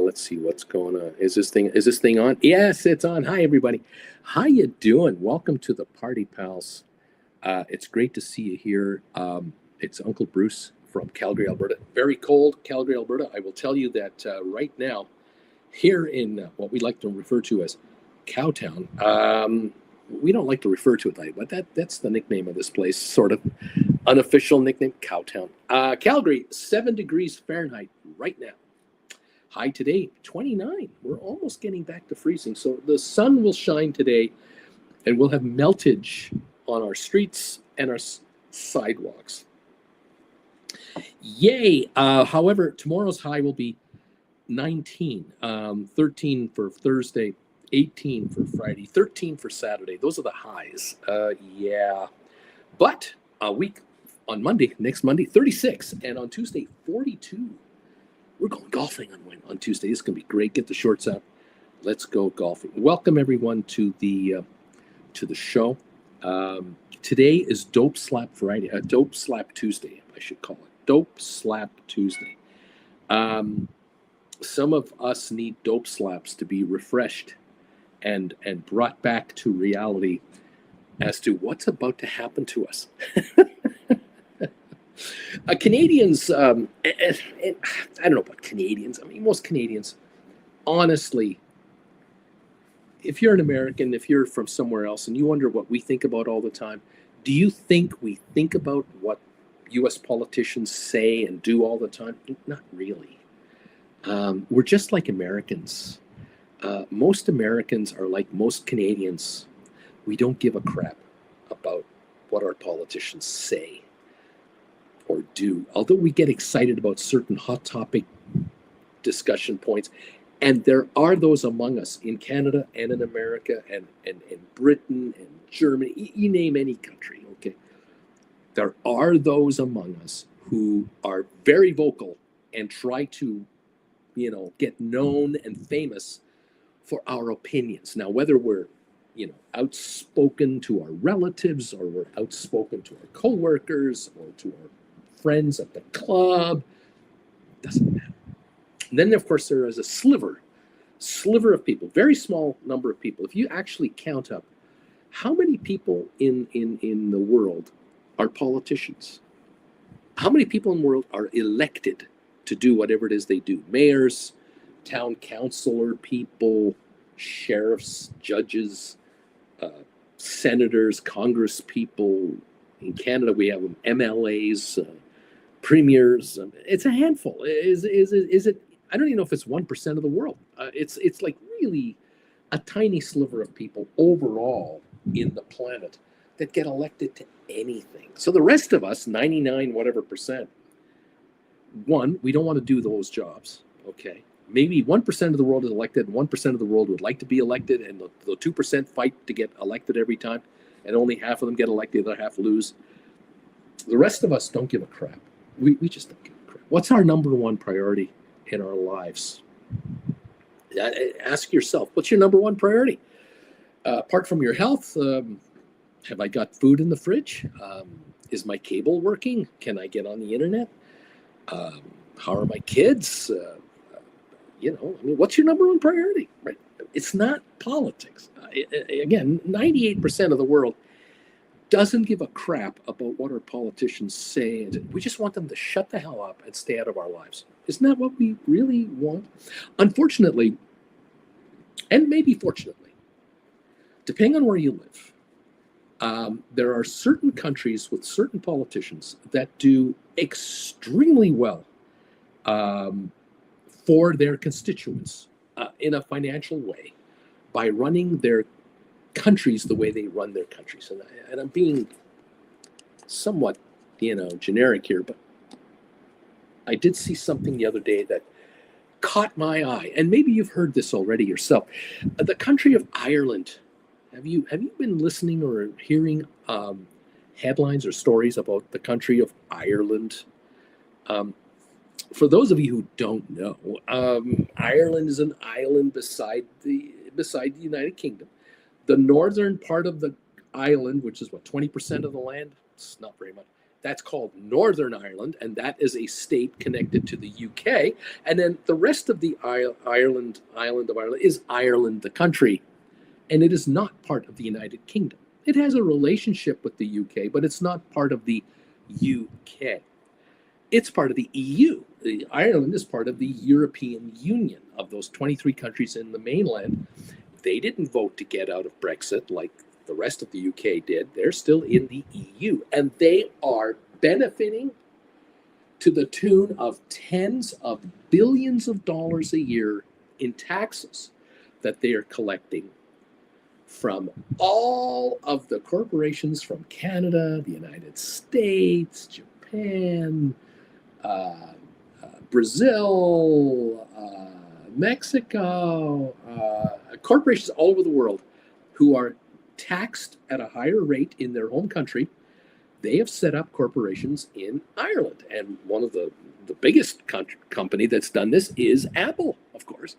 Let's see what's going on. Is this thing on? Yes, it's on. Hi, everybody. How you doing? Welcome to the Party Pals. It's great to see you here. It's Uncle Bruce from Calgary, Alberta. Very cold, Calgary, Alberta. I will tell you that right now, here in what we like to refer to as Cowtown, we don't like to refer to it like that, but that's the nickname of this place, sort of unofficial nickname, Cowtown. Calgary, 7 degrees Fahrenheit right now. High today, 29. We're almost getting back to freezing. So the sun will shine today, and we'll have meltage on our streets and our sidewalks. Yay! However, tomorrow's high will be 19, 13 for Thursday, 18 for Friday, 13 for Saturday. Those are the highs. Yeah. But a week on Monday, next Monday, 36. And on Tuesday, 42. We're going golfing on Tuesday. This is going to be great. Get the shorts out. Let's go golfing. Welcome, everyone, to the show. Today is Dope Slap Friday. Dope Slap Tuesday, I should call it. Dope Slap Tuesday. Some of us need dope slaps to be refreshed and brought back to reality as to what's about to happen to us. Canadians, and I don't know about Canadians. I mean, most Canadians, honestly, if you're an American, if you're from somewhere else and you wonder what we think about all the time, do you think we think about what U.S. politicians say and do all the time? Not really. We're just like Americans. Most Americans are like most Canadians. We don't give a crap about what our politicians say or do. Although we get excited about certain hot topic discussion points, and there are those among us in Canada and in America and Britain and Germany, you name any country, okay? There are those among us who are very vocal and try to, get known and famous for our opinions. Now, whether we're, outspoken to our relatives or we're outspoken to our coworkers or to our friends at the club, doesn't matter. And then, of course, there is a sliver of people, very small number of people. If you actually count up how many people in the world are politicians, how many people in the world are elected to do whatever it is they do, mayors, town councilor people, sheriffs, judges, senators, congress people. In Canada, we have MLAs, premiers. It's a handful. Is it? I don't even know if it's 1% of the world. It's like really a tiny sliver of people overall in the planet that get elected to anything. So the rest of us, 99 whatever percent, one, we don't want to do those jobs. Okay, maybe 1% of the world is elected, and 1% of the world would like to be elected, and the 2% fight to get elected every time, and only half of them get elected, the other half lose. The rest of us don't give a crap. We just don't give a crap. What's our number one priority in our lives? Ask yourself, what's your number one priority? Apart from your health, have I got food in the fridge? Is my cable working? Can I get on the internet? How are my kids? What's your number one priority? Right? It's not politics. Again, 98% of the world doesn't give a crap about what our politicians say. We just want them to shut the hell up and stay out of our lives. Isn't that what we really want? Unfortunately, and maybe fortunately, depending on where you live, there are certain countries with certain politicians that do extremely well for their constituents in a financial way by running their countries the way they run their countries. And I'm being somewhat, generic here, but I did see something the other day that caught my eye, and maybe you've heard this already yourself. The country of Ireland. Have you been listening or hearing headlines or stories about the country of Ireland? For those of you who don't know, Ireland is an island beside the United Kingdom. The northern part of the island, which is 20% of the land, it's not very much, That's called Northern Ireland, and that is a state connected to the UK. And then the rest of the island of Ireland is Ireland, the country, and it is not part of the United Kingdom. It has a relationship with the UK, but it's not part of the UK. It's part of the EU. Ireland is part of the European Union. Of those 23 countries in the mainland, they didn't vote to get out of Brexit like the rest of the UK did. They're still in the EU, and they are benefiting to the tune of tens of billions of dollars a year in taxes that they are collecting from all of the corporations from Canada, the United States, Japan, Brazil, Mexico, corporations all over the world who are taxed at a higher rate in their home country. They have set up corporations in Ireland. And one of the biggest company that's done this is Apple, of course.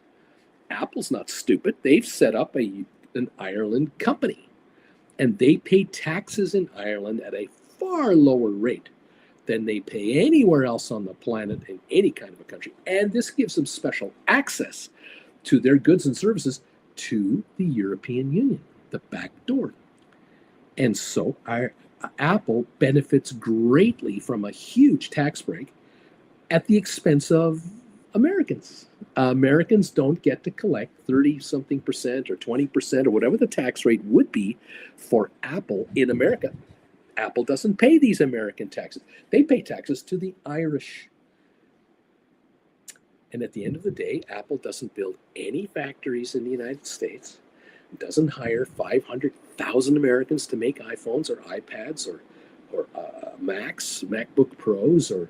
Apple's not stupid. They've set up an Ireland company. And they pay taxes in Ireland at a far lower rate than they pay anywhere else on the planet in any kind of a country. And this gives them special access to their goods and services to the European Union, the back door. And so Apple benefits greatly from a huge tax break at the expense of Americans. Americans don't get to collect 30-something% or 20% or whatever the tax rate would be for Apple in America. Apple doesn't pay these American taxes. They pay taxes to the Irish. And at the end of the day, Apple doesn't build any factories in the United States, doesn't hire 500,000 Americans to make iPhones or iPads or Macs, MacBook Pros or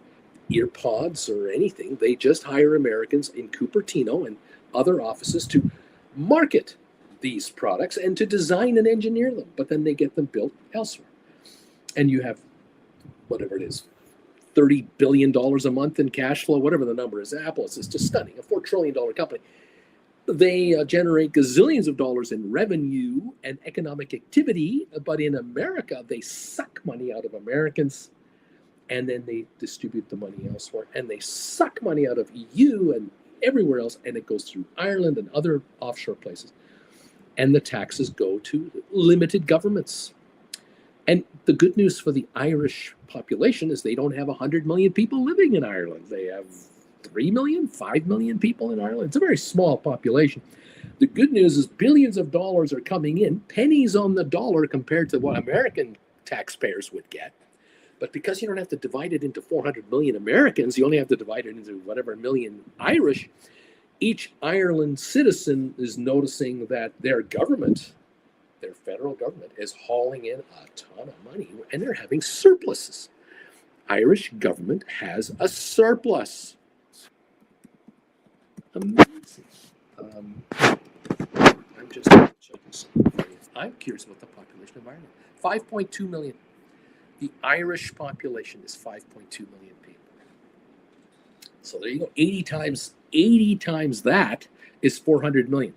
EarPods or anything. They just hire Americans in Cupertino and other offices to market these products and to design and engineer them, but then they get them built elsewhere. And you have, whatever it is, $30 billion a month in cash flow, whatever the number is. Apple is just stunning, a $4 trillion company. They generate gazillions of dollars in revenue and economic activity, but in America, they suck money out of Americans, and then they distribute the money elsewhere, and they suck money out of EU and everywhere else, and it goes through Ireland and other offshore places. And the taxes go to limited governments. And the good news for the Irish population is they don't have 100 million people living in Ireland. They have 3 million, 5 million people in Ireland. It's a very small population. The good news is billions of dollars are coming in, pennies on the dollar compared to what American taxpayers would get. But because you don't have to divide it into 400 million Americans, you only have to divide it into whatever million Irish, each Ireland citizen is noticing that their government, their federal government, is hauling in a ton of money, and they're having surpluses. Irish government has a surplus. Amazing. I'm just checking something for you. I'm curious about the population of Ireland. 5.2 million. The Irish population is 5.2 million people. So there you go. 80 times that is 400 million.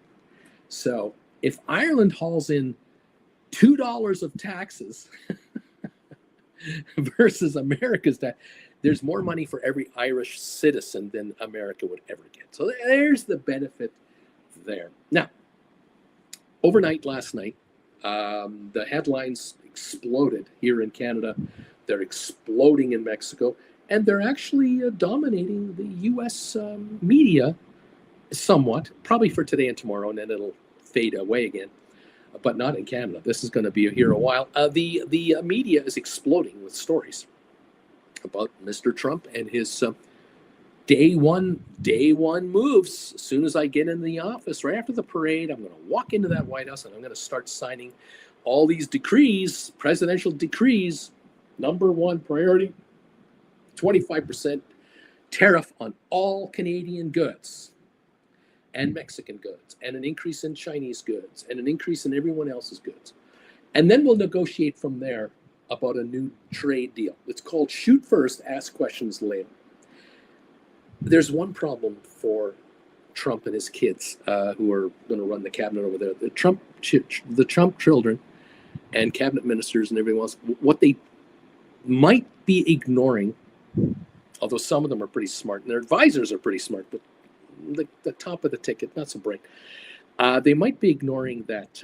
So if Ireland hauls in $2 of taxes versus America's tax, there's more money for every Irish citizen than America would ever get. So there's the benefit there. Now, overnight last night, the headlines exploded here in Canada. They're exploding in Mexico, and they're actually dominating the U.S. Media somewhat, probably for today and tomorrow, and then it'll fade away again. But not in Canada. This is going to be here a while. The media is exploding with stories about Mr. Trump and his day one moves. As soon as I get in the office, right after the parade, I'm going to walk into that White House and I'm going to start signing all these decrees, presidential decrees. Number one priority, 25% tariff on all Canadian goods and Mexican goods, and an increase in Chinese goods, and an increase in everyone else's goods. And then we'll negotiate from there about a new trade deal. It's called shoot first, ask questions later. There's one problem for Trump and his kids who are going to run the cabinet over there. The Trump children and cabinet ministers and everyone else, what they might be ignoring, although some of them are pretty smart, and their advisors are pretty smart, but the top of the ticket, not so bright. They might be ignoring that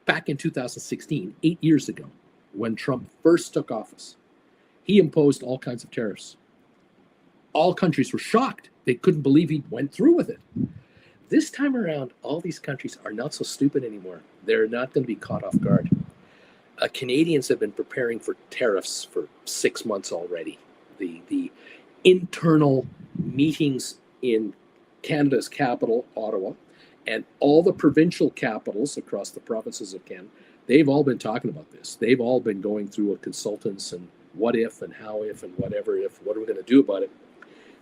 back in 2016, 8 years ago, when Trump first took office, he imposed all kinds of tariffs. All countries were shocked. They couldn't believe he went through with it. This time around, all these countries are not so stupid anymore. They're not going to be caught off guard. Canadians have been preparing for tariffs for 6 months already. The internal meetings in Canada's capital, Ottawa, and all the provincial capitals across the provinces of Canada, they've all been talking about this. They've all been going through with consultants and what if and how if and whatever if, what are we going to do about it?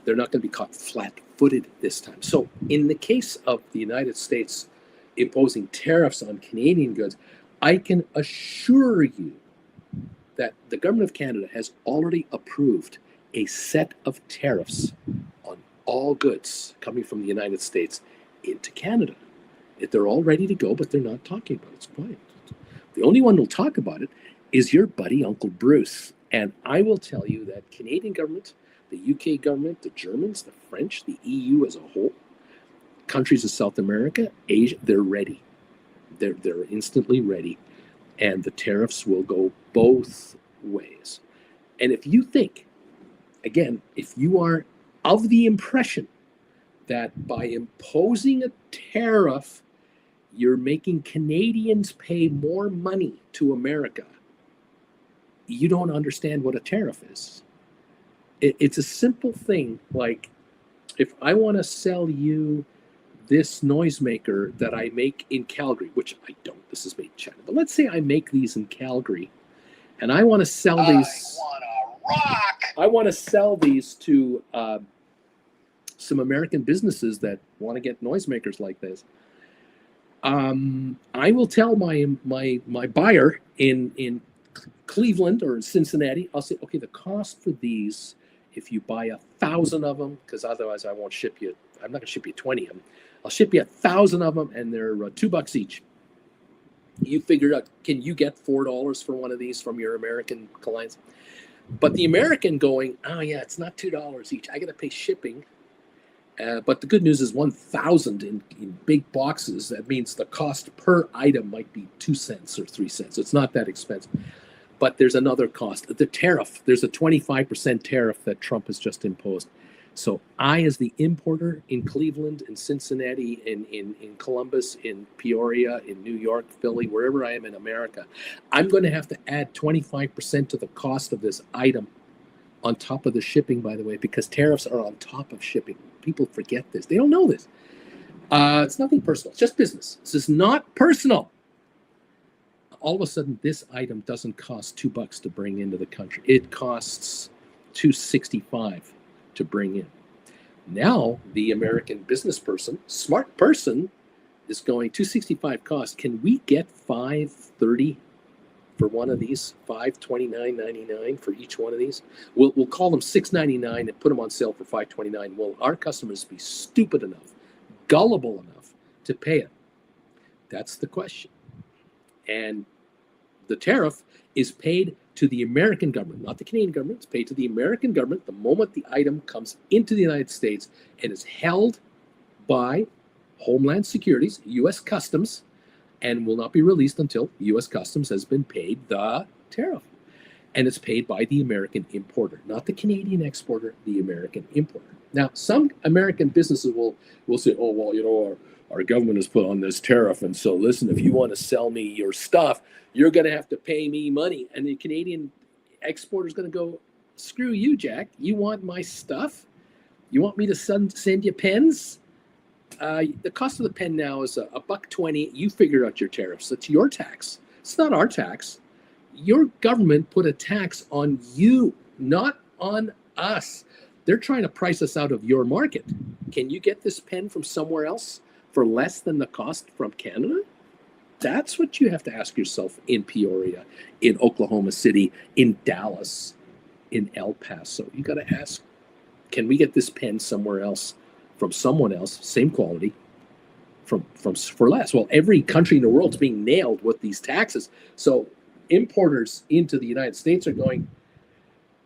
They're not going to be caught flat-footed this time. So in the case of the United States imposing tariffs on Canadian goods, I can assure you that the government of Canada has already approved a set of tariffs on all goods coming from the United States into Canada. They're all ready to go, but they're not talking about it. It's quiet. The only one who'll talk about it is your buddy, Uncle Bruce. And I will tell you that Canadian government, the UK government, the Germans, the French, the EU as a whole, countries of South America, Asia, they're ready. They're instantly ready. And the tariffs will go both ways. And if you think, again, if you are of the impression that by imposing a tariff, you're making Canadians pay more money to America, you don't understand what a tariff is. It's a simple thing. Like, if I want to sell you this noisemaker that I make in Calgary, which I don't, this is made in China, but let's say I make these in Calgary, and I want to sell these. I want to sell these to some American businesses that want to get noisemakers like this. I will tell my buyer in Cleveland or in Cincinnati, I'll say, okay, the cost for these, if you buy 1,000 of them, because otherwise I won't ship you, I'm not going to ship you 20 of them. I'll ship you 1,000 of them, and they're $2 each. You figure out, can you get $4 for one of these from your American clients? But the American going, oh yeah, it's not $2 each. I got to pay shipping. But the good news is 1,000 in big boxes. That means the cost per item might be 2 cents or 3 cents. It's not that expensive. But there's another cost. The tariff, there's a 25% tariff that Trump has just imposed. So I, as the importer in Cleveland, in Cincinnati, in Columbus, in Peoria, in New York, Philly, wherever I am in America, I'm going to have to add 25% to the cost of this item on top of the shipping, by the way, because tariffs are on top of shipping. People forget this. They don't know this. It's nothing personal. It's just business. This is not personal. All of a sudden, this item doesn't cost $2 to bring into the country. It costs $2.65 to bring in. Now, the American business person, smart person, is going $2.65 cost. Can we get $5.30 for one of these? $529.99 for each one of these. We'll call them $6.99 and put them on sale for $5.29. Will our customers be stupid enough, gullible enough to pay it? That's the question. And the tariff is paid to the American government, not the Canadian government. It's paid to the American government the moment the item comes into the United States and is held by Homeland Security's U.S. Customs, and will not be released until U.S. Customs has been paid the tariff. And it's paid by the American importer, not the Canadian exporter, the American importer. Now, some American businesses will say, oh, well, you know, our government has put on this tariff, and so listen, if you want to sell me your stuff, you're going to have to pay me money. And the Canadian exporter is going to go, screw you, Jack. You want my stuff? You want me to send you pens? The cost of the pen now is $1.20. You figure out your tariffs. It's your tax. It's not our tax. Your government put a tax on you, not on us. They're trying to price us out of your market. Can you get this pen from somewhere else for less than the cost from Canada? That's what you have to ask yourself in Peoria, in Oklahoma City, in Dallas, in El Paso. You got to ask, can we get this pen somewhere else, from someone else, same quality, for less? Well, every country in the world is being nailed with these taxes. So importers into the United States are going,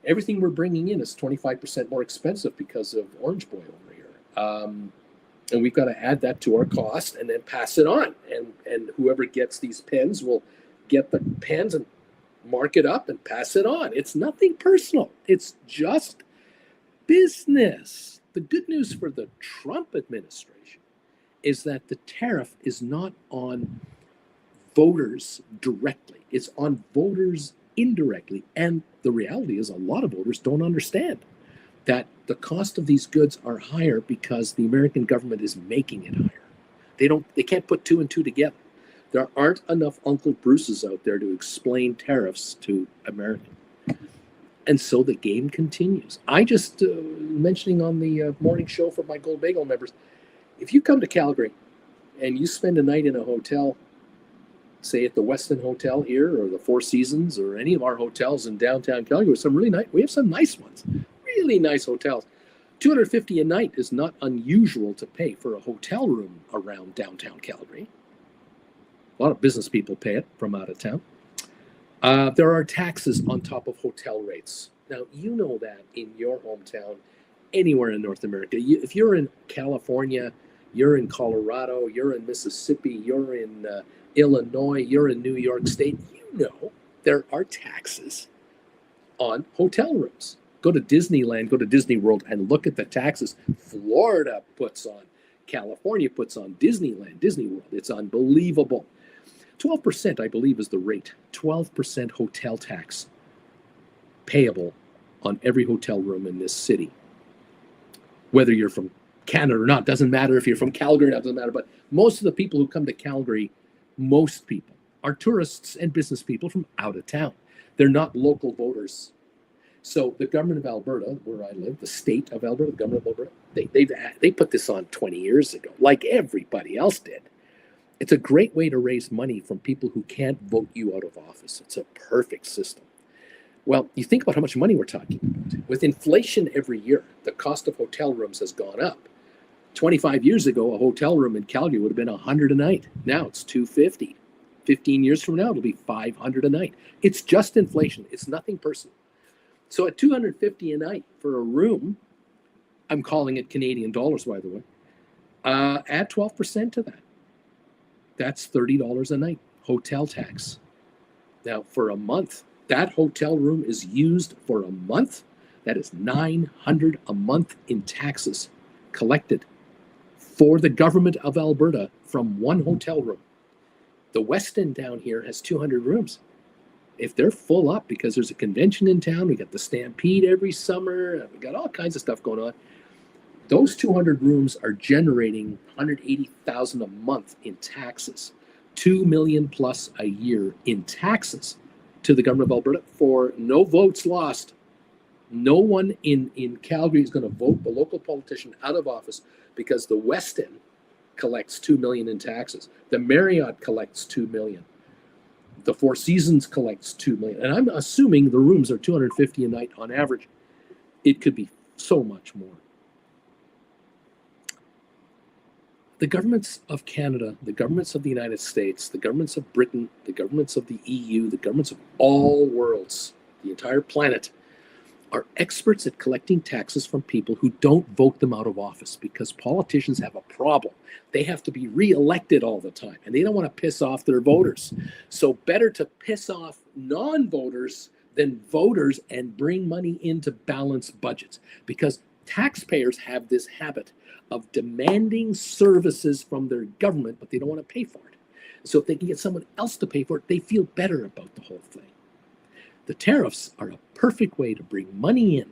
everything we're bringing in is 25% more expensive because of orange boil over here. And we've got to add that to our cost and then pass it on. And whoever gets these pens will get the pens and mark it up and pass it on. It's nothing personal. It's just business. The good news for the Trump administration is that the tariff is not on voters directly. It's on voters indirectly. And the reality is a lot of voters don't understand that the cost of these goods are higher because the American government is making it higher. They can't put two and two together. There aren't enough Uncle Bruces out there to explain tariffs to Americans. And so the game continues. I just mentioning on the morning show for my Gold Bagel members, if you come to Calgary and you spend a night in a hotel, say at the Westin Hotel here or the Four Seasons or any of our hotels in downtown Calgary, we have some nice ones, really nice hotels. $250 a night is not unusual to pay for a hotel room around downtown Calgary. A lot of business people pay it from out of town. There are taxes on top of hotel rates. Now, you know that in your hometown, anywhere in North America. If you're in California, you're in Colorado, you're in Mississippi, you're in Illinois, you're in New York State, you know there are taxes on hotel rooms. Go to Disneyland, go to Disney World, and look at the taxes Florida puts on, California puts on Disneyland, Disney World. It's unbelievable. 12%, I believe, is the rate. 12% hotel tax payable on every hotel room in this city. Whether you're from Canada or not, doesn't matter. If you're from Calgary, that doesn't matter. But most of the people who come to Calgary, most people, are tourists and business people from out of town. They're not local voters. So the government of Alberta, where I live, the state of Alberta, the government of Alberta, they put this on 20 years ago, like everybody else did. It's a great way to raise money from people who can't vote you out of office. It's a perfect system. Well, you think about how much money we're talking about. With inflation every year, the cost of hotel rooms has gone up. 25 years ago, a hotel room in Calgary would have been $100 a night. Now it's $250. 15 years from now, it'll be $500 a night. It's just inflation. It's nothing personal. So at $250 a night for a room, I'm calling it Canadian dollars, by the way, add 12% to that. That's $30 a night, hotel tax. Now, for a month, that hotel room is used for a month. That is $900 a month in taxes collected for the government of Alberta from one hotel room. The Westin down here has 200 rooms. If they're full up because there's a convention in town, we got the Stampede every summer, we got all kinds of stuff going on. Those 200 rooms are generating $180,000 a month in taxes, $2 million plus a year in taxes to the government of Alberta for no votes lost. No one in Calgary is going to vote the local politician out of office because the Westin collects $2 million in taxes. The Marriott collects $2 million. The Four Seasons collects $2 million. And I'm assuming the rooms are $250 a night on average. It could be so much more. The governments of Canada, the governments of the United States, the governments of Britain, the governments of the EU, the governments of all worlds, the entire planet, are experts at collecting taxes from people who don't vote them out of office because politicians have a problem. They have to be reelected all the time, and they don't want to piss off their voters. So better to piss off non-voters than voters and bring money in to balance budgets, because taxpayers have this habit of demanding services from their government, but they don't want to pay for it. So if they can get someone else to pay for it, they feel better about the whole thing. The tariffs are a perfect way to bring money in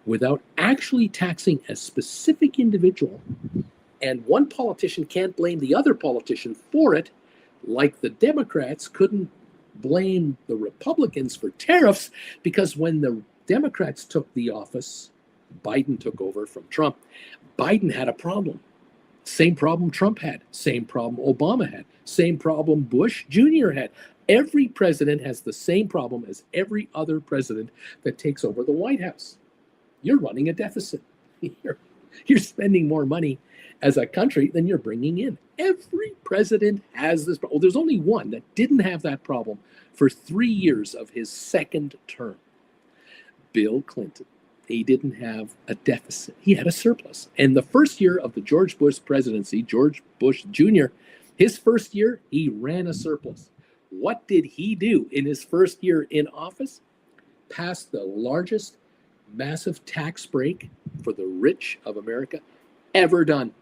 without actually taxing a specific individual, and one politician can't blame the other politician for it, like the Democrats couldn't blame the Republicans for tariffs, because when the Democrats took the office, Biden took over from Trump. Biden had a problem. Same problem Trump had. Same problem Obama had. Same problem Bush Jr. had. Every president has the same problem as every other president that takes over the White House. You're running a deficit. You're spending more money, as a country than you're bringing in. Every president has this problem. There's only one that didn't have that problem for 3 years of his second term. Bill Clinton. He didn't have a deficit. He had a surplus. And the first year of the George Bush presidency, George Bush Jr., his first year, he ran a surplus. What did he do in his first year in office? Passed the largest massive tax break for the rich of America ever done.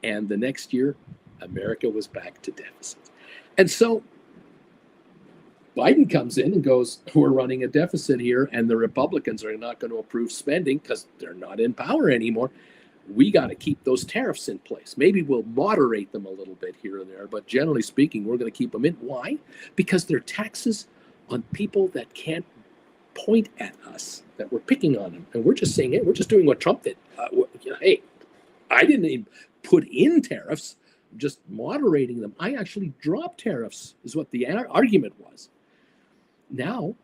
And the next year, America was back to deficits. And so Biden comes in and goes, we're running a deficit here, and the Republicans are not going to approve spending because they're not in power anymore. We got to keep those tariffs in place. Maybe we'll moderate them a little bit here and there, but generally speaking, we're going to keep them in. Why? Because they're taxes on people that can't point at us, that we're picking on them. And we're just saying, hey, we're just doing what Trump did. Hey, I didn't even put in tariffs, I'm just moderating them. I actually dropped tariffs, is what the argument was. Now,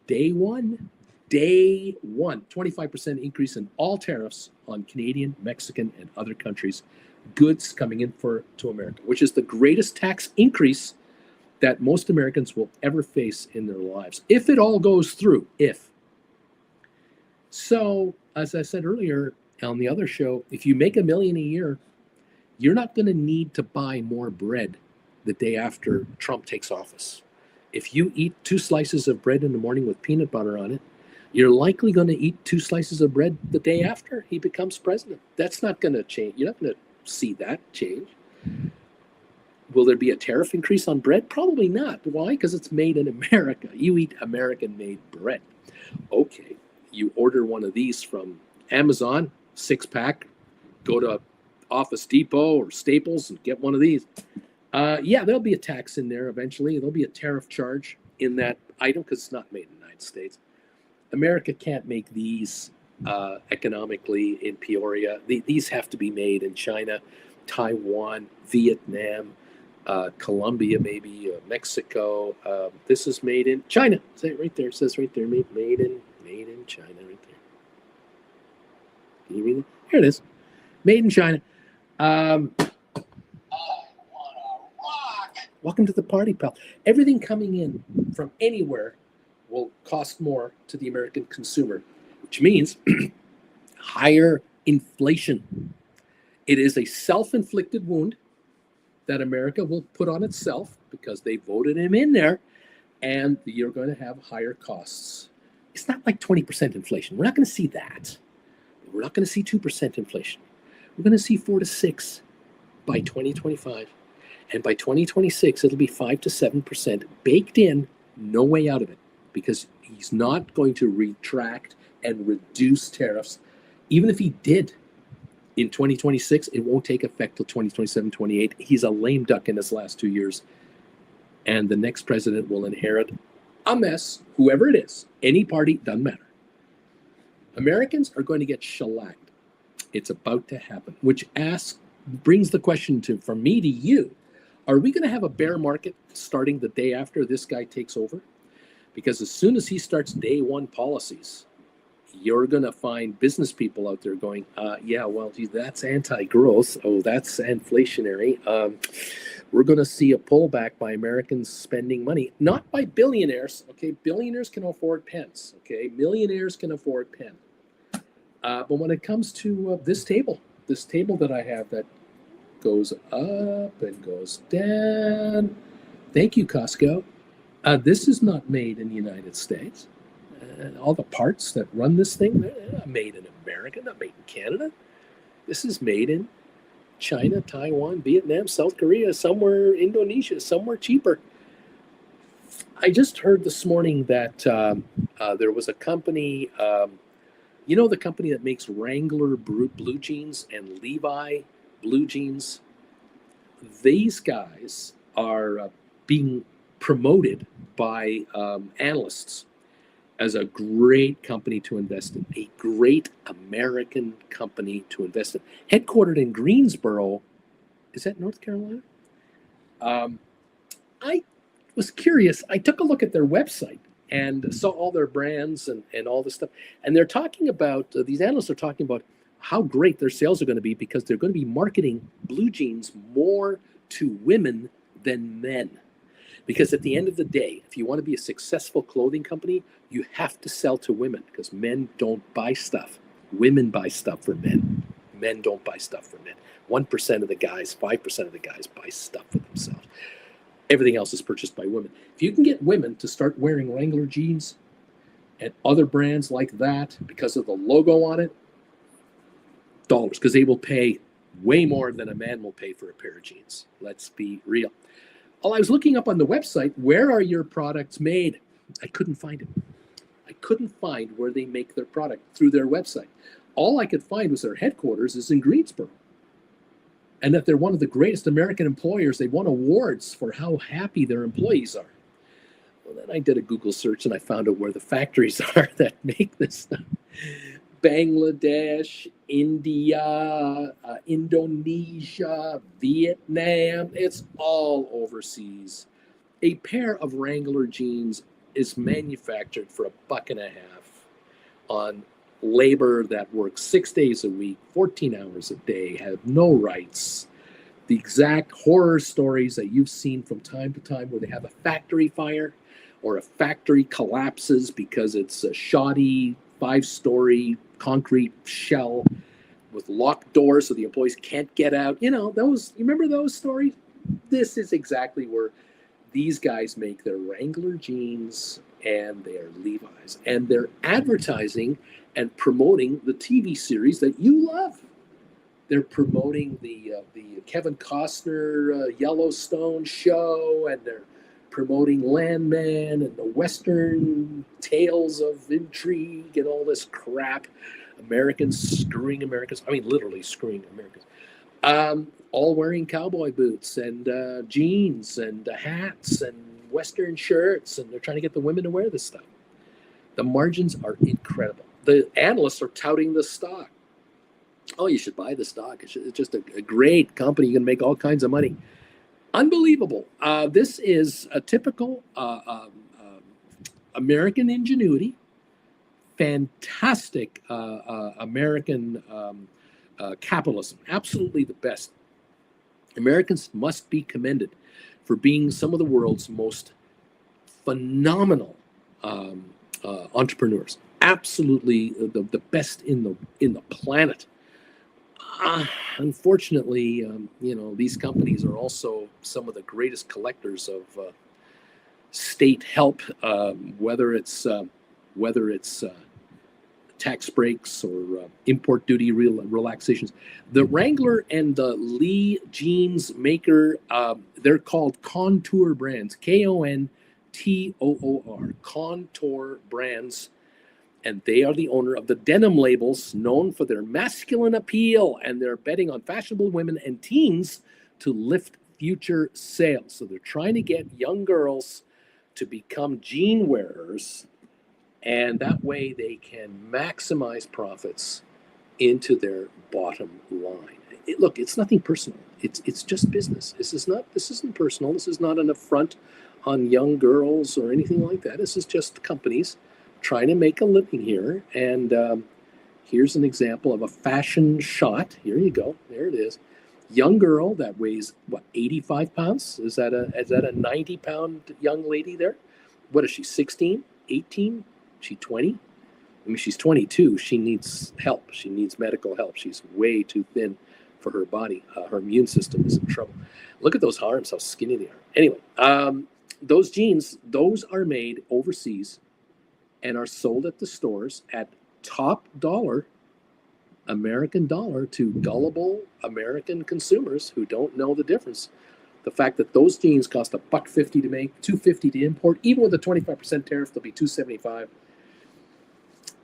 day one, 25% increase in all tariffs on Canadian, Mexican, and other countries' goods coming in to America, which is the greatest tax increase that most Americans will ever face in their lives, if it all goes through, if. So, as I said earlier on the other show, if you make $1 million a year, you're not going to need to buy more bread the day after Trump takes office. If you eat 2 slices of bread in the morning with peanut butter on it, you're likely going to eat 2 slices of bread the day after he becomes president. That's not going to change. You're not going to see that change. Will there be a tariff increase on bread? Probably not. Why? Because it's made in America. You eat American-made bread. Okay, you order one of these from Amazon, 6-pack, go to Office Depot or Staples and get one of these. Yeah, there'll be a tax in there eventually. There'll be a tariff charge in that item because it's not made in the United States. America can't make these economically in Peoria. These have to be made in China, Taiwan, Vietnam, Colombia, maybe Mexico. This is made in China. Say it right there. It says right there, made in China, right there. Can you read it? Here it is. Made in China. Welcome to the party, pal. Everything coming in from anywhere will cost more to the American consumer, which means higher inflation. It is a self-inflicted wound that America will put on itself because they voted him in there, and you're going to have higher costs. It's not like 20% inflation. We're not going to see that. We're not going to see 2% inflation. We're going to see 4 to 6 by 2025. And by 2026, it'll be 5 to 7% baked in, no way out of it, because he's not going to retract and reduce tariffs. Even if he did in 2026, it won't take effect till 2027, 28. He's a lame duck in his last 2 years. And the next president will inherit a mess, whoever it is, any party, doesn't matter. Americans are going to get shellacked. It's about to happen, which brings the question from me to you. Are we going to have a bear market starting the day after this guy takes over? Because as soon as he starts day one policies, you're going to find business people out there going, yeah, well, geez, that's anti-growth. Oh, that's inflationary. We're going to see a pullback by Americans spending money, not by billionaires. Okay, billionaires can afford pens. Okay, millionaires can afford pen. But when it comes to this table that I have that goes up and goes down. Thank you, Costco. This is not made in the United States. All the parts that run this thing, they're not made in America, not made in Canada. This is made in China, Taiwan, Vietnam, South Korea, somewhere Indonesia, somewhere cheaper. I just heard this morning that there was a company, the company that makes Wrangler blue jeans and Levi blue jeans. These guys are being promoted by analysts as a great company to invest in, a great American company to invest in. Headquartered in Greensboro, is that North Carolina? I was curious. I took a look at their website and saw all their brands and all this stuff. And they're talking about, these analysts are talking about how great their sales are going to be, because they're going to be marketing blue jeans more to women than men. Because at the end of the day, if you want to be a successful clothing company, you have to sell to women, because men don't buy stuff. Women buy stuff for men. Men don't buy stuff for men. 1% of the guys, 5% of the guys buy stuff for themselves. Everything else is purchased by women. If you can get women to start wearing Wrangler jeans and other brands like that because of the logo on it, dollars, because they will pay way more than a man will pay for a pair of jeans. Let's be real. I was looking up on the website, where are your products made? I couldn't find it. I couldn't find where they make their product through their website. All I could find was their headquarters is in Greensboro, and that they're one of the greatest American employers. They won awards for how happy their employees are. Well, then I did a Google search and I found out where the factories are that make this stuff. Bangladesh, India, Indonesia, Vietnam, it's all overseas. A pair of Wrangler jeans is manufactured for $1.50 on labor that works 6 days a week, 14 hours a day, have no rights. The exact horror stories that you've seen from time to time, where they have a factory fire or a factory collapses because it's a shoddy 5-story concrete shell with locked doors so the employees can't get out. You remember those stories? This is exactly where these guys make their Wrangler jeans and their Levi's, and they're advertising and promoting the TV series that you love. They're promoting the Kevin Costner Yellowstone show, and they're promoting Landman and the Western tales of intrigue and all this crap. Americans screwing Americans. I mean, literally screwing Americans. All wearing cowboy boots and jeans and hats and Western shirts, and they're trying to get the women to wear this stuff. The margins are incredible. The analysts are touting the stock. Oh, you should buy the stock. It's just a great company. You can make all kinds of money. Unbelievable. This is a typical American ingenuity, fantastic American capitalism, absolutely the best. Americans must be commended for being some of the world's most phenomenal entrepreneurs. Absolutely the best in the planet. Unfortunately, these companies are also some of the greatest collectors of state help, whether it's tax breaks or import duty relaxations. The Wrangler and the Lee jeans maker, they're called Contour Brands, Kontoor, Contour Brands. And they are the owner of the denim labels, known for their masculine appeal, and they're betting on fashionable women and teens to lift future sales. So they're trying to get young girls to become jean wearers, and that way they can maximize profits into their bottom line. Look, it's nothing personal. It's just business. This isn't personal. This is not an affront on young girls or anything like that. This is just companies trying to make a living here. And here's an example of a fashion shot. Here you go. There it is. Young girl that weighs 85 pounds. Is that a 90-pound young lady there? What is she, 16, 18? She 20? I mean, she's 22. She needs help. She needs medical help. She's way too thin for her body. Her immune system is in trouble. Look at those arms, how skinny they are. Anyway, those jeans, those are made overseas and are sold at the stores at top dollar, American dollar, to gullible American consumers who don't know the difference. The fact that those jeans cost $1.50 to make, $2.50 to import, even with a 25% tariff, they'll be $2.75,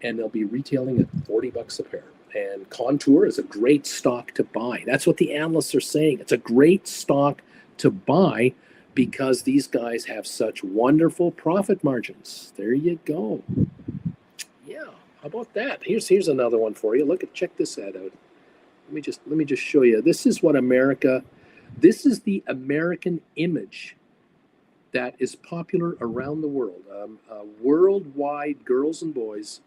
and they'll be retailing at $40 a pair. And Contour is a great stock to buy. That's what the analysts are saying. It's a great stock to buy because these guys have such wonderful profit margins. There you go. Yeah, how about that? Here's another one for you. Check this ad out. Let me just show you. This is the American image that is popular around the world. Worldwide, girls and boys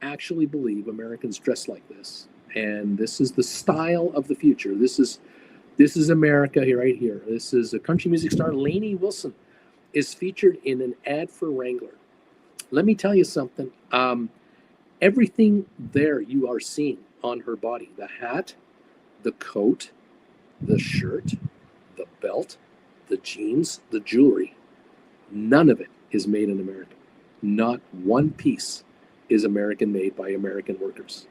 actually believe Americans dress like this. And this is the style of the future. This is America here, right here. This is a country music star, Lainey Wilson, is featured in an ad for Wrangler. Let me tell you something. Everything there you are seeing on her body, the hat, the coat, the shirt, the belt, the jeans, the jewelry, none of it is made in America. Not one piece is American made by American workers.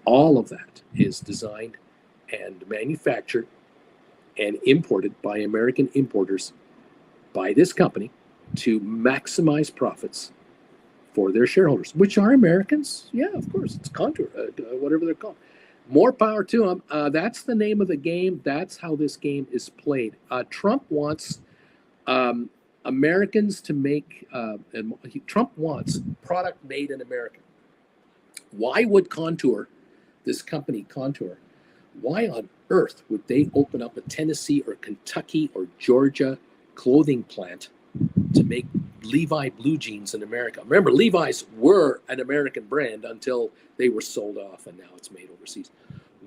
All of that is designed and manufactured and imported by American importers by this company to maximize profits for their shareholders, which are Americans. Yeah, of course, it's Contour, whatever they're called. More power to them. That's the name of the game. That's how this game is played. Trump wants Americans to make, Trump wants product made in America. Why would Contour, this company Contour, why on earth would they open up a Tennessee or Kentucky or Georgia clothing plant to make Levi blue jeans in America? Remember, Levi's were an American brand until they were sold off, and now it's made overseas.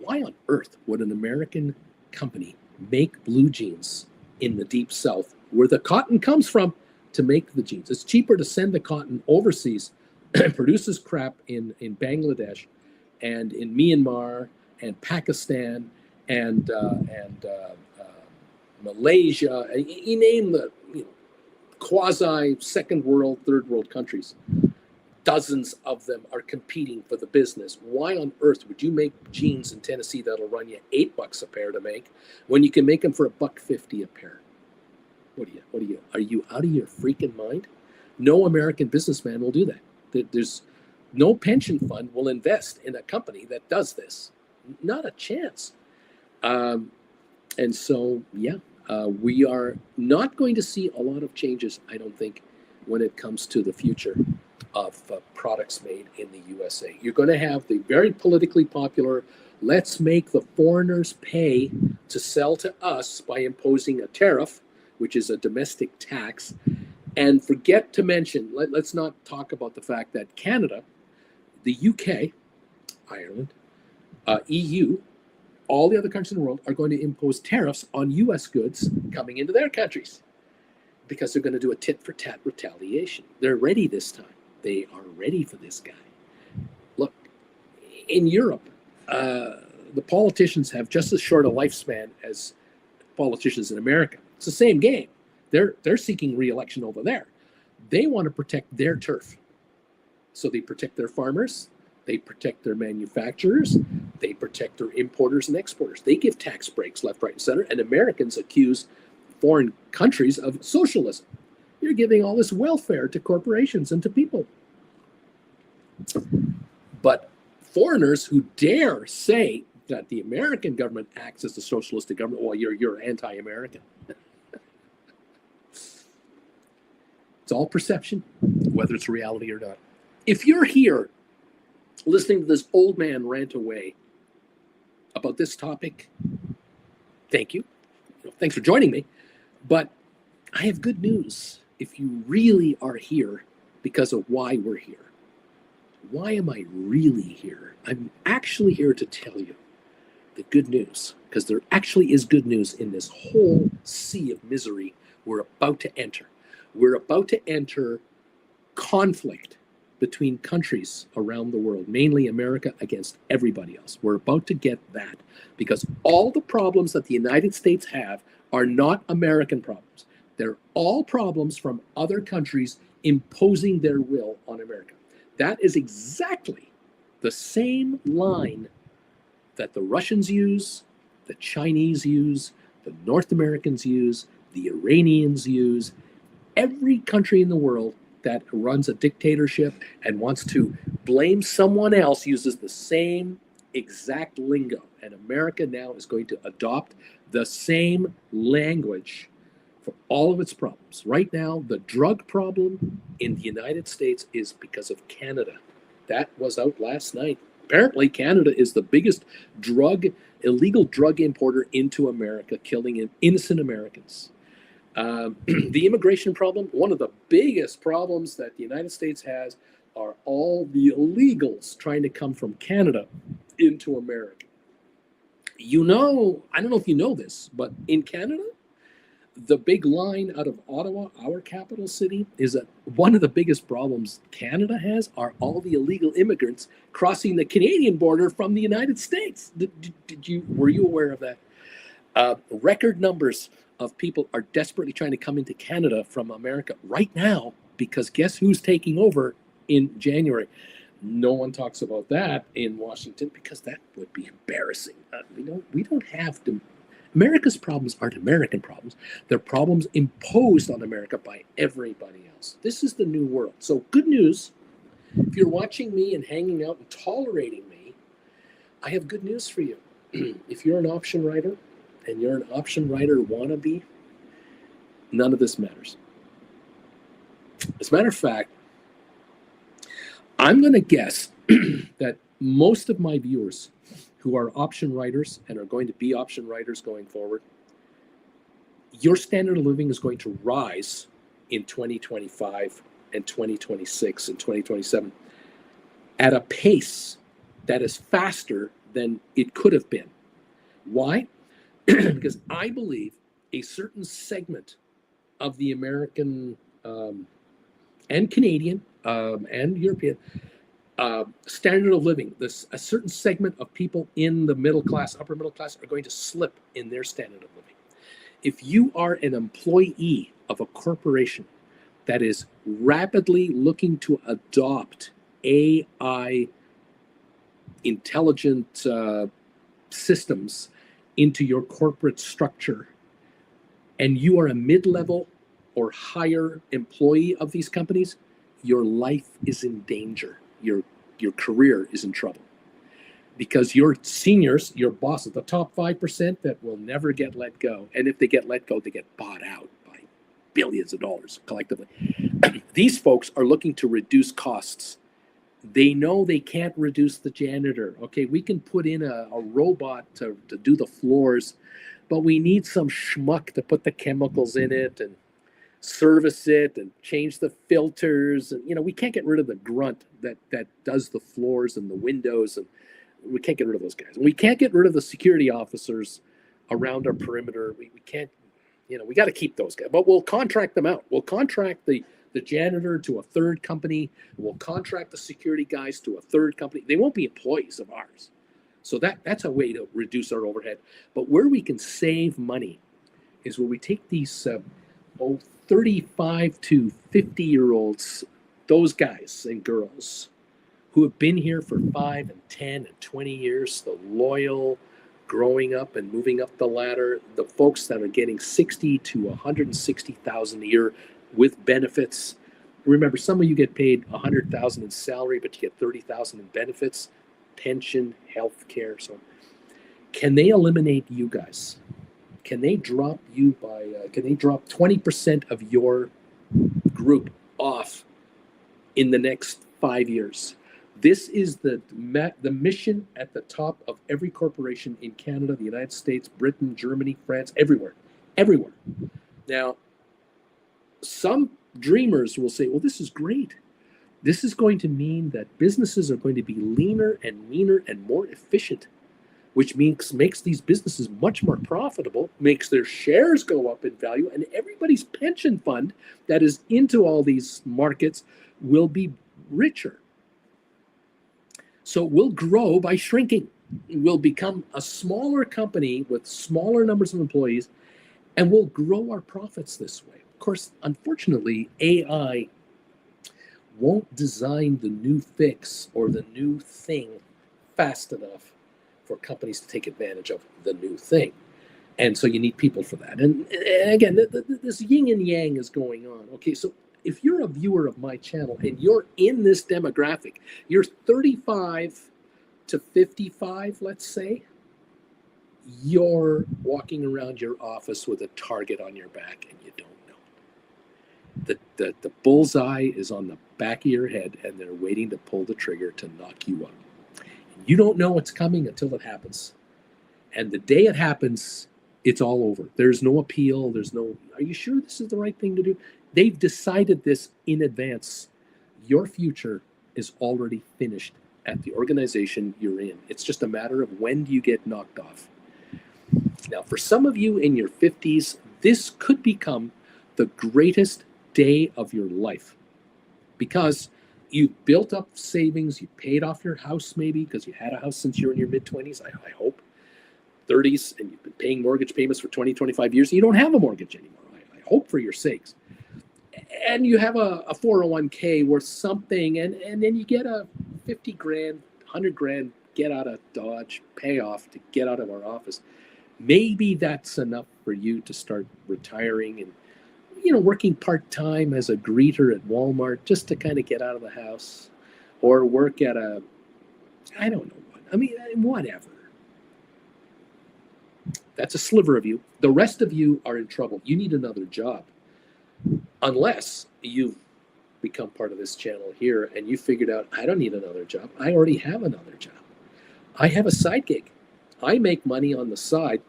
Why on earth would an American company make blue jeans in the deep south, where the cotton comes from, to make the jeans? It's cheaper to send the cotton overseas, produces crap in Bangladesh and in Myanmar and Pakistan and Malaysia. You name the quasi second world, third world countries. Dozens of them are competing for the business. Why on earth would you make jeans in Tennessee that'll run you $8 a pair to make when you can make them for $1.50 a pair? What are you out of your freaking mind? No American businessman will do that. There's no pension fund will invest in a company that does this. Not a chance. And so, we are not going to see a lot of changes, I don't think, when it comes to the future of products made in the USA. You're going to have the very politically popular, let's make the foreigners pay to sell to us by imposing a tariff, which is a domestic tax. And forget to mention, let's not talk about the fact that Canada, the UK, Ireland, EU, all the other countries in the world are going to impose tariffs on US goods coming into their countries because they're going to do a tit-for-tat retaliation. They're ready this time. They are ready for this guy. Look, in Europe, the politicians have just as short a lifespan as politicians in America. It's the same game. They're seeking re-election over there. They want to protect their turf. So they protect their farmers, they protect their manufacturers, they protect their importers and exporters. They give tax breaks left, right, and center, and Americans accuse foreign countries of socialism. You're giving all this welfare to corporations and to people. But foreigners who dare say that the American government acts as a socialistic government, well, you're anti-American. It's all perception, whether it's reality or not. If you're here listening to this old man rant away about this topic, thank you. Thanks for joining me. But I have good news. If you really are here because of why we're here, why am I really here? I'm actually here to tell you the good news, because there actually is good news in this whole sea of misery we're about to enter. We're about to enter conflict between countries around the world, mainly America against everybody else. We're about to get that because all the problems that the United States have are not American problems. They're all problems from other countries imposing their will on America. That is exactly the same line that the Russians use, the Chinese use, the North Americans use, the Iranians use. Every country in the world that runs a dictatorship and wants to blame someone else uses the same exact lingo. And America now is going to adopt the same language for all of its problems. Right now, the drug problem in the United States is because of Canada. That was out last night. Apparently, Canada is the biggest illegal drug importer into America, killing innocent Americans. The immigration problem, one of the biggest problems that the United States has, are all the illegals trying to come from Canada into America. You know, I don't know if you know this, but in Canada, the big line out of Ottawa, our capital city, is that one of the biggest problems Canada has are all the illegal immigrants crossing the Canadian border from the United States. Were you aware of that? Record numbers of people are desperately trying to come into Canada from America right now, because guess who's taking over in January? No one talks about that in Washington because that would be embarrassing. We don't have to. America's problems aren't American problems. They're problems imposed on America by everybody else. This is the new world. So good news. If you're watching me and hanging out and tolerating me, I have good news for you. If you're an option writer and you're an option writer wannabe, none of this matters. As a matter of fact, I'm going to guess that most of my viewers who are option writers and are going to be option writers going forward, your standard of living is going to rise in 2025 and 2026 and 2027 at a pace that is faster than it could have been. Why? Because I believe a certain segment of the American and Canadian and European standard of living, a certain segment of people in the middle class, upper middle class, are going to slip in their standard of living. If you are an employee of a corporation that is rapidly looking to adopt AI intelligent systems into your corporate structure, and you are a mid-level or higher employee of these companies, your life is in danger. Your career is in trouble, because your seniors, your bosses, the top 5% that will never get let go, and if they get let go, they get bought out by billions of dollars collectively. These folks are looking to reduce costs. They know they can't reduce the janitor. Okay, we can put in a robot to do the floors, but we need some schmuck to put the chemicals in it and service it and change the filters. And we can't get rid of the grunt that does the floors and the windows, and we can't get rid of those guys. And we can't get rid of the security officers around our perimeter. We can't, we got to keep those guys, but we'll contract them out. We'll contract the janitor to a third company. We'll contract the security guys to a third company. They won't be employees of ours. So that's a way to reduce our overhead. But where we can save money is where we take these 35 to 50-year-olds, those guys and girls who have been here for 5 and 10 and 20 years, the loyal, growing up and moving up the ladder, the folks that are getting 60 to 160,000 a year with benefits. Remember, some of you get paid 100,000 in salary, but you get 30,000 in benefits, pension, health care, so on. Can they eliminate you guys? Can they drop you by? Can they drop 20% of your group off in the next 5 years? This is the mission at the top of every corporation in Canada, the United States, Britain, Germany, France, everywhere. Now, some dreamers will say, well, this is great. This is going to mean that businesses are going to be leaner and meaner and more efficient, which makes these businesses much more profitable, makes their shares go up in value, and everybody's pension fund that is into all these markets will be richer. So we'll grow by shrinking. We'll become a smaller company with smaller numbers of employees, and we'll grow our profits this way. Of course, unfortunately, AI won't design the new fix or the new thing fast enough for companies to take advantage of the new thing. And so you need people for that. And again, this yin and yang is going on. Okay, so if you're a viewer of my channel and you're in this demographic, you're 35 to 55, let's say, you're walking around your office with a target on your back and you don't know. The bullseye is on the back of your head and they're waiting to pull the trigger to knock you out. You don't know what's coming until it happens. And the day it happens, it's all over. There's no appeal. Are you sure this is the right thing to do? They've decided this in advance. Your future is already finished at the organization you're in. It's just a matter of when do you get knocked off. Now, for some of you in your 50s, this could become the greatest day of your life because you've built up savings, you paid off your house maybe because you had a house since you were in your mid-20s, I hope, 30s, and you've been paying mortgage payments for 20, 25 years, and you don't have a mortgage anymore. I hope for your sakes. And you have a 401k worth something, and then you get a 50 grand, 100 grand, get out of Dodge, pay off to get out of our office. Maybe that's enough for you to start retiring and, working part-time as a greeter at Walmart just to kind of get out of the house, or work at I don't know what, whatever. That's a sliver of you. The rest of you are in trouble. You need another job. Unless you've become part of this channel here and you figured out, I don't need another job. I already have another job. I have a side gig. I make money on the side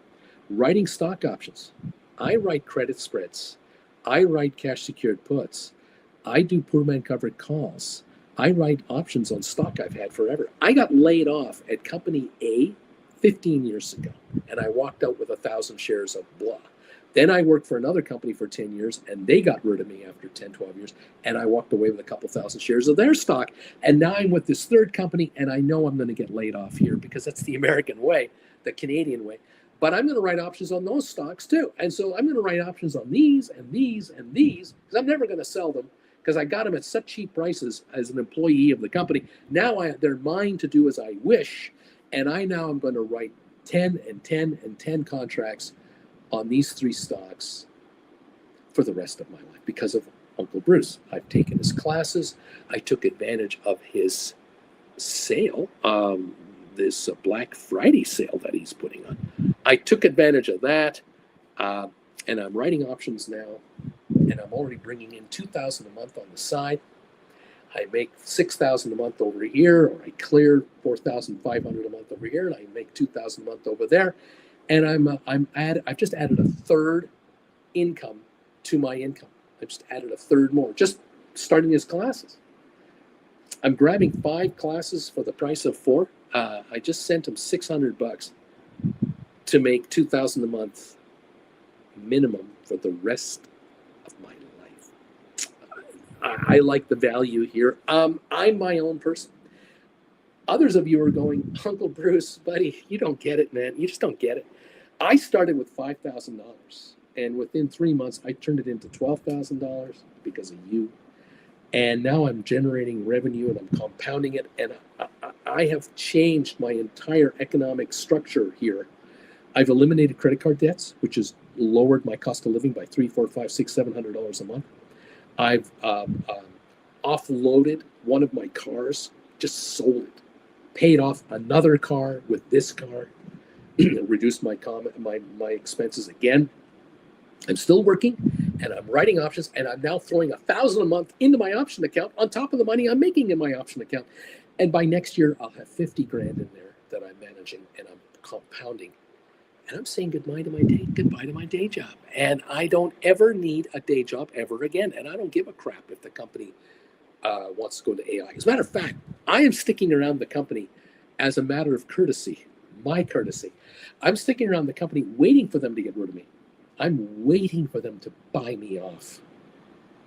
writing stock options. I write credit spreads. I write cash secured puts. I do poor man covered calls. I write options on stock I've had forever. I got laid off at company A 15 years ago, and I walked out with 1,000 shares of blah. Then I worked for another company for 10 years, and they got rid of me after 10, 12 years, and I walked away with a couple thousand shares of their stock. And now I'm with this third company, and I know I'm going to get laid off here because that's the American way, the Canadian way. But I'm going to write options on those stocks too. And so I'm going to write options on these and these and these because I'm never going to sell them because I got them at such cheap prices as an employee of the company. Now they're mine to do as I wish. And I'm going to write 10 and 10 and 10 contracts on these three stocks for the rest of my life because of Uncle Bruce. I've taken his classes. I took advantage of his sale, this Black Friday sale that he's putting on. I took advantage of that, and I'm writing options now, and I'm already bringing in $2,000 a month on the side. I make $6,000 a month over here, or I clear $4,500 a month over here, and I make $2,000 a month over there. And I've just added a third income to my income. I just added a third more, just starting his classes. I'm grabbing 5 classes for the price of 4. I just sent him $600 to make $2,000 a month minimum for the rest of my life. I like the value here. I'm my own person. Others of you are going, Uncle Bruce, buddy, you don't get it, man. You just don't get it. I started with $5,000, and within 3 months, I turned it into $12,000 because of you. And now I'm generating revenue and I'm compounding it. And I have changed my entire economic structure here. I've eliminated credit card debts, which has lowered my cost of living by $300, $400, $500, $600, $700 a month. I've offloaded one of my cars, just sold it, paid off another car with this car, reduced my expenses again. I'm still working, and I'm writing options, and I'm now throwing $1,000 a month into my option account on top of the money I'm making in my option account. And by next year, I'll have 50 grand in there that I'm managing, and I'm compounding. And I'm saying goodbye to my day job. And I don't ever need a day job ever again. And I don't give a crap if the company wants to go to AI. As a matter of fact, I am sticking around the company as a matter of courtesy, my courtesy. I'm sticking around the company waiting for them to get rid of me. I'm waiting for them to buy me off,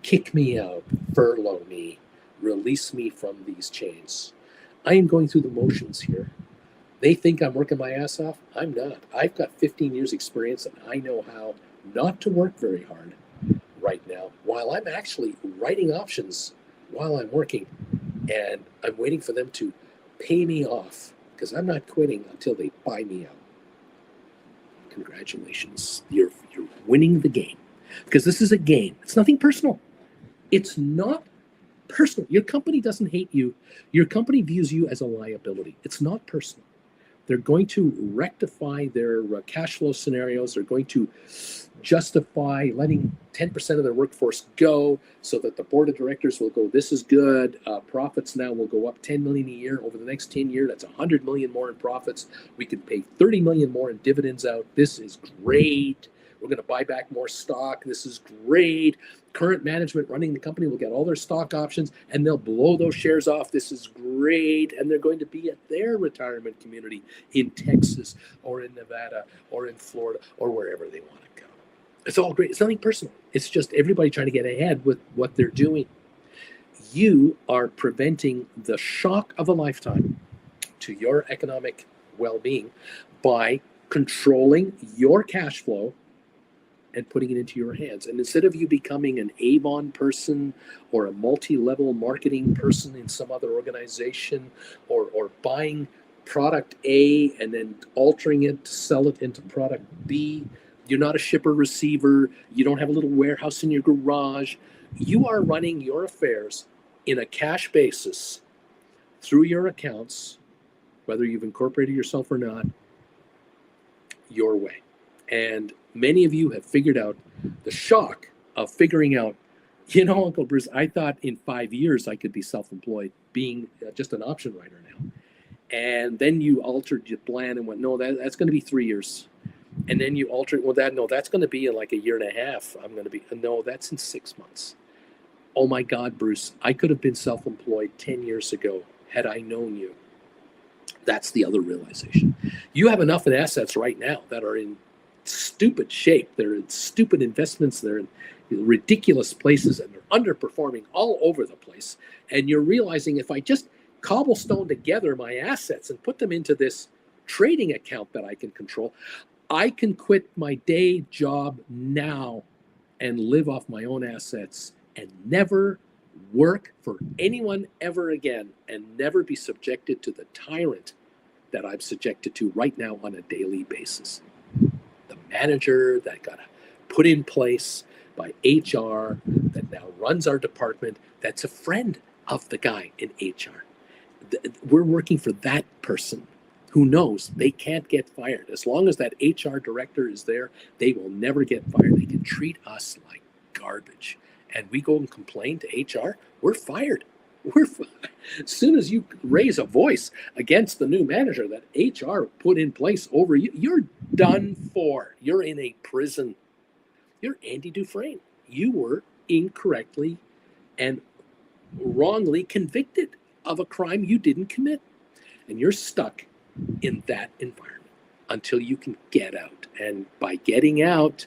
kick me out, furlough me, release me from these chains. I am going through the motions here. They think I'm working my ass off. I'm not. I've got 15 years experience, and I know how not to work very hard right now while I'm actually writing options while I'm working, and I'm waiting for them to pay me off because I'm not quitting until they buy me out. Congratulations. You're winning the game because this is a game. It's nothing personal. It's not personal. Your company doesn't hate you. Your company views you as a liability. It's not personal. They're going to rectify their cash flow scenarios. They're going to justify letting 10% of their workforce go so that the board of directors will go, this is good. Profits now will go up 10 million a year over the next 10 years. That's 100 million more in profits. We can pay 30 million more in dividends out. This is great. We're going to buy back more stock. This is great. Current management running the company will get all their stock options and they'll blow those shares off. This is great. And they're going to be at their retirement community in Texas or in Nevada or in Florida or wherever they want to go. It's all great. It's nothing personal. It's just everybody trying to get ahead with what they're doing. You are preventing the shock of a lifetime to your economic well-being by controlling your cash flow and putting it into your hands. And instead of you becoming an Avon person or a multi-level marketing person in some other organization, or buying product A and then altering it to sell it into product B, you're not a shipper receiver, you don't have a little warehouse in your garage. You are running your affairs in a cash basis through your accounts, whether you've incorporated yourself or not, your way. And many of you have figured out the shock of figuring out, Uncle Bruce, I thought in 5 years I could be self-employed, being just an option writer now. And then you altered your plan and went, no, that's going to be 3 years. And then you altered, that's going to be in like a year and a half. No, that's in 6 months. Oh my God, Bruce, I could have been self-employed 10 years ago had I known you. That's the other realization. You have enough in assets right now that are in stupid shape. They're in stupid investments. They're in ridiculous places and they're underperforming all over the place. And you're realizing if I just cobblestone together my assets and put them into this trading account that I can control, I can quit my day job now and live off my own assets and never work for anyone ever again and never be subjected to the tyrant that I'm subjected to right now on a daily basis. The manager that got put in place by HR that now runs our department, that's a friend of the guy in HR. We're working for that person who knows they can't get fired. As long as that HR director is there, they will never get fired. They can treat us like garbage. And we go and complain to HR, we're fired. As soon as you raise a voice against the new manager that HR put in place over you, you're done for. You're in a prison. You're Andy Dufresne. You were incorrectly and wrongly convicted of a crime you didn't commit. And you're stuck in that environment until you can get out. And by getting out,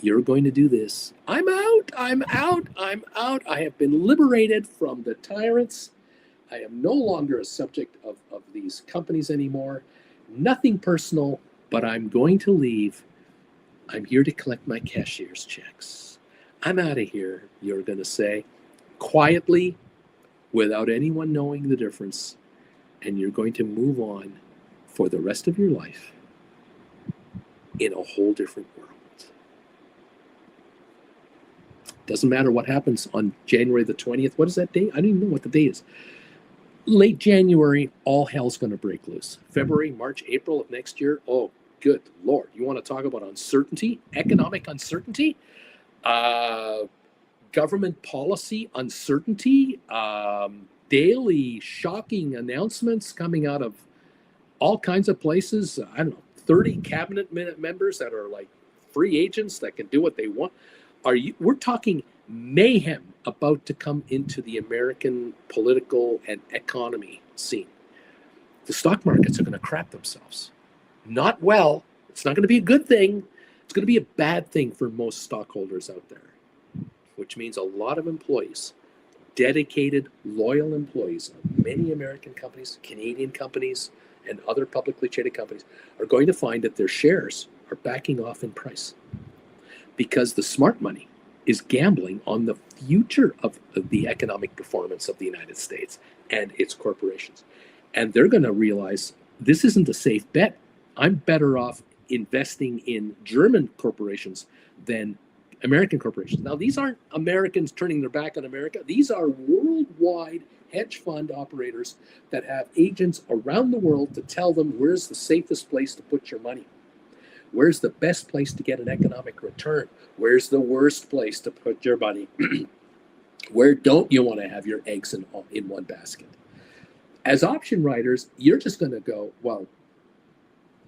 you're going to do this. I'm out. I have been liberated from the tyrants. I am no longer a subject of these companies anymore. Nothing personal, but I'm going to leave. I'm here to collect my cashier's checks. I'm out of here, you're going to say, quietly, without anyone knowing the difference. And you're going to move on for the rest of your life in a whole different world. Doesn't matter what happens on January the 20th. What is that day? I don't even know what the day is. Late January, all hell's going to break loose. February, March, April of next year. Oh, good Lord. You want to talk about uncertainty, economic uncertainty, government policy uncertainty, daily shocking announcements coming out of all kinds of places. I don't know, 30 cabinet members that are like free agents that can do what they want. We're talking mayhem about to come into the American political and economy scene. The stock markets are going to crap themselves. Not well. It's not going to be a good thing. It's going to be a bad thing for most stockholders out there, which means a lot of employees, dedicated, loyal employees of many American companies, Canadian companies, and other publicly traded companies are going to find that their shares are backing off in price. Because the smart money is gambling on the future of the economic performance of the United States and its corporations. And they're going to realize this isn't a safe bet. I'm better off investing in German corporations than American corporations. Now, these aren't Americans turning their back on America. These are worldwide hedge fund operators that have agents around the world to tell them where's the safest place to put your money. Where's the best place to get an economic return? Where's the worst place to put your money? Where don't you want to have your eggs in one basket? As option writers, you're just going to go, well,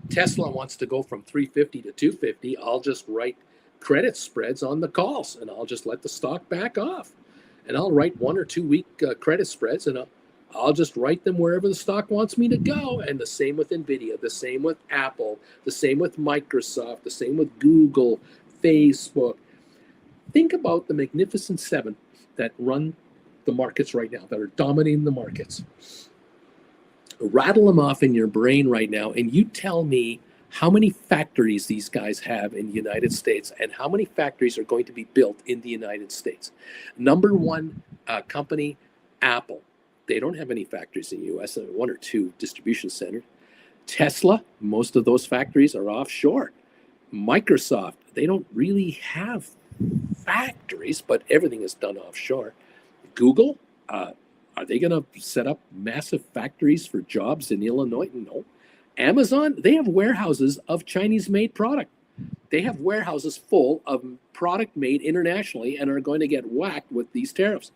Tesla wants to go from 350 to 250. I'll just write credit spreads on the calls, and I'll just let the stock back off. And I'll write 1 or 2 week credit spreads, and I'll just write them wherever the stock wants me to go. And the same with Nvidia, the same with Apple, the same with Microsoft, the same with Google, Facebook. Think about the Magnificent Seven that run the markets right now, that are dominating the markets. Rattle them off in your brain right now, and you tell me how many factories these guys have in the United States and how many factories are going to be built in the United States. Number one company, Apple. They don't have any factories in the U.S., 1 or 2 distribution centers. Tesla, most of those factories are offshore. Microsoft, they don't really have factories, but everything is done offshore. Google, are they going to set up massive factories for jobs in Illinois? No. Amazon, they have warehouses of Chinese-made product. They have warehouses full of product made internationally and are going to get whacked with these tariffs.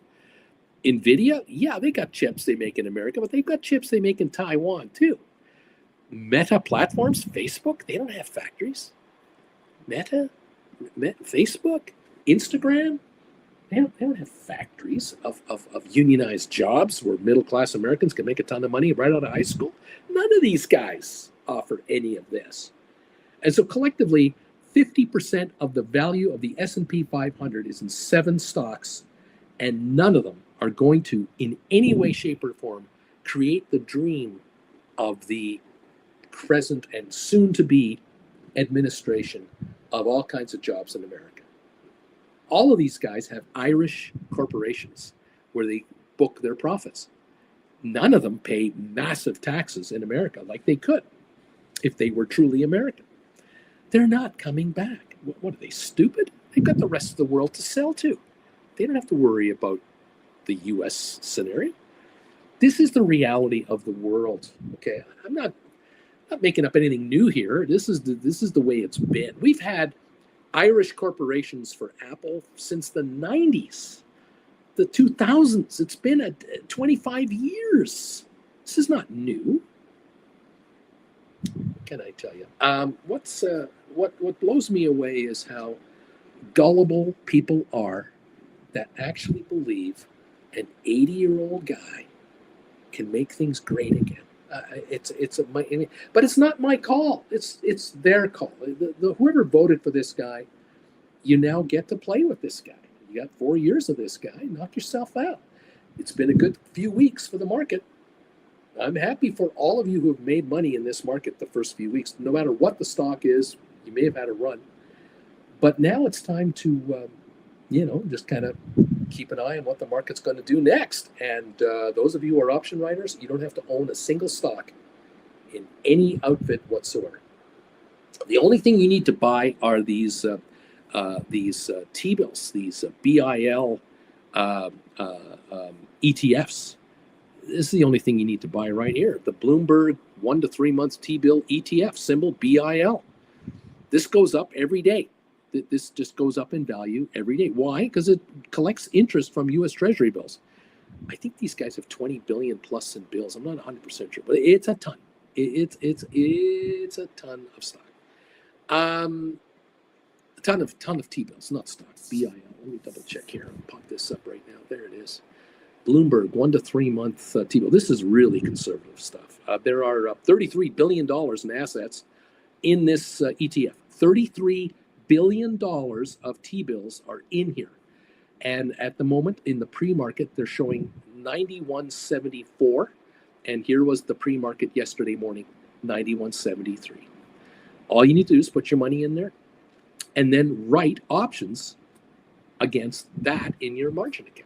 Nvidia, yeah, they got chips they make in America, but they've got chips they make in Taiwan too. Meta platforms, Facebook, they don't have factories. Meta, Facebook, Instagram, they don't have factories of unionized jobs where middle-class Americans can make a ton of money right out of high school. None of these guys offer any of this. And so collectively, 50% of the value of the S&P 500 is in 7 stocks, and none of them are going to, in any way, shape, or form, create the dream of the present and soon-to-be administration of all kinds of jobs in America. All of these guys have Irish corporations where they book their profits. None of them pay massive taxes in America like they could if they were truly American. They're not coming back. What are they, stupid? They've got the rest of the world to sell to. They don't have to worry about the U.S. scenario. This is the reality of the world. Okay, I'm not making up anything new here. This is the way it's been. We've had Irish corporations for Apple since the 90s, the 2000s. It's been 25 years. This is not new. What can I tell you? What blows me away is how gullible people are that actually believe an 80-year-old guy can make things great again. But it's not my call. It's their call. Whoever voted for this guy, you now get to play with this guy. You got 4 years of this guy. Knock yourself out. It's been a good few weeks for the market. I'm happy for all of you who have made money in this market the first few weeks. No matter what the stock is, you may have had a run. But now it's time to, just kind of keep an eye on what the market's going to do next. And those of you who are option writers, you don't have to own a single stock in any outfit whatsoever. The only thing you need to buy are these T-bills, these BIL ETFs. This is the only thing you need to buy right here. The Bloomberg 1 to 3 months T-bill ETF, symbol BIL. This goes up every day. This just goes up in value every day. Why? Because it collects interest from U.S. Treasury bills. I think these guys have 20 billion plus in bills. I'm not 100% sure, but it's a ton. It's a ton of stock. A ton of T-bills, not stock. BIL. Let me double check here. I'll pop this up right now. There it is. Bloomberg 1 to 3 month T-bill. This is really conservative stuff. There are $33 billion in assets in this ETF. $33 billion of T-bills are in here. And at the moment in the pre-market, they're showing 91.74. And here was the pre-market yesterday morning, 91.73. All you need to do is put your money in there and then write options against that in your margin account.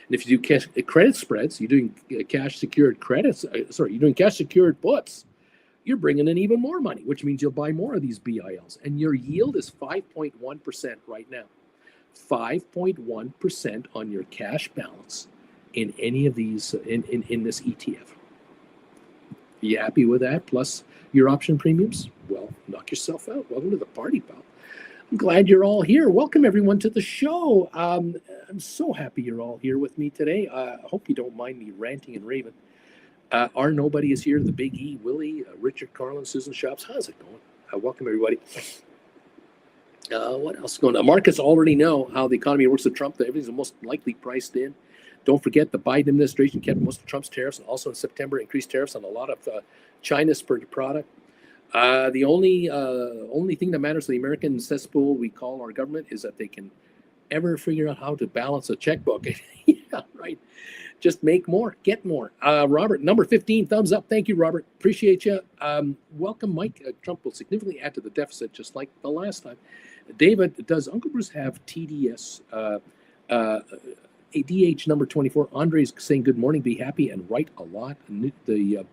And if you do credit spreads, you're doing cash secured credits. You're doing cash secured puts. You're bringing in even more money, which means you'll buy more of these BILs. And your yield is 5.1% right now. 5.1% on your cash balance in any of these, in this ETF. Are you happy with that? Plus your option premiums? Well, knock yourself out. Welcome to the party, pal. I'm glad you're all here. Welcome, everyone, to the show. I'm so happy you're all here with me today. I hope you don't mind me ranting and raving. Our Nobody is here. The Big E, Willie, Richard, Carlin, Susan Shops. How's it going? Welcome, everybody. What else is going on? Markets already know how the economy works with Trump. Everything's most likely priced in. Don't forget the Biden administration kept most of Trump's tariffs, and also in September increased tariffs on a lot of China's product. The only thing that matters to the American cesspool we call our government is that they can ever figure out how to balance a checkbook. Yeah, right. Just make more, get more. Robert, number 15, thumbs up. Thank you, Robert. Appreciate you. Welcome, Mike. Trump will significantly add to the deficit, just like the last time. David, does Uncle Bruce have TDS? ADH number 24. Andre's saying good morning, be happy, and write a lot. The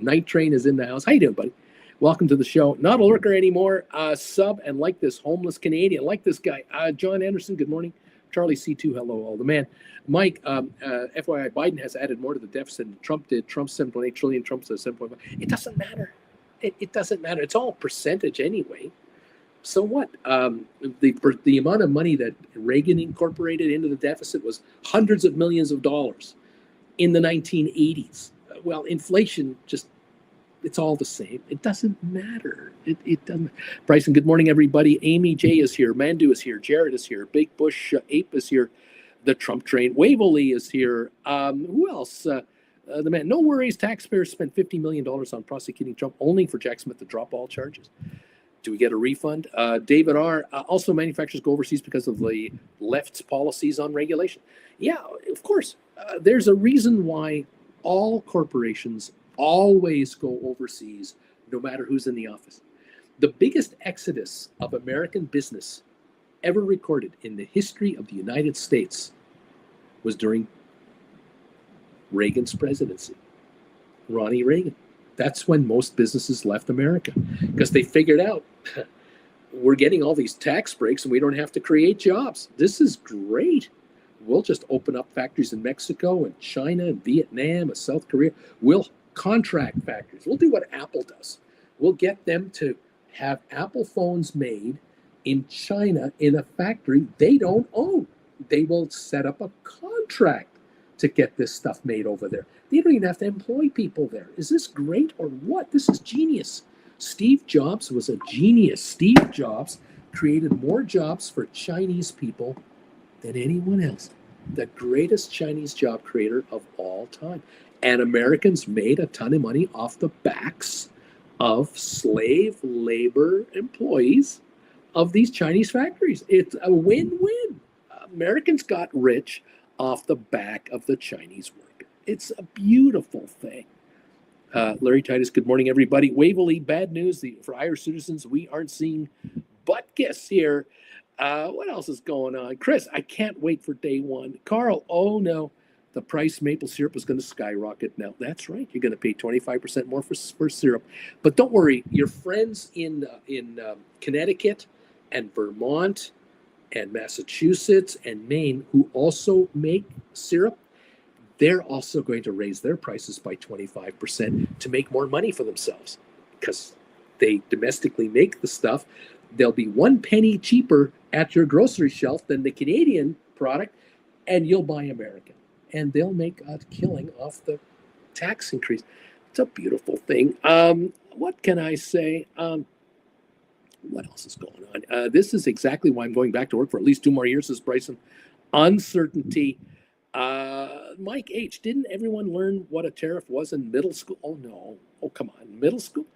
night train is in the house. How you doing, buddy? Welcome to the show. Not a lurker anymore. Sub and like this homeless Canadian. Like this guy. John Anderson, good morning. Charlie C2, hello, all the man. Mike, FYI, Biden has added more to the deficit than Trump did. Trump's 7.8 trillion, Trump's 7.5. It doesn't matter. It doesn't matter. It's all percentage anyway. So what? The amount of money that Reagan incorporated into the deficit was hundreds of millions of dollars in the 1980s. Well, inflation just, it's all the same. It doesn't matter. It doesn't. Bryson, good morning, everybody. Amy J is here. Mandu is here. Jared is here. Big Bush Ape is here. The Trump train. Waverly is here. Who else? The man. No worries. Taxpayers spent $50 million on prosecuting Trump only for Jack Smith to drop all charges. Do we get a refund? David R. Also, manufacturers go overseas because of the left's policies on regulation. Yeah, of course. There's a reason why all corporations always go overseas, no matter who's in the office. The biggest exodus of American business ever recorded in the history of the United States was during Reagan's presidency. Ronnie Reagan. That's when most businesses left America because they figured out we're getting all these tax breaks and we don't have to create jobs. This is great. We'll just open up factories in Mexico and China and Vietnam and South Korea. We'll contract factories. We'll do what Apple does. We'll get them to have Apple phones made in China in a factory they don't own. They will set up a contract to get this stuff made over there. They don't even have to employ people there. Is this great or what? This is genius. Steve Jobs was a genius. Steve Jobs created more jobs for Chinese people than anyone else. The greatest Chinese job creator of all time. And Americans made a ton of money off the backs of slave labor employees of these Chinese factories. It's a win-win. Americans got rich off the back of the Chinese worker. It's a beautiful thing. Larry Titus, good morning, everybody. Waverly, bad news for Irish citizens. We aren't seeing Butkus here. What else is going on? Chris, I can't wait for day one. Carl, oh no, the price maple syrup is going to skyrocket now. That's right. You're going to pay 25% more for syrup. But don't worry, your friends in Connecticut and Vermont and Massachusetts and Maine who also make syrup, they're also going to raise their prices by 25% to make more money for themselves because they domestically make the stuff. They'll be 1 penny cheaper at your grocery shelf than the Canadian product, and you'll buy American. And they'll make a killing off the tax increase. It's a beautiful thing. What can I say? What else is going on? This is exactly why I'm going back to work for at least 2 more years, says Bryson. Uncertainty. Mike H., didn't everyone learn what a tariff was in middle school? Oh, no. Oh, come on. Middle school?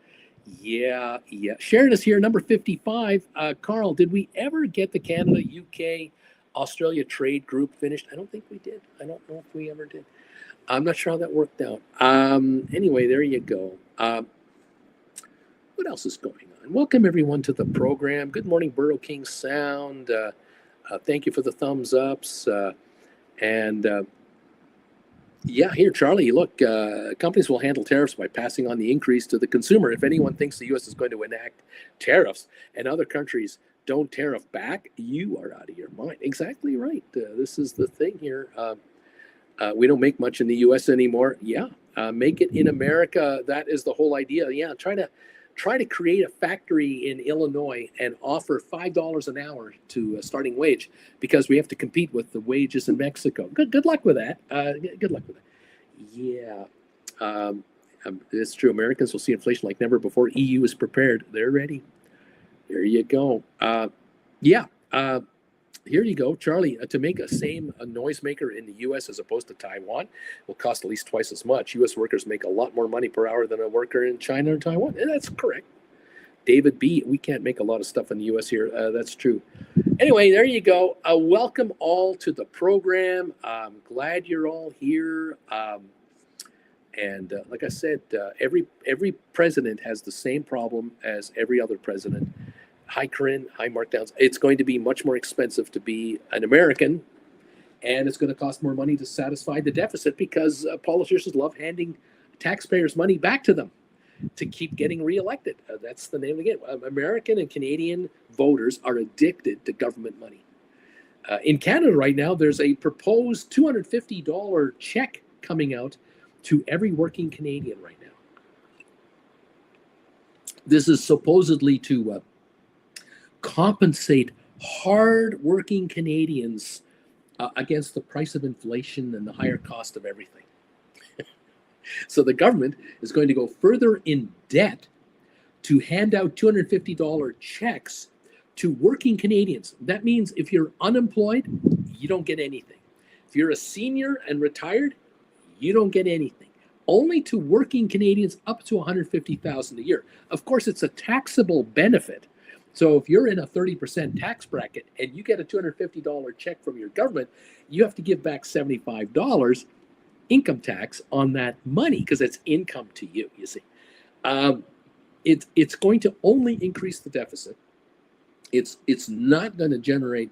Yeah. Sharon is here, number 55. Carl, did we ever get the Canada, UK, Australia trade group finished? I don't think we did. I don't know if we ever did. I'm not sure how that worked out. Anyway, there you go. What else is going on? Welcome, everyone, to the program. Good morning, Burro King Sound. Thank you for the thumbs ups. Yeah, here, Charlie, look, companies will handle tariffs by passing on the increase to the consumer. If anyone thinks the U.S. is going to enact tariffs and other countries don't tariff back, you are out of your mind. Exactly right. This is the thing here. We don't make much in the U.S. anymore. Yeah, make it in America. That is the whole idea. Yeah, try to create a factory in Illinois and offer $5 an hour to a starting wage because we have to compete with the wages in Mexico. Good luck with that. Good luck with that. Yeah, it's true. Americans will see inflation like never before. EU is prepared. They're ready. There you go. Yeah. Here you go, Charlie. To make a noisemaker in the U.S. as opposed to Taiwan will cost at least twice as much. U.S. workers make a lot more money per hour than a worker in China or Taiwan. And that's correct. David B., we can't make a lot of stuff in the U.S. here. That's true. Anyway, there you go. Welcome all to the program. I'm glad you're all here. And like I said, every president has the same problem as every other president. Hi, Corinne. Hi, markdowns. It's going to be much more expensive to be an American, and it's going to cost more money to satisfy the deficit because politicians love handing taxpayers' money back to them to keep getting reelected. That's the name of the game. American and Canadian voters are addicted to government money. In Canada right now, there's a proposed $250 check coming out to every working Canadian right now. This is supposedly to compensate hard-working Canadians against the price of inflation and the higher cost of everything. So the government is going to go further in debt to hand out $250 checks to working Canadians. That means if you're unemployed, you don't get anything. If you're a senior and retired, you don't get anything. Only to working Canadians up to $150,000 a year. Of course, it's a taxable benefit. So if you're in a 30% tax bracket and you get a $250 check from your government, you have to give back $75 income tax on that money because it's income to you, you see. It's going to only increase the deficit. It's not going to generate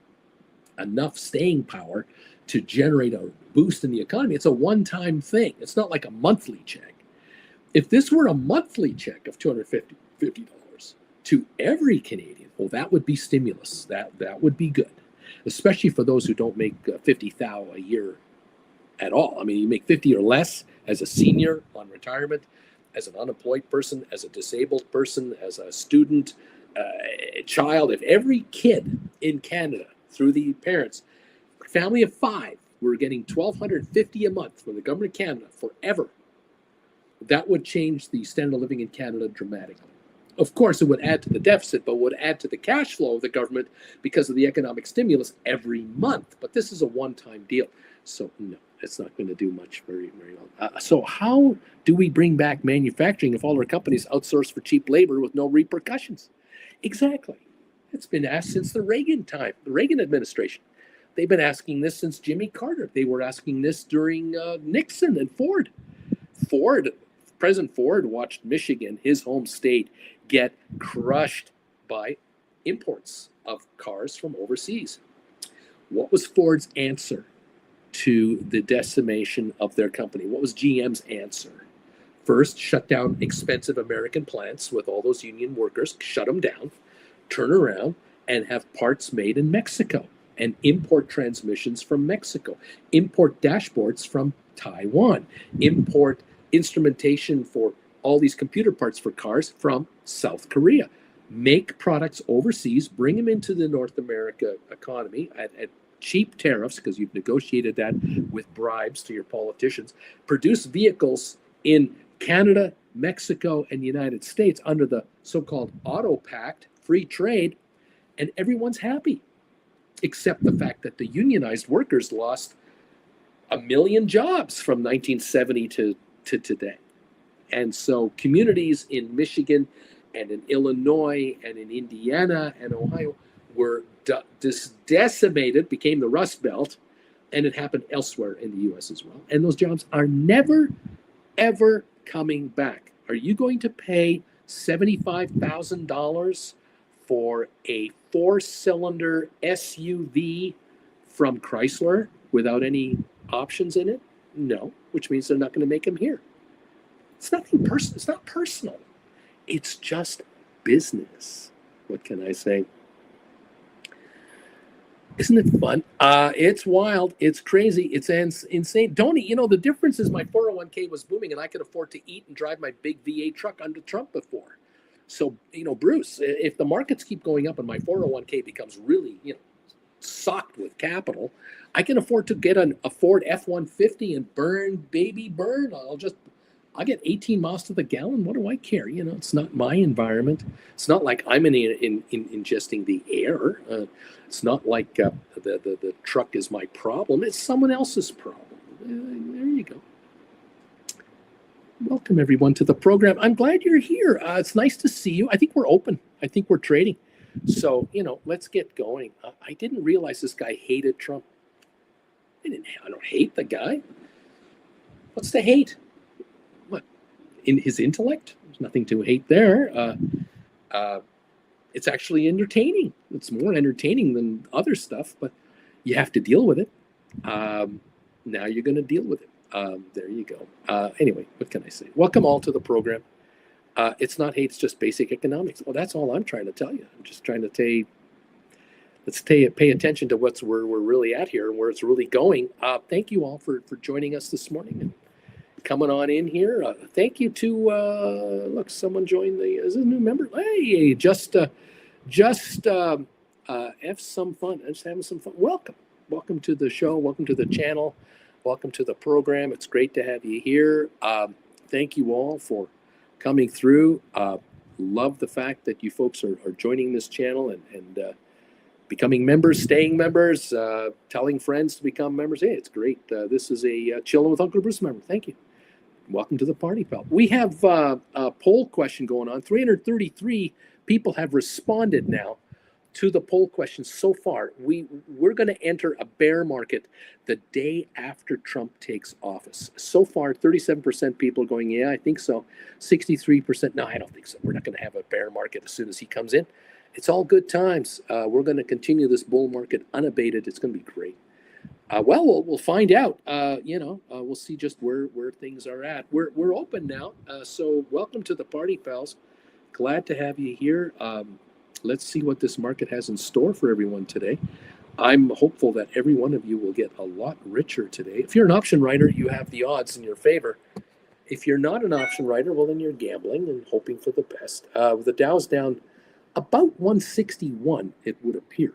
enough staying power to generate a boost in the economy. It's a one-time thing. It's not like a monthly check. If this were a monthly check of $250 to every Canadian, well, that would be stimulus. That would be good, especially for those who don't make $50,000 a year at all. I mean, you make 50 or less as a senior on retirement, as an unemployed person, as a disabled person, as a student, a child. If every kid in Canada, through the parents, family of 5, were getting $1,250 a month from the government of Canada forever, that would change the standard of living in Canada dramatically. Of course, it would add to the deficit, but would add to the cash flow of the government because of the economic stimulus every month. But this is a one-time deal. So no, it's not going to do much very, very long. So how do we bring back manufacturing if all our companies outsource for cheap labor with no repercussions? Exactly. It's been asked since the Reagan time, the Reagan administration. They've been asking this since Jimmy Carter. They were asking this during Nixon and Ford. President Ford watched Michigan, his home state, get crushed by imports of cars from overseas. What was Ford's answer to the decimation of their company? What was GM's answer? First, shut down expensive American plants with all those union workers, shut them down, turn around and have parts made in Mexico and import transmissions from Mexico, import dashboards from Taiwan, import instrumentation for all these computer parts for cars from South Korea. Make products overseas, bring them into the North America economy at cheap tariffs, because you've negotiated that with bribes to your politicians. Produce vehicles in Canada, Mexico, and the United States under the so-called Auto Pact, free trade, and everyone's happy, except the fact that the unionized workers lost 1 million jobs from 1970 to today. And so communities in Michigan and in Illinois and in Indiana and Ohio were decimated, became the Rust Belt, and it happened elsewhere in the U.S. as well. And those jobs are never, ever coming back. Are you going to pay $75,000 for a 4-cylinder SUV from Chrysler without any options in it? No, which means they're not going to make them here. It's nothing personal. It's not personal. It's just business. What can I say? Isn't it fun? It's wild. It's crazy. It's insane. Tony, the difference is my 401k was booming and I could afford to eat and drive my big V8 truck under Trump before. So, Bruce, if the markets keep going up and my 401k becomes really, socked with capital. I can afford to get a Ford F-150 and burn. I'll get 18 miles to the gallon. What do I care? It's not my environment. It's not like I'm ingesting the air. It's not like the truck is my problem. It's someone else's problem. There you go. Welcome, everyone, to the program. I'm glad you're here. It's nice to see you. I think we're open. I think we're trading. So, let's get going. I didn't realize this guy hated Trump. I don't hate the guy. What's to hate? What? In his intellect? There's nothing to hate there. It's actually entertaining. It's more entertaining than other stuff, but you have to deal with it. Now you're going to deal with it. There you go. Anyway, what can I say? Welcome all to the program. It's not hate, it's just basic economics. Well, that's all I'm trying to tell you. I'm just trying to pay attention to where we're really at here and where it's really going. Thank you all for joining us this morning and coming on in here. Thank you to, look, someone joined is a new member. Hey, just have some fun. Just having some fun. Welcome to the show. Welcome to the channel. Welcome to the program. It's great to have you here. Thank you all for coming through. Love the fact that you folks are joining this channel and becoming members, staying members, telling friends to become members. Hey, it's great. This is a Chillin' with Uncle Bruce member. Thank you. Welcome to the party, pal. We have a poll question going on. 333 people have responded now to the poll question so far. We're going to enter a bear market the day after Trump takes office. So far, 37% people are going, yeah, I think so. 63%, no, I don't think so. We're not going to have a bear market as soon as he comes in. It's all good times. We're going to continue this bull market unabated. It's going to be great. We'll find out. We'll see just where things are at. We're open now. So welcome to the party, pals. Glad to have you here. Let's see what this market has in store for everyone today. I'm hopeful that every one of you will get a lot richer today. If you're an option writer, you have the odds in your favor. If you're not an option writer, well, then you're gambling and hoping for the best. The Dow's down about 161, it would appear.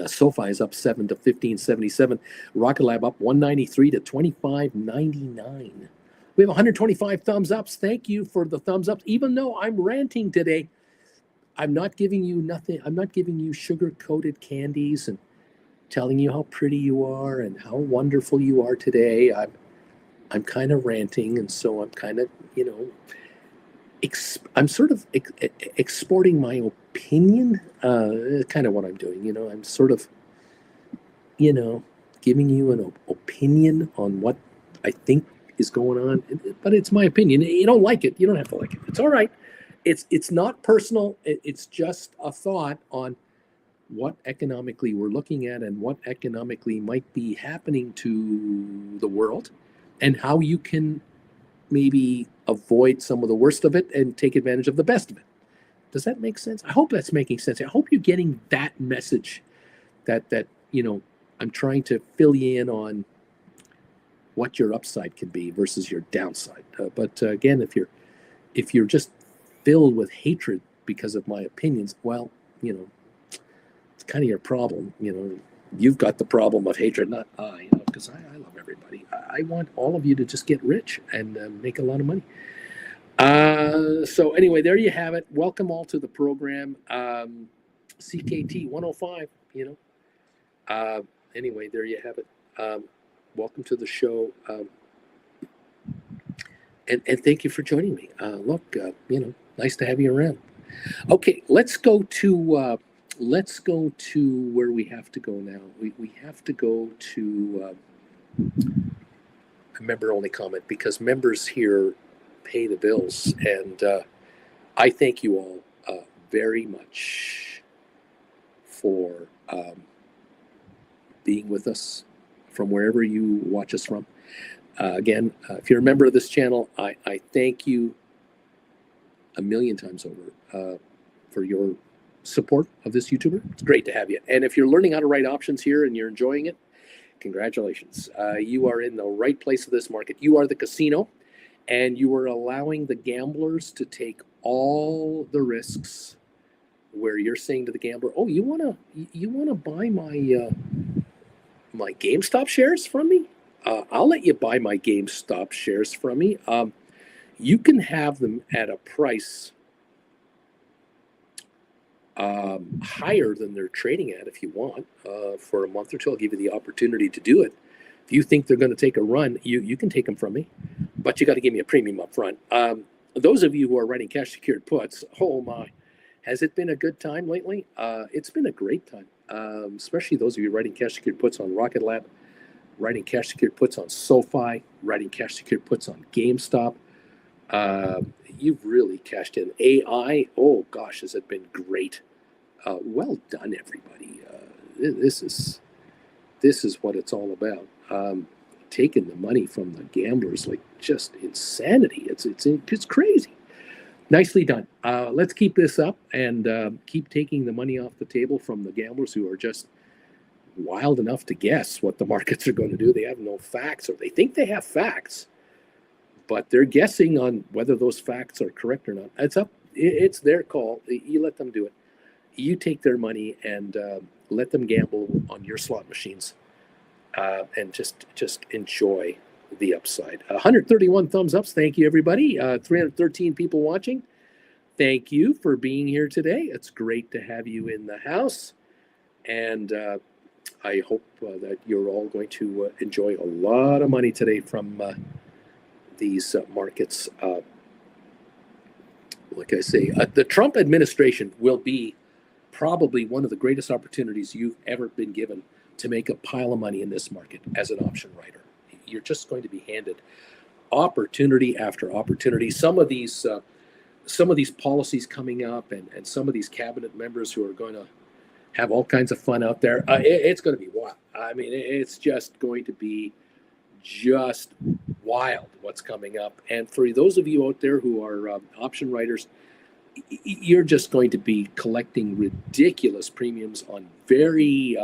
SoFi is up 7 to 1577. Rocket Lab up 193 to 2599. We have 125 thumbs ups. Thank you for the thumbs ups. Even though I'm ranting today, I'm not giving you nothing. I'm not giving you sugar-coated candies and telling you how pretty you are and how wonderful you are today. I'm kind of ranting, and so I'm kind of, I'm sort of exporting my opinion. Kind of what I'm doing. I'm sort of, giving you an opinion on what I think is going on. But it's my opinion. You don't like it, you don't have to like it. It's all right. It's not personal. It's just a thought on what economically we're looking at and what economically might be happening to the world and how you can maybe avoid some of the worst of it and take advantage of the best of it. Does that make sense? I hope that's making sense. I hope you're getting that message that I'm trying to fill you in on what your upside can be versus your downside. But again, if you're just filled with hatred because of my opinions, well, it's kind of your problem. You've got the problem of hatred, not I, because I love everybody. I want all of you to just get rich and make a lot of money. So anyway, there you have it. Welcome all to the program. CKT 105, anyway, there you have it. Welcome to the show. And thank you for joining me. Look, nice to have you around. Okay, let's go to where we have to go now. We have to go to a member-only comment because members here pay the bills, and I thank you all very much for being with us from wherever you watch us from. Again, if you're a member of this channel, I thank you a million times over for your support of this YouTuber. It's great to have you. And if you're learning how to write options here and you're enjoying it, congratulations. You are in the right place of this market. You are the casino, and you are allowing the gamblers to take all the risks where you're saying to the gambler, "Oh, you wanna buy my GameStop shares from me? I'll let you buy my GameStop shares from me. You can have them at a price higher than they're trading at if you want for a month or two. I'll give you the opportunity to do it. If you think they're going to take a run, you can take them from me, but you got to give me a premium up front." Those of you who are writing cash secured puts, oh my, has it been a good time lately? It's been a great time, especially those of you writing cash secured puts on Rocket Lab, writing cash secured puts on SoFi, writing cash secured puts on GameStop. You've really cashed in. AI, oh gosh, has it been great. Well done, everybody. This is what it's all about. Taking the money from the gamblers, like just insanity. It's crazy. Nicely done. Let's keep this up and keep taking the money off the table from the gamblers who are just wild enough to guess what the markets are going to do. They have no facts, or they think they have facts, but they're guessing on whether those facts are correct or not. It's their call. You let them do it. You take their money and let them gamble on your slot machines, and just enjoy the upside. 131 thumbs ups. Thank you, everybody. 313 people watching. Thank you for being here today. It's great to have you in the house, and I hope that you're all going to enjoy a lot of money today from these markets. Like I say, the Trump administration will be probably one of the greatest opportunities you've ever been given to make a pile of money in this market as an option writer. You're just going to be handed opportunity after opportunity. Some of these policies coming up, and some of these cabinet members who are going to have all kinds of fun out there. It's going to be wild. I mean, it's just going to be just wild what's coming up. And for those of you out there who are option writers, you're just going to be collecting ridiculous premiums on very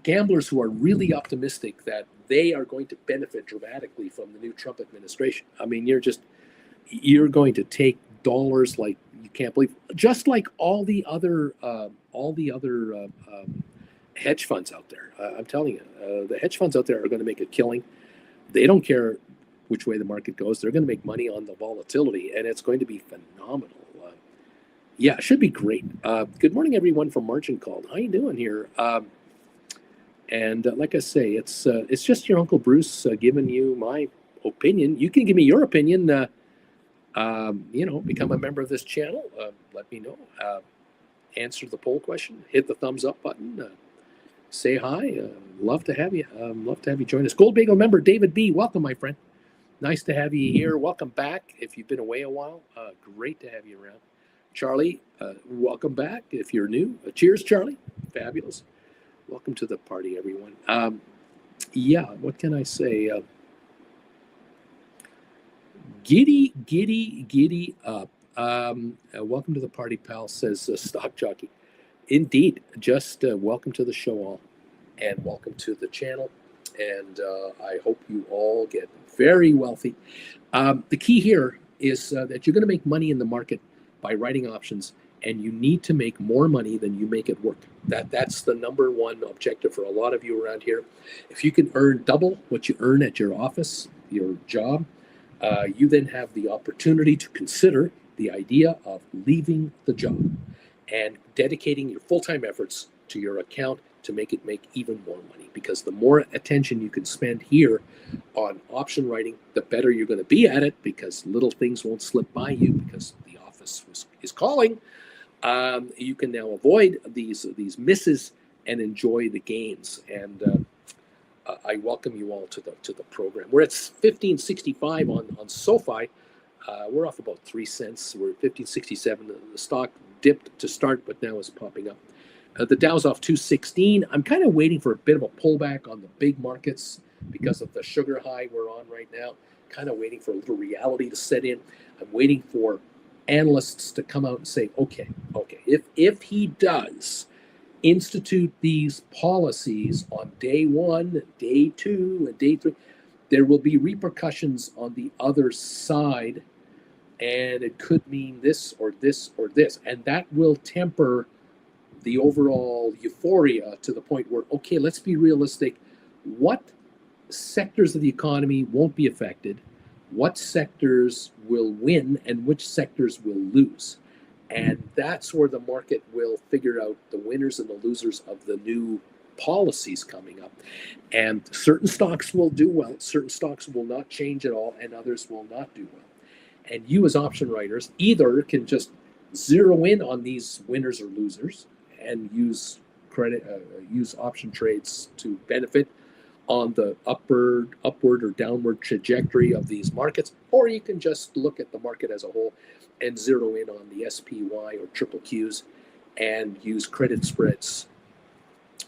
gamblers who are really optimistic that they are going to benefit dramatically from the new Trump administration. I mean, you're going to take dollars like you can't believe, just like all the other hedge funds out there. I'm telling you, the hedge funds out there are going to make a killing. They don't care which way the market goes. They're going to make money on the volatility, and it's going to be phenomenal. Yeah, it should be great. Good morning, everyone from Margin Called. How you doing here? And like I say, it's just your Uncle Bruce giving you my opinion. You can give me your opinion. Become a member of this channel. Let me know. Answer the poll question. Hit the thumbs up button. Say hi. Love to have you. Love to have you join us. Gold Bagel member David B. Welcome, my friend. Nice to have you here. Welcome back. If you've been away a while, great to have you around. Charlie, welcome back. If you're new, cheers, Charlie. Fabulous. Welcome to the party, everyone. What can I say? Giddy up. Welcome to the party, pal, says Stock Jockey. Indeed, just welcome to the show all, and welcome to the channel. And I hope you all get very wealthy. The key here is that you're going to make money in the market by writing options, and you need to make more money than you make it work. That's the number one objective for a lot of you around here. If you can earn double what you earn at your office, your job, you then have the opportunity to consider the idea of leaving the job and dedicating your full-time efforts to your account to make it make even more money. Because the more attention you can spend here on option writing, the better you're going to be at it, because little things won't slip by you because the office is calling. You can now avoid these misses and enjoy the gains. And I welcome you all to the program. We're at 1565 on SoFi. We're off about 3 cents. We're at 1567. The stock dipped to start, but now is popping up. The Dow's off 216. I'm kind of waiting for a bit of a pullback on the big markets because of the sugar high we're on right now. Kind of waiting for a little reality to set in. I'm waiting for analysts to come out and say, okay, if he does institute these policies on day 1, day 2, and day 3, there will be repercussions on the other side and it could mean this or this or this, and that will temper the overall euphoria to the point where, okay, let's be realistic. What sectors of the economy won't be affected? What sectors will win and which sectors will lose? And that's where the market will figure out the winners and the losers of the new policies coming up. And certain stocks will do well, certain stocks will not change at all, and others will not do well. And you, as option writers, either can just zero in on these winners or losers and use use option trades to benefit on the upward or downward trajectory of these markets, or you can just look at the market as a whole and zero in on the SPY or triple Qs and use credit spreads,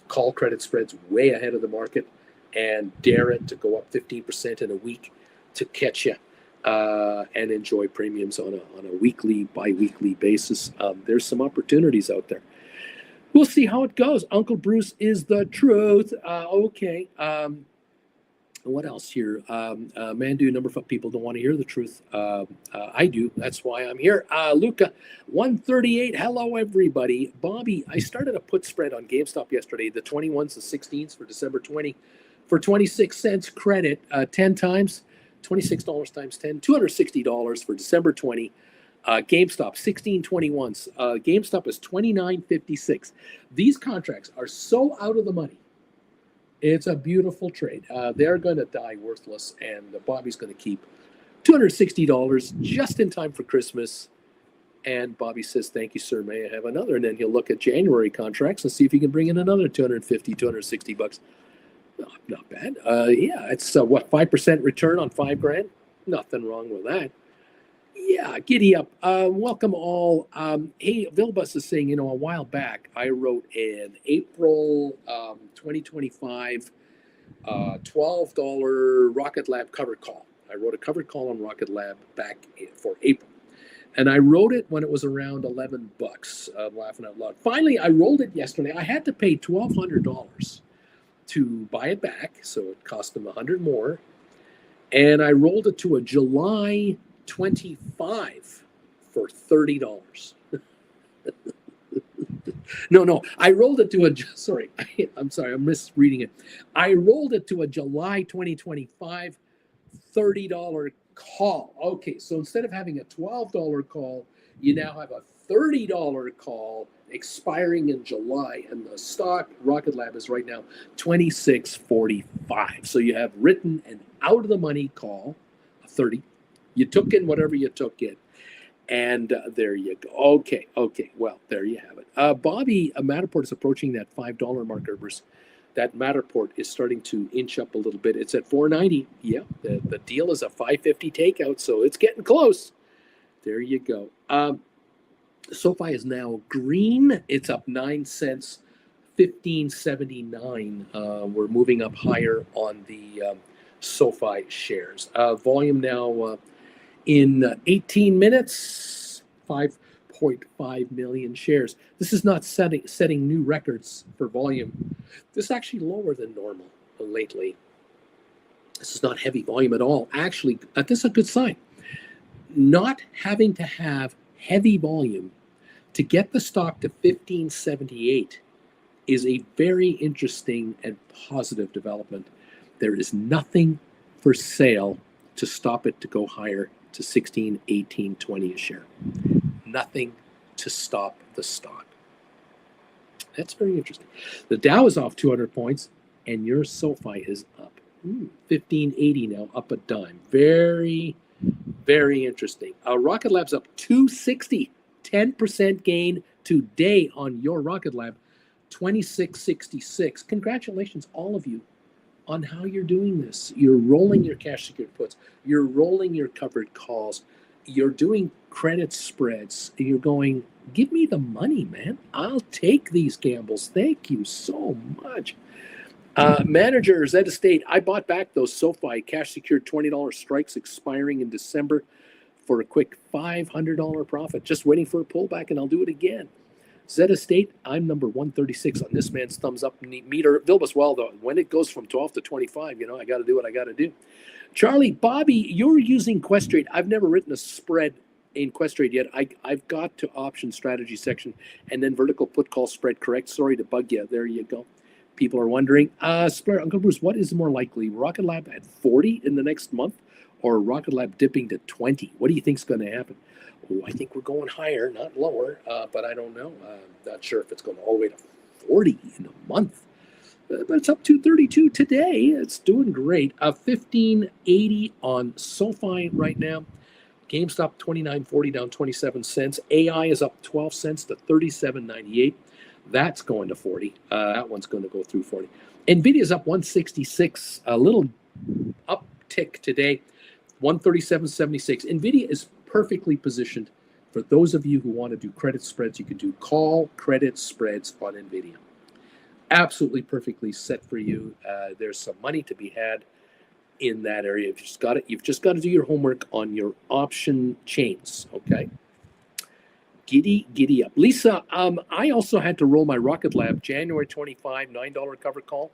call credit spreads way ahead of the market, and dare it to go up 15% in a week to catch you, and enjoy premiums on a weekly, bi-weekly basis. There's some opportunities out there. We'll see how it goes. Uncle Bruce is the truth. Okay. What else here? Mandu, a number of people don't want to hear the truth. I do. That's why I'm here. Luca, 138. Hello, everybody. Bobby, I started a put spread on GameStop yesterday, the 21s, the 16s for December 20, for 26 cents credit, 10 times, $26 times 10, $260 for December 20. GameStop 1621s. GameStop is 29.56. These contracts are so out of the money. It's a beautiful trade. They're going to die worthless, and Bobby's going to keep $260 just in time for Christmas. And Bobby says, "Thank you, sir. May I have another?" And then he'll look at January contracts and see if he can bring in another $260. Not bad. Yeah, it's what, 5% return on $5,000? Nothing wrong with that. Yeah, giddy up. Welcome all. Hey, Vilbus is saying, a while back, I wrote an April 2025 $12 Rocket Lab covered call. I wrote a covered call on Rocket Lab back for April. And I wrote it when it was around $11, laughing out loud. Finally, I rolled it yesterday. I had to pay $1,200 to buy it back, so it cost them $100 more. And I rolled it to a July 25 for $30. No, I rolled it to I'm misreading it. I rolled it to a July 2025 $30 call. Okay, so instead of having a $12 call, you now have a $30 call expiring in July, and the stock Rocket Lab is right now $26.45. So you have written an out of the money call, a 30. You took in whatever you took in. And there you go. Okay. Well, there you have it. Bobby, Matterport is approaching that $5 mark, Herbers. That Matterport is starting to inch up a little bit. It's at $4.90. Yeah, the deal is a $5.50 takeout, so it's getting close. There you go. SoFi is now green. It's up 9 cents, $15.79. We're moving up higher on the SoFi shares. Volume now in 18 minutes, 5.5 million shares. This is not setting new records for volume. This is actually lower than normal lately. This is not heavy volume at all. Actually, this is a good sign. Not having to have heavy volume to get the stock to 1578 is a very interesting and positive development. There is nothing for sale to stop it to go higher to 16, 18, 20 a share. Nothing to stop the stock. That's very interesting. The Dow is off 200 points, and your SoFi is up. 1580 now, up a dime. Very, very interesting. Rocket Lab's up 260, 10% gain today on your Rocket Lab, 2666. Congratulations, all of you, on how you're doing this. You're rolling your cash secured puts. You're rolling your covered calls. You're doing credit spreads. And you're going, give me the money, man. I'll take these gambles. Thank you so much. Manager, Zed Estate, I bought back those SoFi cash secured $20 strikes expiring in December for a quick $500 profit. Just waiting for a pullback, and I'll do it again. Zed Estate, I'm number 136 on this man's thumbs up meter. Vilbus, well, though, when it goes from 12 to 25, I got to do what I got to do. Charlie, Bobby, you're using Questrade. I've never written a spread in Questrade yet. I've got to option strategy section and then vertical put call spread correct. Sorry to bug you. There you go. People are wondering, Uncle Bruce, what is more likely? Rocket Lab at 40 in the next month or Rocket Lab dipping to 20? What do you think is going to happen? Oh, I think we're going higher, not lower, but I don't know. Not sure if it's going all the way to 40 in a month. But it's up 232 today. It's doing great. 1580 on SoFi right now. GameStop 29.40 down 27 cents. AI is up 12 cents to 37.98. That's going to 40. That one's going to go through 40. Nvidia is up 166. A little uptick today. 137.76. Nvidia is perfectly positioned for those of you who want to do credit spreads. You can do call credit spreads on Nvidia. Absolutely perfectly set for you. There's some money to be had in that area. You've just got to do your homework on your option chains. Okay. Giddy up. Lisa, I also had to roll my Rocket Lab January 25 $9 cover call.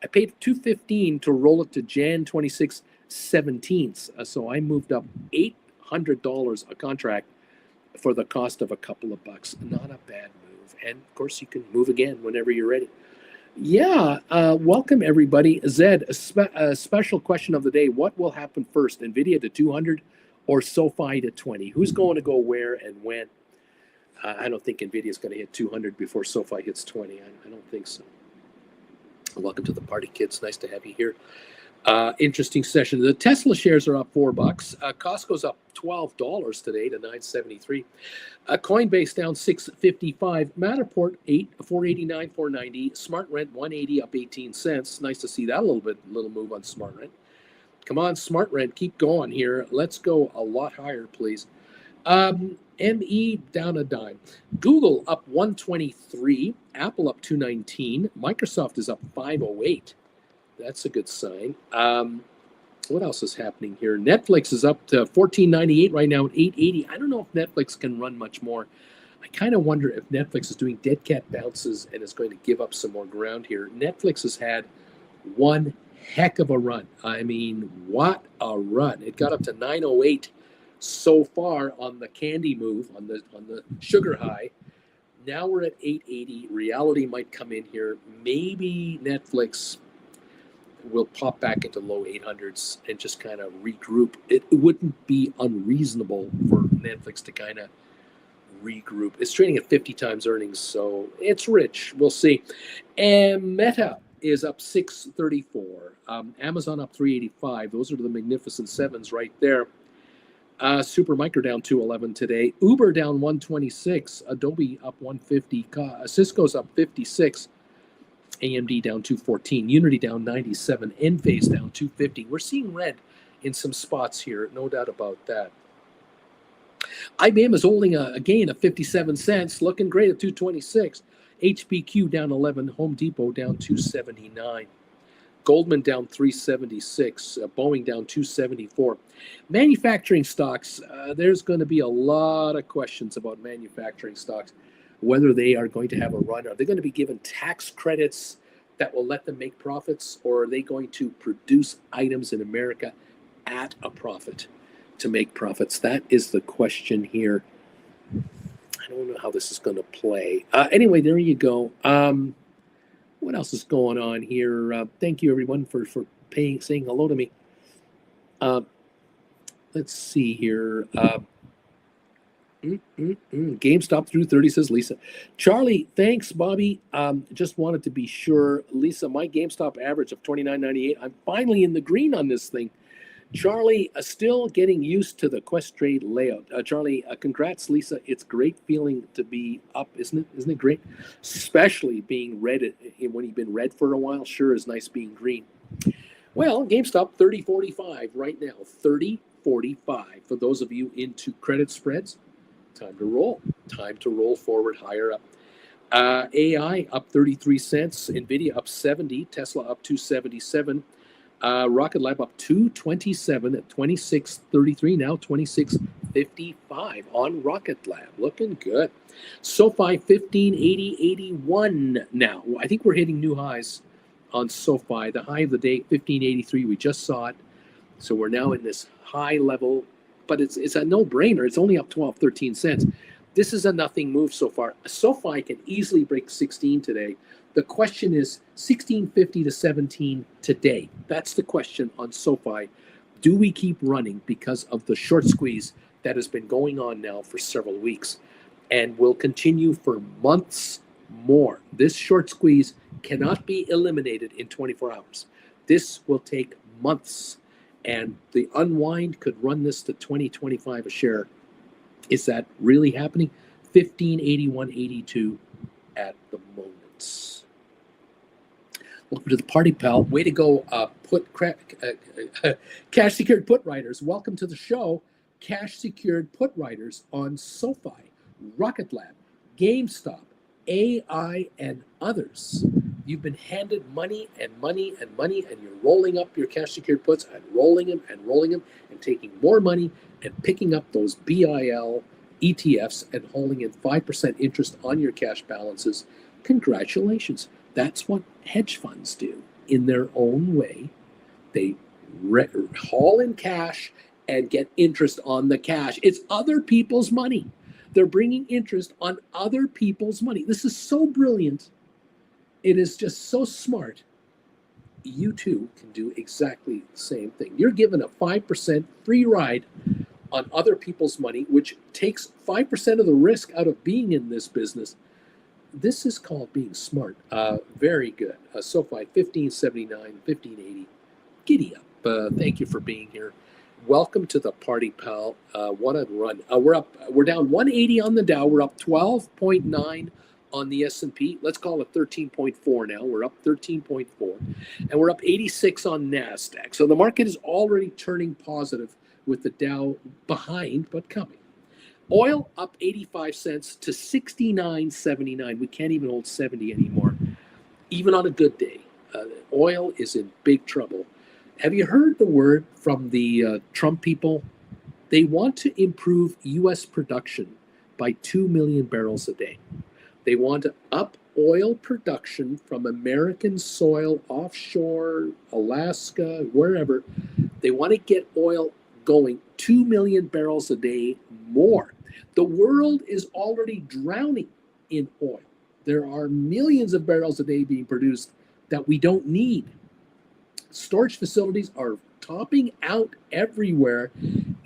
I paid $215 to roll it to Jan 26 17th. So I moved up $800 a contract for the cost of a couple of bucks. Not a bad move. And of course, you can move again whenever you're ready. Yeah, welcome everybody. Zed, a special question of the day. What will happen first, NVIDIA to 200 or SoFi to 20? Who's going to go where and when? I don't think NVIDIA is going to hit 200 before SoFi hits 20. I don't think so. Welcome to the party, kids. Nice to have you here. Interesting session. The Tesla shares are up $4. Costco's up $12 today to $9.73. Coinbase down $6.55. Matterport $4.89, $4.90. SmartRent $180 up 18 cents. Nice to see that little move on SmartRent. Come on, SmartRent, keep going here. Let's go a lot higher, please. ME down a dime. Google up 123. Apple up 219. Microsoft is up 508. That's a good sign. What else is happening here? Netflix is up to $14.98 right now at $8.80. I don't know if Netflix can run much more. I kind of wonder if Netflix is doing dead cat bounces and is going to give up some more ground here. Netflix has had one heck of a run. I mean, what a run. It got up to 908 so far on the candy move, on the sugar high. Now we're at 880. Reality might come in here. Maybe Netflix will pop back into low 800s and just kind of regroup. It wouldn't be unreasonable for Netflix to kind of regroup. It's trading at 50 times earnings, so it's rich. We'll see. And Meta is up 634. Amazon up 385. Those are the magnificent sevens right there. Supermicro down 211 today. Uber down 126. Adobe up 150. Cisco's up 56. AMD down 214. Unity down 97. Enphase down 250. We're seeing red in some spots here, no doubt about that. IBM is holding a gain of 57 cents, looking great at 226. HPQ down 11. Home Depot down 279. Goldman down 376, Boeing down 274. Manufacturing stocks, there's going to be a lot of questions about manufacturing stocks, whether they are going to have a run. Are they going to be given tax credits that will let them make profits, or are they going to produce items in America at a profit to make profits? That is the question here. I don't know how this is going to play. Anyway, there you go. What else is going on here? Thank you, everyone, for saying hello to me. Let's see here. GameStop through 30, says Lisa. Charlie, thanks, Bobby. Just wanted to be sure. Lisa, my GameStop average of $29.98. I'm finally in the green on this thing. Charlie, still getting used to the Questrade layout. Charlie, congrats, Lisa. It's great feeling to be up, isn't it? Isn't it great? Especially being red when you've been red for a while. Sure is nice being green. Well, GameStop 30.45 right now. 30.45 for those of you into credit spreads. Time to roll. Time to roll forward higher up. AI up 33 cents. NVIDIA up 70. Tesla up 277. Rocket Lab up 227 at 26.33, now 26.55 on Rocket Lab. Looking good. SoFi 15.80.81 now. I think we're hitting new highs on SoFi. The high of the day, 15.83. We just saw it. So we're now in this high level but it's a no-brainer. It's only up 12, 13 cents. This is a nothing move so far. SoFi can easily break 16 today. The question is 16.50 to 17 today. That's the question on SoFi. Do we keep running because of the short squeeze that has been going on now for several weeks and will continue for months more? This short squeeze cannot be eliminated in 24 hours. This will take months, and the unwind could run this to 20-25 a share. Is that really happening? 15.81.82 at the moment. Welcome to the party, pal. Way to go, cash secured put writers. Welcome to the show, cash secured put writers on SoFi, Rocket Lab, GameStop, AI, and others. You've been handed money and money and money, and you're rolling up your cash secured puts and rolling them and taking more money and picking up those BIL ETFs and holding in 5% interest on your cash balances. Congratulations. That's what hedge funds do in their own way. They haul in cash and get interest on the cash. It's other people's money. They're bringing interest on other people's money. This is so brilliant. It is just so smart. You too can do exactly the same thing. You're given a 5% free ride on other people's money, which takes 5% of the risk out of being in this business. This is called being smart. Very good. SoFi 15.79, 15.80. Giddy up. Thank you for being here. Welcome to the party, pal. What a run. We're down 180 on the Dow. We're up 12.9 on the S&P. Let's call it 13.4 now. We're up 13.4. And we're up 86 on NASDAQ. So the market is already turning positive with the Dow behind, but coming. Oil up 85 cents to 69.79. We can't even hold 70 anymore, even on a good day. Oil is in big trouble. Have you heard the word from the Trump people? They want to improve U.S. production by 2 million barrels a day. They want to up oil production from American soil, offshore, Alaska, wherever. They want to get oil going 2 million barrels a day more. The world is already drowning in oil. There are millions of barrels a day being produced that we don't need. Storage facilities are topping out everywhere,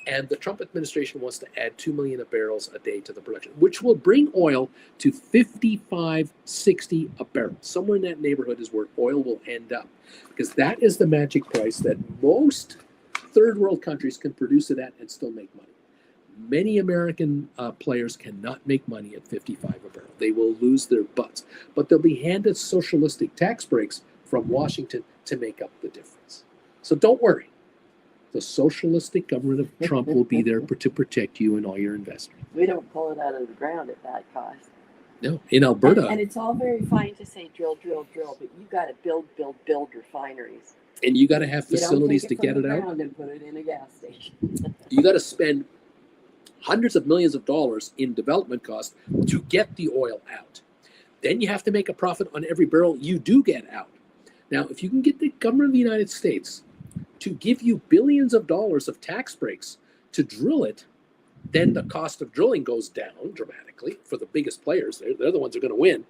and the Trump administration wants to add 2 million barrels a day to the production, which will bring oil to 55.60 a barrel. Somewhere in that neighborhood is where oil will end up, because that is the magic price that most third world countries can produce it at and still make money. Many American players cannot make money at 55 a barrel. They will lose their butts, but they'll be handed socialistic tax breaks from Washington to make up the difference. So don't worry. The socialistic government of Trump will be there to protect you and all your investment. We don't pull it out of the ground at that cost. No, in Alberta. And it's all very fine to say drill, drill, drill, but you got to build refineries. And you got to have facilities to get it out. And put it in a gas station. You got to spend hundreds of millions of dollars in development costs to get the oil out. Then you have to make a profit on every barrel you do get out. Now, if you can get the government of the United States to give you billions of dollars of tax breaks to drill it, then the cost of drilling goes down dramatically for the biggest players. They're the ones who are going to win.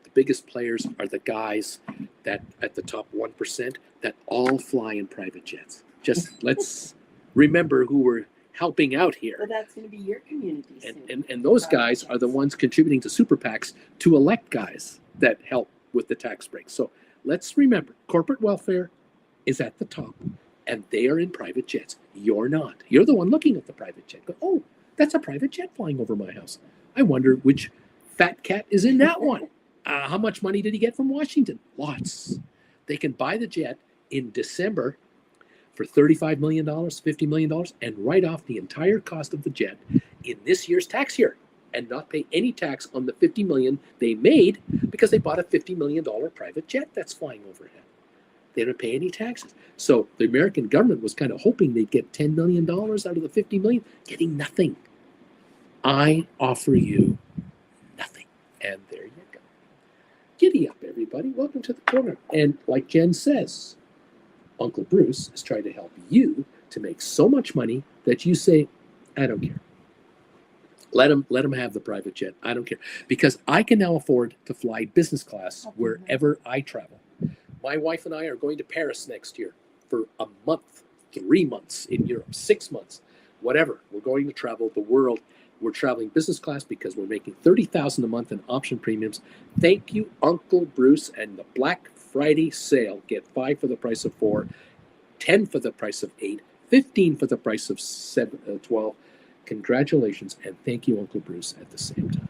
The biggest players are the guys that at the top 1% that all fly in private jets. Just let's remember who we're helping out here. But that's going to be your community soon. And those guys are the ones contributing to super PACs to elect guys that help with the tax breaks. So let's remember, corporate welfare is at the top, and they are in private jets. You're not. You're the one looking at the private jet. Go, oh, that's a private jet flying over my house. I wonder which fat cat is in that one. How much money did he get from Washington? Lots. They can buy the jet in December for $35 million, $50 million, and write off the entire cost of the jet in this year's tax year and not pay any tax on the $50 million they made because they bought a $50 million private jet that's flying overhead. They don't pay any taxes. So the American government was kind of hoping they'd get $10 million out of the $50 million, getting nothing. I offer you nothing. And there you go. Giddy up, everybody. Welcome to the corner. And like Jen says, Uncle Bruce is trying to help you to make so much money that you say, I don't care. Let them have the private jet. I don't care, because I can now afford to fly business class wherever I travel. My wife and I are going to Paris next year for a month, 3 months in Europe, 6 months, whatever. We're going to travel the world. We're traveling business class because we're making $30,000 a month in option premiums. Thank you, Uncle Bruce, and the Black Friday sale. Get 5 for the price of 4, 10 for the price of 8, 15 for the price of 12. Congratulations, and thank you, Uncle Bruce, at the same time.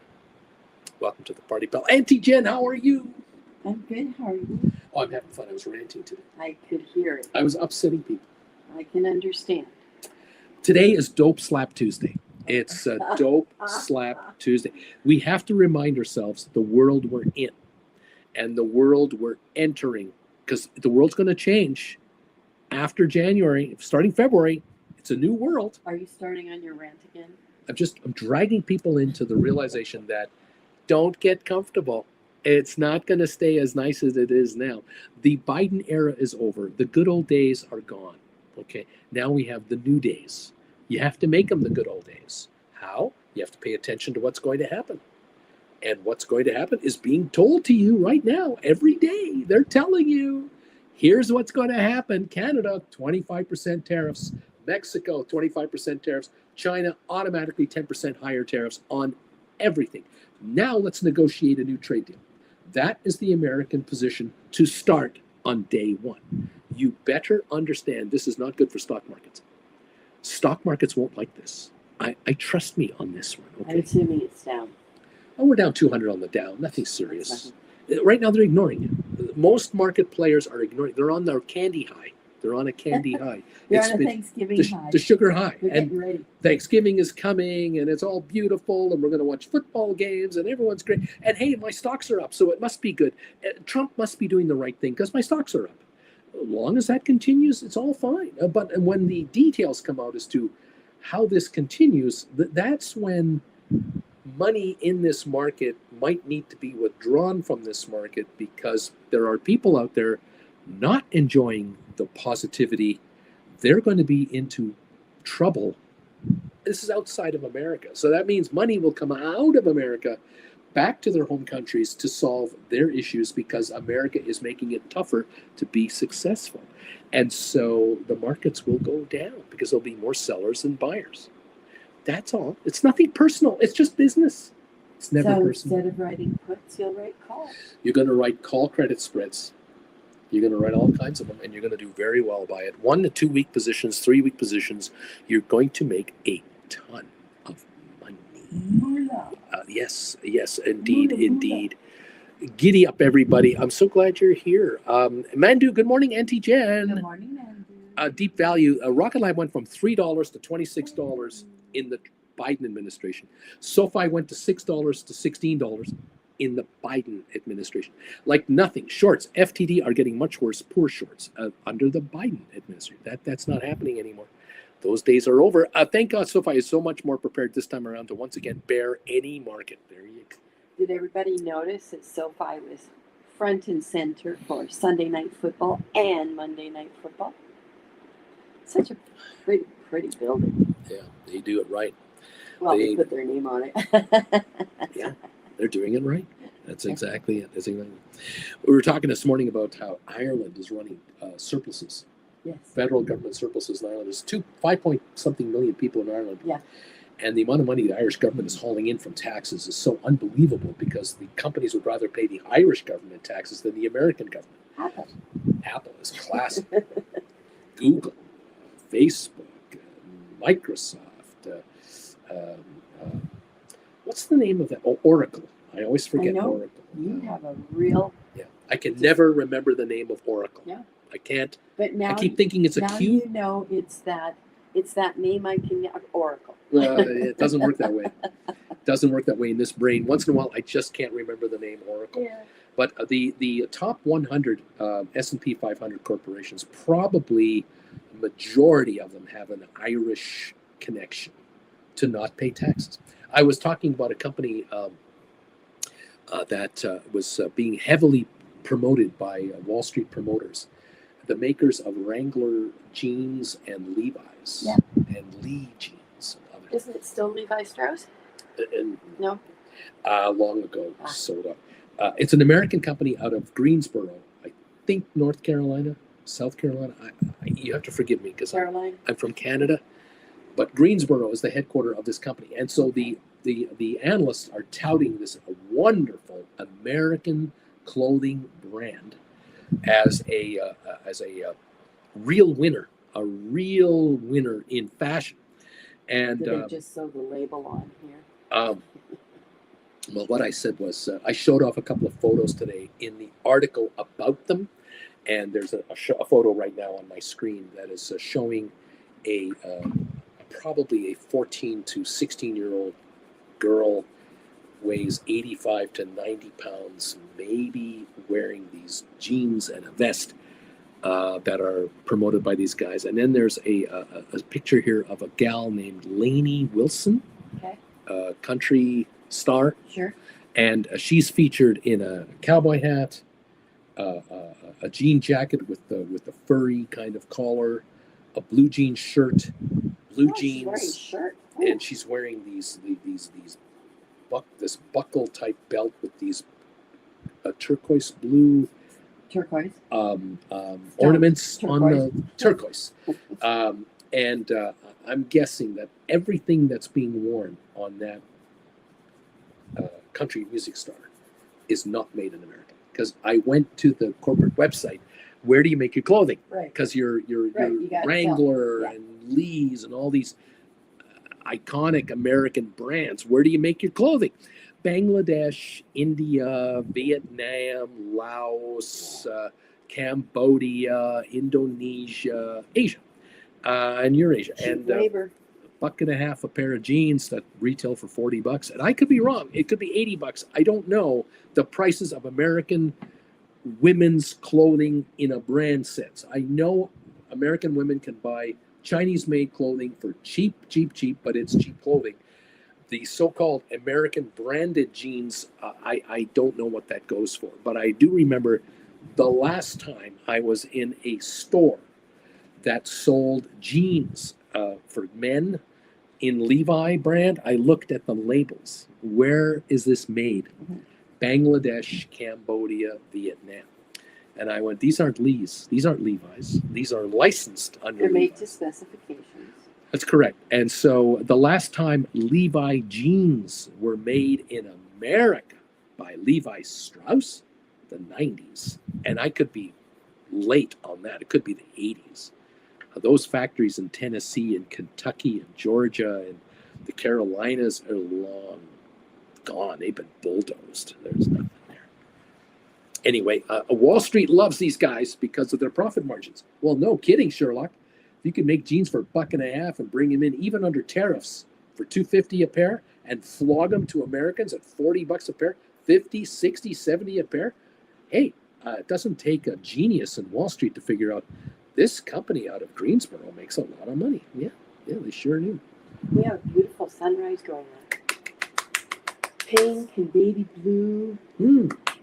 Welcome to the party, pal. Auntie Jen, how are you? I'm good. How are you? Oh, I'm having fun. I was ranting today. I could hear it. I was upsetting people. I can understand. Today is Dope Slap Tuesday. It's Dope Slap Tuesday. We have to remind ourselves the world we're in and the world we're entering, because the world's going to change after January, starting February. It's a new world. Are you starting on your rant again? I'm dragging people into the realization that don't get comfortable. It's not going to stay as nice as it is now. The Biden era is over. The good old days are gone. Okay, now we have the new days. You have to make them the good old days. How? You have to pay attention to what's going to happen. And what's going to happen is being told to you right now, every day. They're telling you, here's what's going to happen. Canada, 25% tariffs. Mexico, 25% tariffs. China, automatically 10% higher tariffs on everything. Now let's negotiate a new trade deal. That is the American position to start on day one. You better understand this is not good for stock markets. Stock markets won't like this. I trust me on this one. Okay? I'm assuming it's down. Oh, we're down 200 on the Dow. Nothing serious. Right now they're ignoring it. Most market players are ignoring it. They're on their candy high. They're on a candy high. They're on a Thanksgiving high. The sugar high. They're getting ready. Thanksgiving is coming, and it's all beautiful, and we're going to watch football games, and everyone's great. And hey, my stocks are up, so it must be good. Trump must be doing the right thing because my stocks are up. As long as that continues, it's all fine. But when the details come out as to how this continues, that's when money in this market might need to be withdrawn from this market, because there are people out there not enjoying the positivity. They're going to be into trouble. This is outside of America. So that means money will come out of America back to their home countries to solve their issues, because America is making it tougher to be successful. And so the markets will go down because there'll be more sellers than buyers. That's all. It's nothing personal. It's just business. It's never personal. Instead of writing puts, you'll write calls. You're going to write call credit spreads. You're going to write all kinds of them, and you're going to do very well by it. 1 to 2 week positions, 3 week positions. You're going to make a ton of money. Yes, indeed. Giddy up, everybody. I'm so glad you're here. Mandu, good morning. Auntie Jen. Good morning, Mandu. Deep Value. Rocket Lab went from $3 to $26 in the Biden administration. SoFi went to $6 to $16 in the Biden administration. Like nothing. Shorts, FTD are getting much worse. Poor shorts under the Biden administration. That's not happening anymore. Those days are over. Thank God SoFi is so much more prepared this time around to once again bear any market. There you go. Did everybody notice that SoFi was front and center for Sunday night football and Monday night football? Such a pretty building. Yeah, they do it right. Well, they put their name on it. Yeah, they're doing it right. That's exactly it. We were talking this morning about how Ireland is running surpluses. Yes. Federal government surpluses in Ireland. There's 5-point-something million people in Ireland. Yeah. And the amount of money the Irish government is hauling in from taxes is so unbelievable, because the companies would rather pay the Irish government taxes than the American government. Apple is classic. Google, Facebook, Microsoft. What's the name of that? Oh, Oracle. I always forget Oracle. You have a real... Yeah. I can never remember the name of Oracle. Yeah. I can't. But now I keep thinking it's a Q. Now you know it's that name I can... Oracle. It doesn't work that way. Doesn't work that way in this brain. Once in a while, I just can't remember the name Oracle. Yeah. But the top 100 S&P 500 corporations, probably majority of them have an Irish connection to not pay taxes. I was talking about a company that was being heavily promoted by Wall Street promoters, the makers of Wrangler jeans and Levi's and Lee jeans. Isn't it still Levi Strauss? And No. long ago sold out. It's an American company out of Greensboro, I think North Carolina, South Carolina. You have to forgive me because I'm from Canada, but Greensboro is the headquarter of this company, and so the analysts are touting this wonderful American clothing brand as a real winner, in fashion. And did they just sew the label on here? Well, what I said was I showed off a couple of photos today in the article about them, and there's a photo right now on my screen that is showing a probably a 14 to 16-year-old girl, weighs 85 to 90 pounds, maybe wearing these jeans and a vest that are promoted by these guys. And then there's a picture here of a gal named Lainey Wilson, country star. Sure. And she's featured in a cowboy hat, a jean jacket with the furry kind of collar, a blue jean shirt, blue jeans, shirt. and she's wearing this buckle type belt with these turquoise blue ornaments on the turquoise. And I'm guessing that everything that's being worn on that country music star is not made in America. Because I went to the corporate website. Where do you make your clothing? Right. Because your Wrangler and Lee's and all these iconic American brands. Where do you make your clothing? Bangladesh, India, Vietnam, Laos, Cambodia, Indonesia, Asia, and Eurasia. And $1.50 a pair of jeans that retail for $40. And I could be wrong. It could be $80. I don't know the prices of American women's clothing in a brand sense. I know American women can buy Chinese-made clothing for cheap, but it's cheap clothing. The so-called American branded jeans, I don't know what that goes for. But I do remember the last time I was in a store that sold jeans for men in Levi brand. I looked at the labels. Where is this made? Mm-hmm. Bangladesh, Cambodia, Vietnam. And I went, these aren't Lee's. These aren't Levi's. These are licensed under They're made Levi's. to specifications. That's correct. And so the last time Levi jeans were made in America by Levi Strauss, the 90s. And I could be late on that. It could be the 80s. Those factories in Tennessee and Kentucky and Georgia and the Carolinas are long gone. They've been bulldozed. There's nothing there. Anyway, Wall Street loves these guys because of their profit margins. Well, no kidding, Sherlock. If you can make jeans for $1.50 and bring them in even under tariffs for $2.50 a pair and flog them to Americans at $40 a pair, 50, 60, 70 a pair. Hey, it doesn't take a genius in Wall Street to figure out this company out of Greensboro makes a lot of money. Yeah, they sure do. We have a beautiful sunrise going on. Pink and baby blue.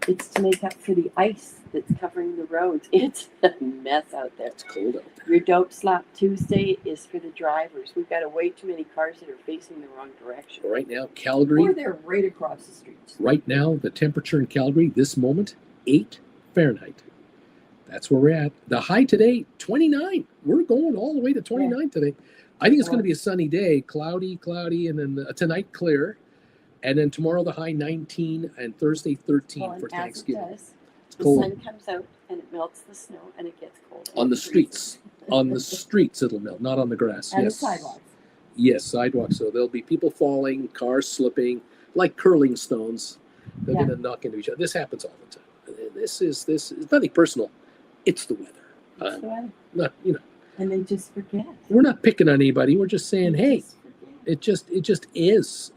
It's to make up for the ice that's covering the roads. It's a mess out there. It's cold out there. Your Dope Slap Tuesday is for the drivers. We've got way too many cars that are facing the wrong direction. Right now, Calgary. Or they're right across the streets. Right now, the temperature in Calgary, this moment, 8 Fahrenheit. That's where we're at. The high today, 29. We're going all the way to 29 today. I think it's going to be a sunny day, cloudy, and then tonight clear. And then tomorrow the high 19 and Thursday 13 for Thanksgiving. It's cold. The sun comes out and it melts the snow and it gets cold. On the streets. On the streets it'll melt, not on the grass. And the sidewalks. Yes, sidewalks. So there'll be people falling, cars slipping, like curling stones. They're going to knock into each other. This happens all the time. This is nothing personal. It's the weather. It's the weather. Not, And they just forget. We're not picking on anybody. We're just saying, hey, it just is,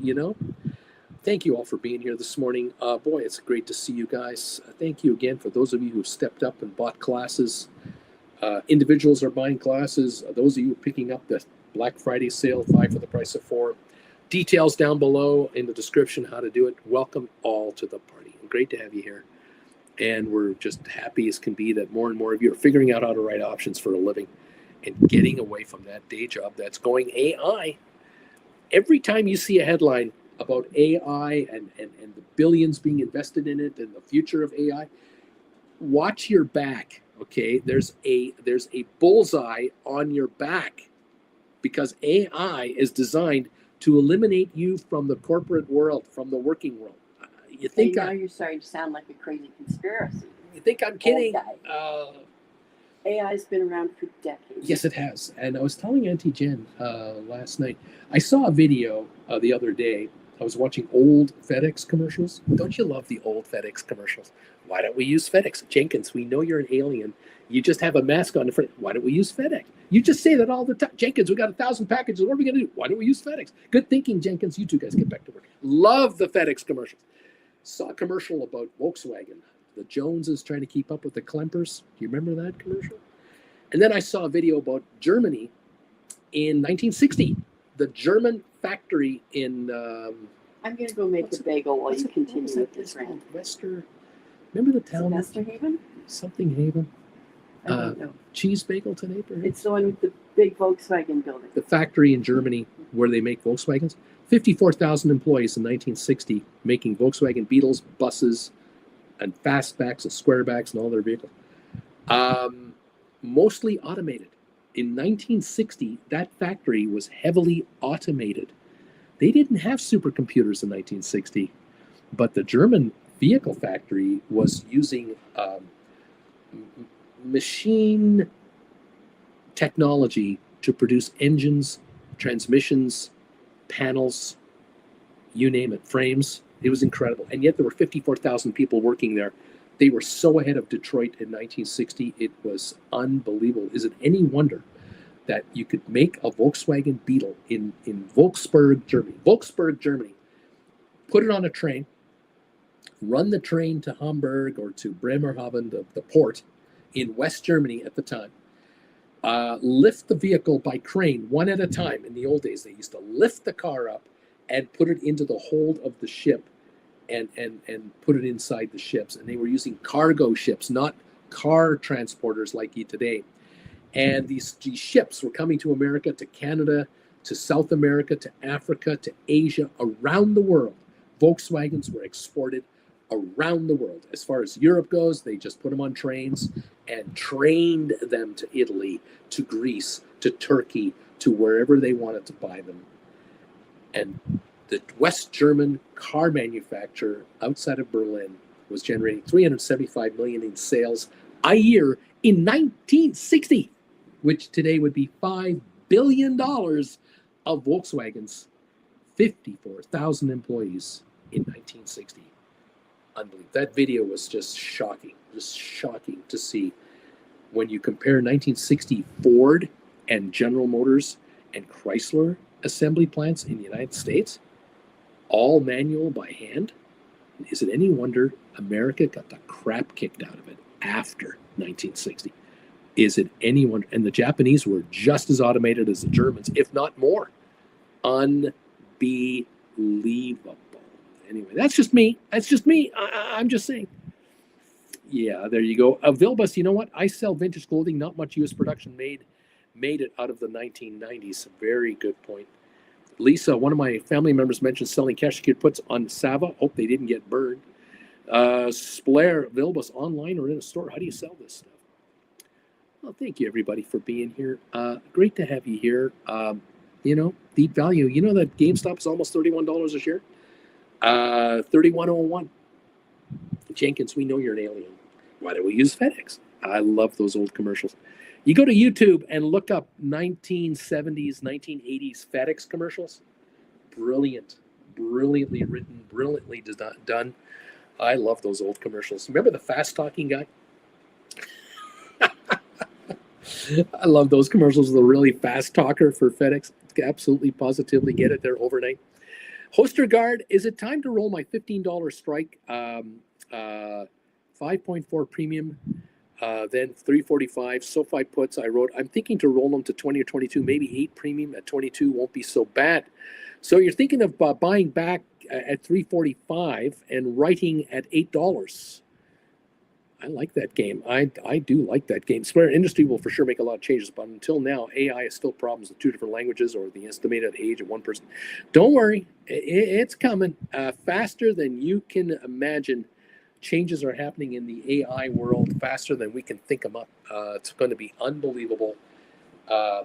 Thank you all for being here this morning. Boy, it's great to see you guys. Thank you again for those of you who've stepped up and bought classes. Individuals are buying classes. Those of you picking up the Black Friday sale, 5 for the price of 4. Details down below in the description how to do it. Welcome all to the party. Great to have you here. And we're just happy as can be that more and more of you are figuring out how to write options for a living and getting away from that day job that's going AI. every time you see a headline about AI and the billions being invested in it and the future of AI, watch your back. Okay, there's a bullseye on your back, because AI is designed to eliminate you from the corporate world, from the working world. You think now you're starting to sound like a crazy conspiracy. You think I'm kidding? AI's been around for decades. Yes, it has. And I was telling Auntie Jen last night, I saw a video the other day. I was watching old FedEx commercials. Don't you love the old FedEx commercials? Why don't we use FedEx? Jenkins, we know you're an alien. You just have a mask on the front. Why don't we use FedEx? You just say that all the time. Jenkins, we got 1,000 packages. What are we going to do? Why don't we use FedEx? Good thinking, Jenkins. You two guys get back to work. Love the FedEx commercials. Saw a commercial about Volkswagen. The Joneses trying to keep up with the Klempers. Do you remember that commercial? And then I saw a video about Germany in 1960. The German factory in... I'm going to go make a bagel while you continue with this rant. Remember the town? Westerhaven? Something Haven. I don't know. Cheese Bagel to neighborhood. It's the one with the big Volkswagen building. The factory in Germany where they make Volkswagens. 54,000 employees in 1960 making Volkswagen Beetles, buses, and fastbacks and squarebacks and all their vehicles. Mostly automated. In 1960, that factory was heavily automated. They didn't have supercomputers in 1960, but the German vehicle factory was using machine technology to produce engines, transmissions, panels, you name it, frames. It was incredible. And yet there were 54,000 people working there. They were so ahead of Detroit in 1960. It was unbelievable. Is it any wonder that you could make a Volkswagen Beetle in Wolfsburg, Germany? Wolfsburg, Germany. Put it on a train, run the train to Hamburg or to Bremerhaven, the port in West Germany at the time. Lift the vehicle by crane one at a time. In the old days, they used to lift the car up and put it into the hold of the ship and put it inside the ships. And they were using cargo ships, not car transporters like you today. And these ships were coming to America, to Canada, to South America, to Africa, to Asia, around the world. Volkswagens were exported around the world. As far as Europe goes, they just put them on trains and trained them to Italy, to Greece, to Turkey, to wherever they wanted to buy them. And the West German car manufacturer outside of Berlin was generating $375 million in sales a year in 1960, which today would be $5 billion of Volkswagens. 54,000 employees in 1960. Unbelievable. That video was just shocking to see. When you compare 1960 Ford and General Motors and Chrysler assembly plants in the United States, all manual by hand, is it any wonder America got the crap kicked out of it after 1960? Is it any wonder? And the Japanese were just as automated as the Germans, if not more. Unbelievable. Anyway, that's just me. I'm just saying. Yeah, there you go. Vilbus, you know what? I sell vintage clothing. Not much U.S. production made it out of the 1990s. Very good point. Lisa, one of my family members mentioned selling cashmere puts on Sava. Hope they didn't get burned. Splair, Vilbus, online or in a store. How do you sell this stuff? Well, thank you, everybody, for being here. Great to have you here. Deep value. You know that GameStop is almost $31 a share? 31.01. Jenkins, we know you're an alien. Why do we use FedEx? I love those old commercials. You go to YouTube and look up 1970s, 1980s FedEx commercials. Brilliant. Brilliantly written, brilliantly done. I love those old commercials. Remember the fast-talking guy? I love those commercials with a really fast talker for FedEx. Absolutely, positively get it there overnight. Hoster Guard, is it time to roll my $15 strike? 5.4 premium, then 345 SoFi puts. I'm thinking to roll them to 20 or 22, maybe 8 premium at 22 won't be so bad. So you're thinking of buying back at 345 and writing at $8. I like that game. I do like that game. Square Industry will for sure make a lot of changes, but until now, AI is still problems with two different languages or the estimated age of one person. Don't worry, it's coming faster than you can imagine. Changes are happening in the AI world faster than we can think them up. It's going to be unbelievable.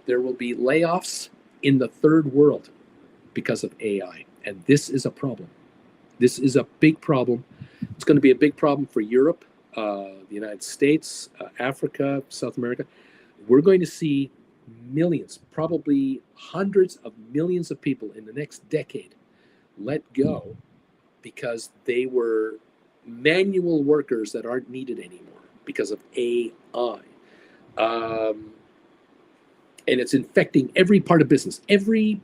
There will be layoffs in the third world because of AI, and this is a problem. This is a big problem. It's going to be a big problem for Europe, the United States, Africa, South America. We're going to see millions, probably hundreds of millions of people in the next decade let go because they were manual workers that aren't needed anymore because of AI. And it's infecting every part of business. Every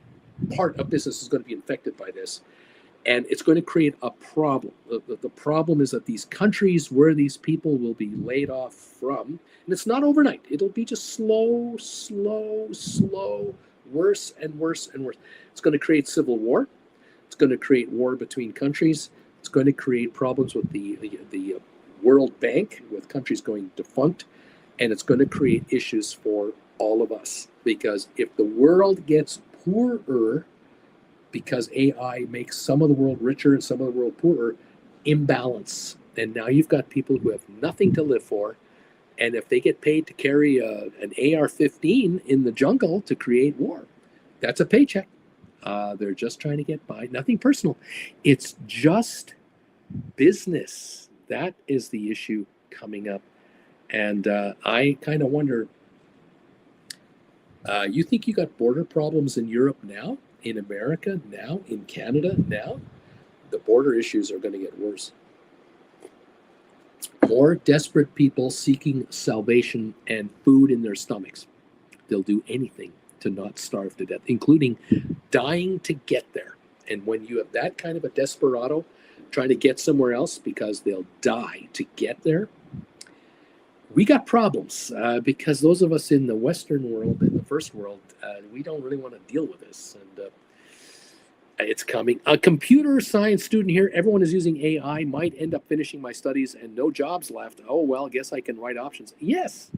part of business is going to be infected by this. And it's going to create a problem. The problem is that these countries where these people will be laid off from, and it's not overnight, it'll be just slow, worse and worse and worse. It's going to create civil war. It's going to create war between countries. It's going to create problems with the World Bank, with countries going defunct. And it's going to create issues for all of us. Because if the world gets poorer, because AI makes some of the world richer and some of the world poorer, imbalance. And now you've got people who have nothing to live for. And if they get paid to carry an AR-15 in the jungle to create war, that's a paycheck. They're just trying to get by. Nothing personal. It's just business. That is the issue coming up. And I kind of wonder, you think you got border problems in Europe now? In America now, in Canada now? The border issues are going to get worse. More desperate people seeking salvation and food in their stomachs. They'll do anything to not starve to death, including dying to get there. And when you have that kind of a desperado trying to get somewhere else because they'll die to get there, we got problems because those of us in the Western world, in the first world, we don't really want to deal with this. And it's coming. A computer science student here. Everyone is using AI. Might end up finishing my studies and no jobs left. Oh, well, guess I can write options. Yes,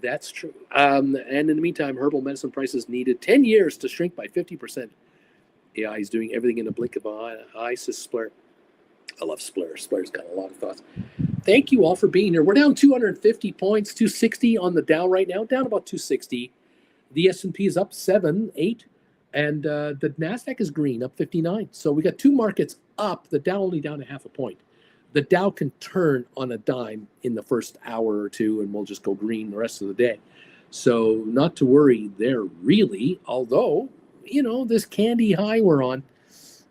that's true. And in the meantime, herbal medicine prices needed 10 years to shrink by 50%. AI is doing everything in a blink of an eye, says Splair. I love Splair. Splair's got a lot of thoughts. Thank you all for being here. We're down 250 points, 260 on the Dow right now, down about 260. The S&P is up 7, 8, and the NASDAQ is green, up 59. So we got two markets up, the Dow only down a half a point. The Dow can turn on a dime in the first hour or two, and we'll just go green the rest of the day. So not to worry there, really, although, this candy high we're on,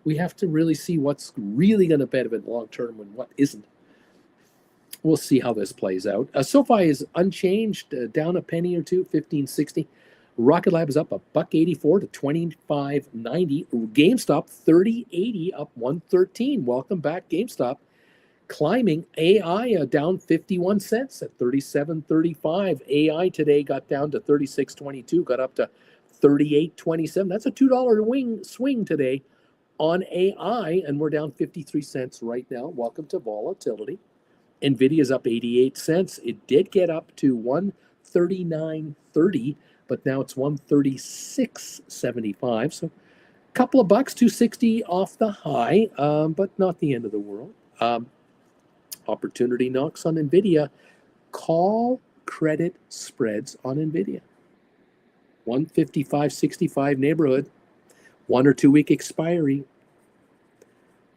we have to really see what's really going to benefit long term and what isn't. We'll see how this plays out. SoFi is unchanged, down a penny or two, 15.60. Rocket Lab is up $1.84 to 25.90. GameStop 30.80 up 113. Welcome back, GameStop. Climbing. AI down 51 cents at 37.35. AI today got down to 36.22, got up to 38.27. That's a $2 swing today on AI, and we're down 53 cents right now. Welcome to volatility. NVIDIA's up 88 cents. It did get up to 139.30, but now it's 136.75. So a couple of bucks, 260 off the high, but not the end of the world. Opportunity knocks on NVIDIA. Call credit spreads on NVIDIA. 155.65 neighborhood. 1 or 2 week expiry.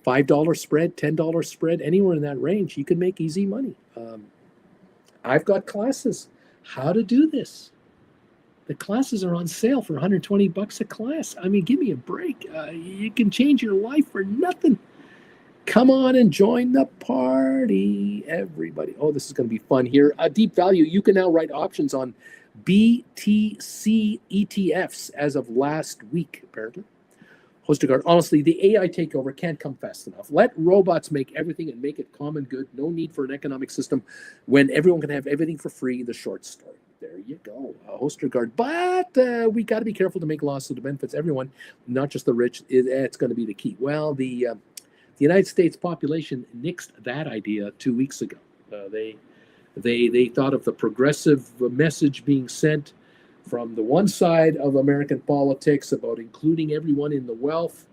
$5 spread, $10 spread, anywhere in that range, you can make easy money. I've got classes, how to do this. The classes are on sale for $120 a class. I mean, give me a break. You can change your life for nothing. Come on and join the party, everybody. Oh, this is going to be fun here. Deep value, you can now write options on BTC ETFs as of last week, apparently. Hostergaard, honestly, the AI takeover can't come fast enough. Let robots make everything and make it common good. No need for an economic system when everyone can have everything for free. The short story. There you go, Hostergaard. But we got to be careful to make laws so it benefits everyone, not just the rich. It's going to be the key. Well, the United States population nixed that idea 2 weeks ago. They thought of the progressive message being sent from the one side of American politics about including everyone in the wealth,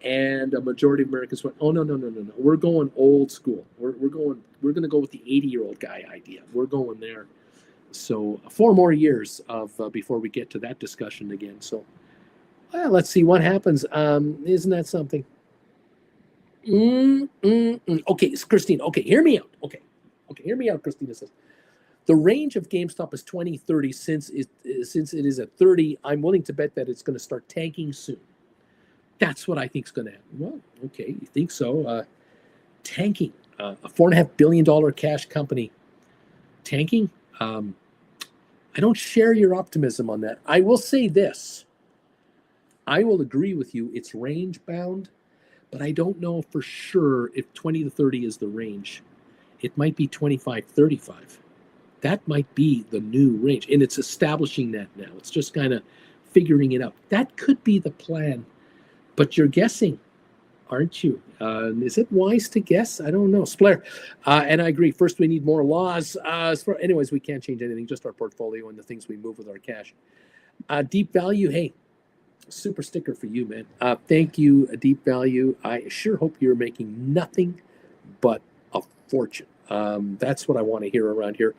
and a majority of Americans went, "Oh no, no, no, no, no! We're going old school. We're going to go with the 80-year-old guy idea. We're going there." So 4 more years of before we get to that discussion again. So well, let's see what happens. Isn't that something? Okay, it's Christine. Okay, hear me out. Okay, hear me out. Christina says the range of GameStop is 2030. Since it is at 30, I'm willing to bet that it's going to start tanking soon. That's what I think is going to happen. Well, okay, you think so? Tanking, a $4.5 billion cash company, tanking. I don't share your optimism on that. I will say this. I will agree with you. It's range bound, but I don't know for sure if 20 to 30 is the range. It might be 25, 35. That might be the new range. And it's establishing that now. It's just kind of figuring it out. That could be the plan. But you're guessing, aren't you? Is it wise to guess? I don't know. Splair. And I agree. First, we need more laws. Anyways, we can't change anything, just our portfolio and the things we move with our cash. Deep Value, hey, super sticker for you, man. Thank you, Deep Value. I sure hope you're making nothing but a fortune. That's what I want to hear around here.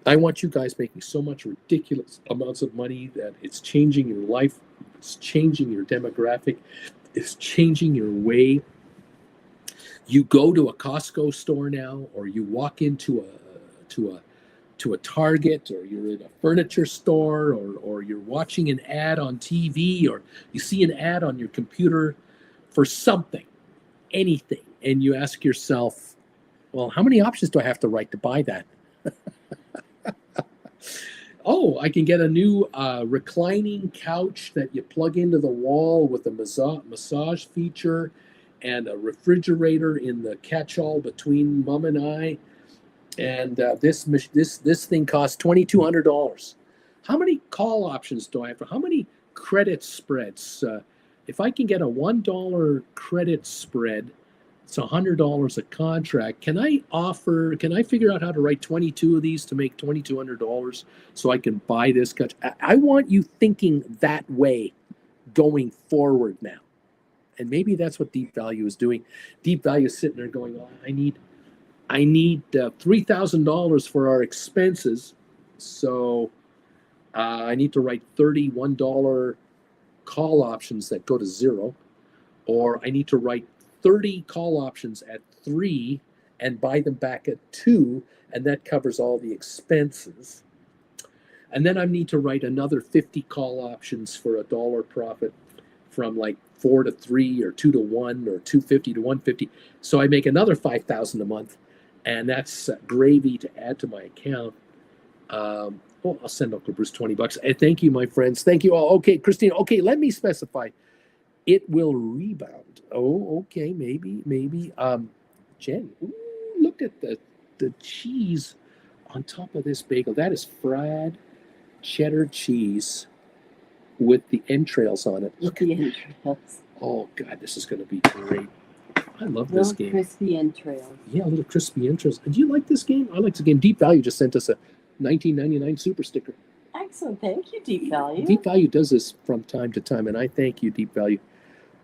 I want you guys making so much ridiculous amounts of money that it's changing your life. It's changing your demographic. It's changing your way. You go to a Costco store now, or you walk into a Target, or you're in a furniture store, or you're watching an ad on TV, or you see an ad on your computer for something, anything, and you ask yourself, well, how many options do I have to write to buy that? Oh, I can get a new reclining couch that you plug into the wall with a massage feature and a refrigerator in the catch-all between Mom and I. And this thing costs $2,200. How many call options do I have? How many credit spreads? If I can get a $1 credit spread, it's $100 a contract. Can I figure out how to write 22 of these to make $2,200 so I can buy this couch? I want you thinking that way going forward now. And maybe that's what Deep Value is doing. Deep Value is sitting there going, oh, I need $3,000 for our expenses. So I need to write $31 call options that go to 0. Or I need to write 30 call options at 3 and buy them back at 2, and that covers all the expenses. And then I need to write another 50 call options for $1 profit from like 4 to 3 or 2 to 1 or 250 to 150. So I make another $5,000 a month, and that's gravy to add to my account. I'll send Uncle Bruce $20. And thank you, my friends. Thank you all. Okay, Christine. Okay, let me specify. It will rebound. Oh, okay, maybe. Jen, ooh, look at the cheese on top of this bagel. That is fried cheddar cheese with the entrails on it. Look at the entrails. Oh God, this is going to be great. I love this game. Crispy entrails. Yeah, a little crispy entrails. Do you like this game? I like this game. Deep Value just sent us a 1999 super sticker. Excellent. Thank you, Deep Value. Deep Value does this from time to time, and I thank you, Deep Value.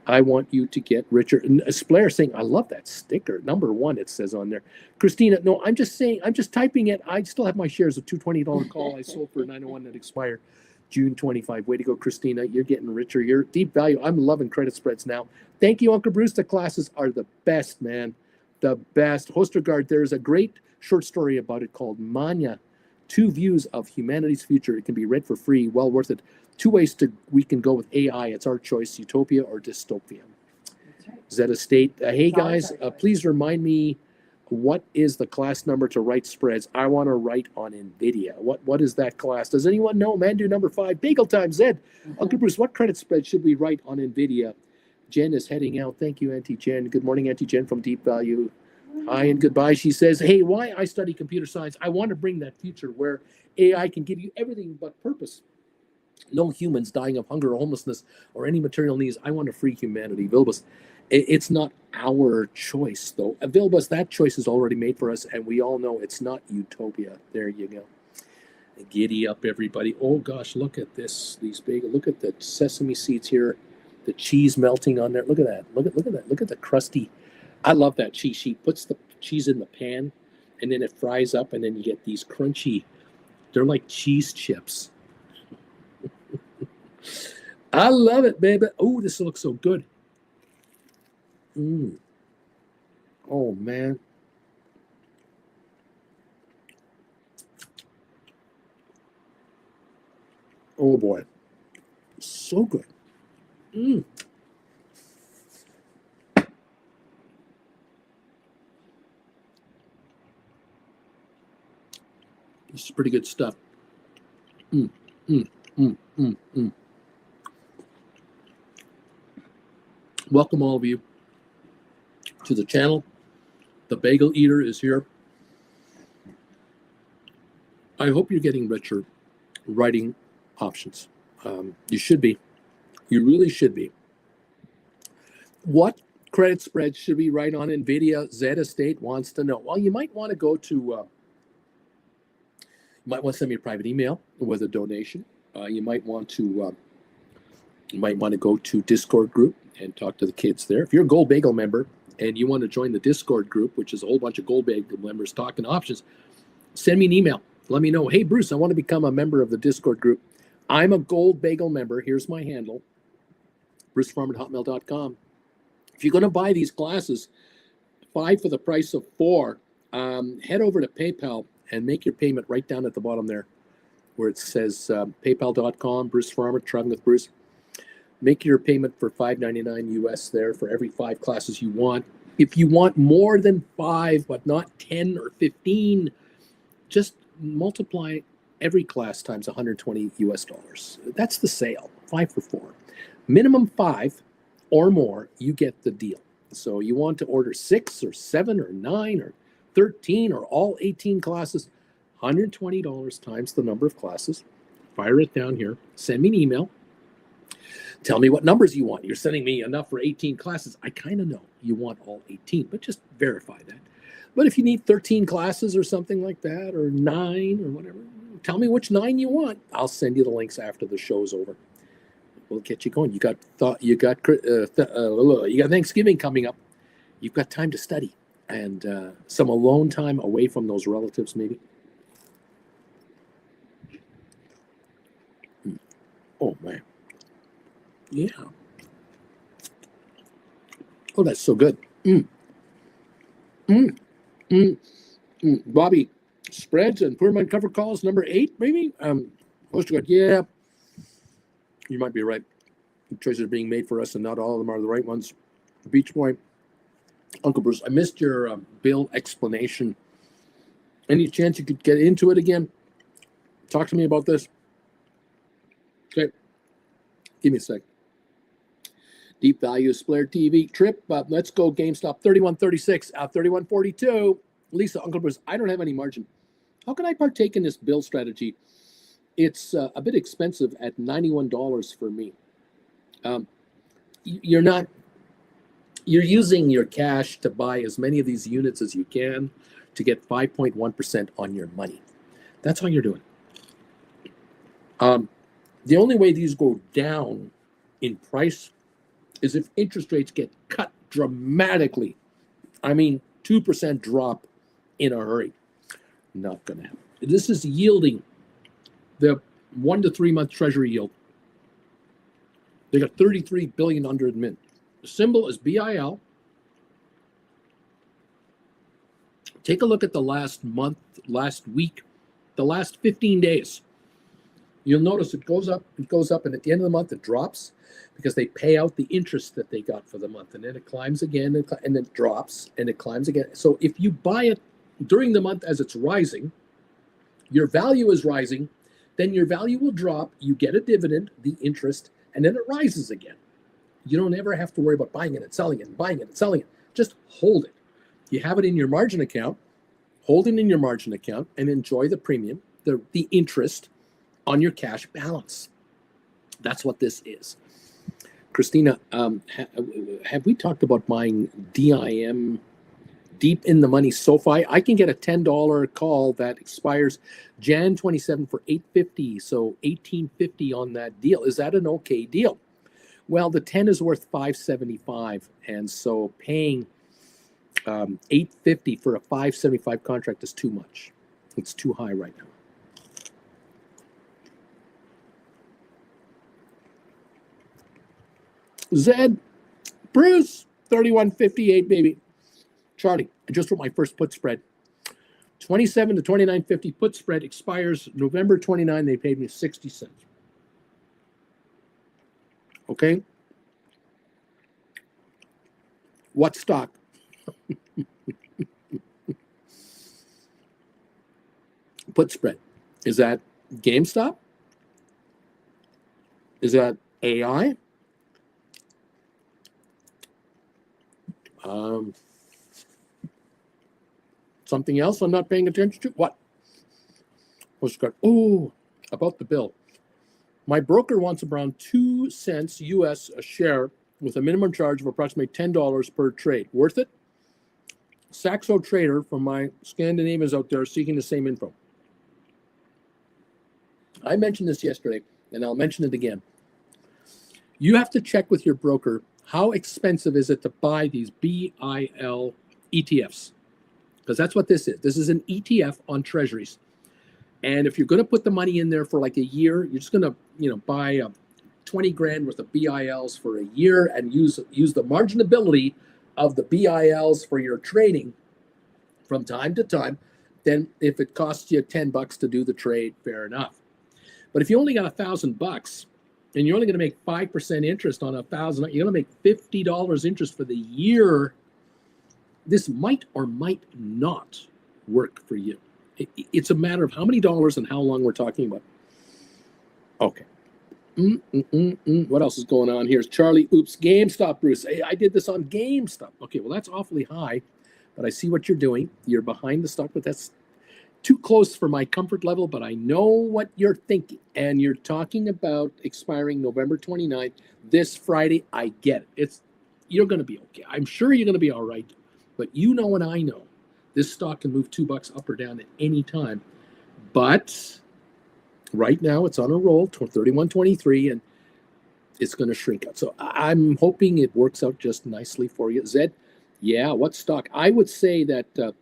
I want you to get richer. And Splair saying, I love that sticker. Number 1, it says on there. Christina, no, I'm just saying, I'm just typing it. I still have my shares of $220 call I sold for 901 that expire June 25. Way to go, Christina. You're getting richer. You're Deep Value. I'm loving credit spreads now. Thank you, Uncle Bruce. The classes are the best, man. The best. Hostergaard, there's a great short story about it called Manya, 2 Views of Humanity's Future. It can be read for free. Well worth it. 2 ways we can go with AI. It's our choice, utopia or dystopia. That's right. Zeta State. Hey, guys, please remind me, what is the class number to write spreads? I want to write on NVIDIA. What is that class? Does anyone know? Mandu number 5. Bagel time, Zed. Uncle Bruce, what credit spread should we write on NVIDIA? Jen is heading out. Thank you, Auntie Jen. Good morning, Auntie Jen from Deep Value. Hi and goodbye. She says, hey, why I study computer science? I want to bring that future where AI can give you everything but purpose. No humans dying of hunger or homelessness or any material needs. I want to free humanity. Vilbus. It's not our choice, though. Available as that choice is already made for us, and we all know it's not utopia. There you go. Giddy up, everybody. Oh, gosh, look at this. These big, look at the sesame seeds here. The cheese melting on there. Look at that. Look at that. Look at the crusty. I love that cheese. She puts the cheese in the pan, and then it fries up, and then you get these crunchy, they're like cheese chips. I love it, baby. Oh, this looks so good. Oh, man. Oh, boy. So good. This is pretty good stuff. Welcome, all of you, to the channel. The Bagel Eater is here. I hope you're getting richer writing options. You should be. You really should be. What credit spread should we write on NVIDIA? Z Estate wants to know. Well, you might want to go to, you might want to send me a private email with a donation. You might want to go to Discord group and talk to the kids there. If you're a Gold Bagel member and you want to join the Discord group, which is a whole bunch of Gold Bagel members talking options, send me an email. Let me know, hey, Bruce, I want to become a member of the Discord group. I'm a Gold Bagel member. Here's my handle, brucefrommert@hotmail.com. If you're going to buy these classes, 5 for the price of 4, head over to PayPal and make your payment right down at the bottom there where it says paypal.com, Bruce Frommert, Traveling with Bruce. Make your payment for $5.99 US there for every 5 classes you want. If you want more than 5, but not 10 or 15, just multiply every class times $120 US. That's the sale, 5 for 4. Minimum 5 or more, you get the deal. So you want to order 6 or 7 or 9 or 13 or all 18 classes, $120 times the number of classes. Fire it down here. Send me an email. Tell me what numbers you want. You're sending me enough for 18 classes. I kind of know you want all 18, but just verify that. But if you need 13 classes or something like that, or 9 or whatever, tell me which 9 you want. I'll send you the links after the show's over. We'll get you going. You got Thanksgiving coming up. You've got time to study and some alone time away from those relatives, maybe. Oh man. Yeah. Oh, that's so good. Bobby, spreads and poor man cover calls number 8, maybe. Most good. Yeah. You might be right. Choices are being made for us, and not all of them are the right ones. Beach Boy, Uncle Bruce, I missed your bill explanation. Any chance you could get into it again? Talk to me about this. Okay. Give me a sec. Deep Value, Splair TV, Trip, let's go GameStop, 31.36, 31.42. Lisa, Uncle Bruce, I don't have any margin. How can I partake in this bill strategy? It's a bit expensive at $91 for me. You're using your cash to buy as many of these units as you can to get 5.1% on your money. That's how you're doing. The only way these go down in price is if interest rates get cut dramatically. I mean, 2% drop in a hurry. Not going to happen. This is yielding the 1 to 3 month treasury yield. They got 33 billion under admin. The symbol is BIL. Take a look at the last month, last week, the last 15 days. You'll notice it goes up, and at the end of the month it drops because they pay out the interest that they got for the month, and then it climbs again, and then it drops, and it climbs again. So if you buy it during the month as it's rising, your value is rising, then your value will drop, you get a dividend, the interest, and then it rises again. You don't ever have to worry about buying it and selling it and buying it and selling it. Just hold it. You have it in your margin account, hold it in your margin account, and enjoy the premium, the interest on your cash balance. That's what this is. Christina, have we talked about buying DIM, deep in the money SoFi? I can get a $10 call that expires Jan 27 for $8.50, so $18.50 on that deal. Is that an okay deal? Well, the 10 is worth $5.75, and so paying $8.50 for a $5.75 contract is too much. It's too high right now. Zed, Bruce, 31.58, baby. Charlie, I just wrote my first put spread. 27 to 29.50 put spread expires November 29. They paid me 60 cents. Okay. What stock? Put spread. Is that GameStop? Is that AI? Something else I'm not paying attention to? What? What's good? Oh, about the bill. My broker wants around 2 cents US a share with a minimum charge of approximately $10 per trade. Worth it? Saxo Trader from my Scandinavians out there seeking the same info. I mentioned this yesterday, and I'll mention it again. You have to check with your broker how expensive is it to buy these BIL ETFs, because that's what this is. This is an ETF on treasuries. And if you're going to put the money in there for like a year, you're just going to, buy 20 grand worth of BILs for a year and use the marginability of the BILs for your trading from time to time. Then if it costs you $10 to do the trade, fair enough. But if you only got $1,000 and you're only going to make 5% interest on $1,000, you're going to make $50 interest for the year. This might or might not work for you. It's a matter of how many dollars and how long we're talking about. Okay. What else is going on here? Charlie, oops, GameStop, Bruce. Hey, I did this on GameStop. Okay, well, that's awfully high, but I see what you're doing. You're behind the stock, but that's too close for my comfort level, but I know what you're thinking. And you're talking about expiring November 29th, this Friday. I get it. You're going to be okay. I'm sure you're going to be all right. But you know and I know this stock can move $2 up or down at any time. But right now it's on a roll, 31.23, and it's going to shrink out. So I'm hoping it works out just nicely for you. Zed, yeah, what stock? I would say that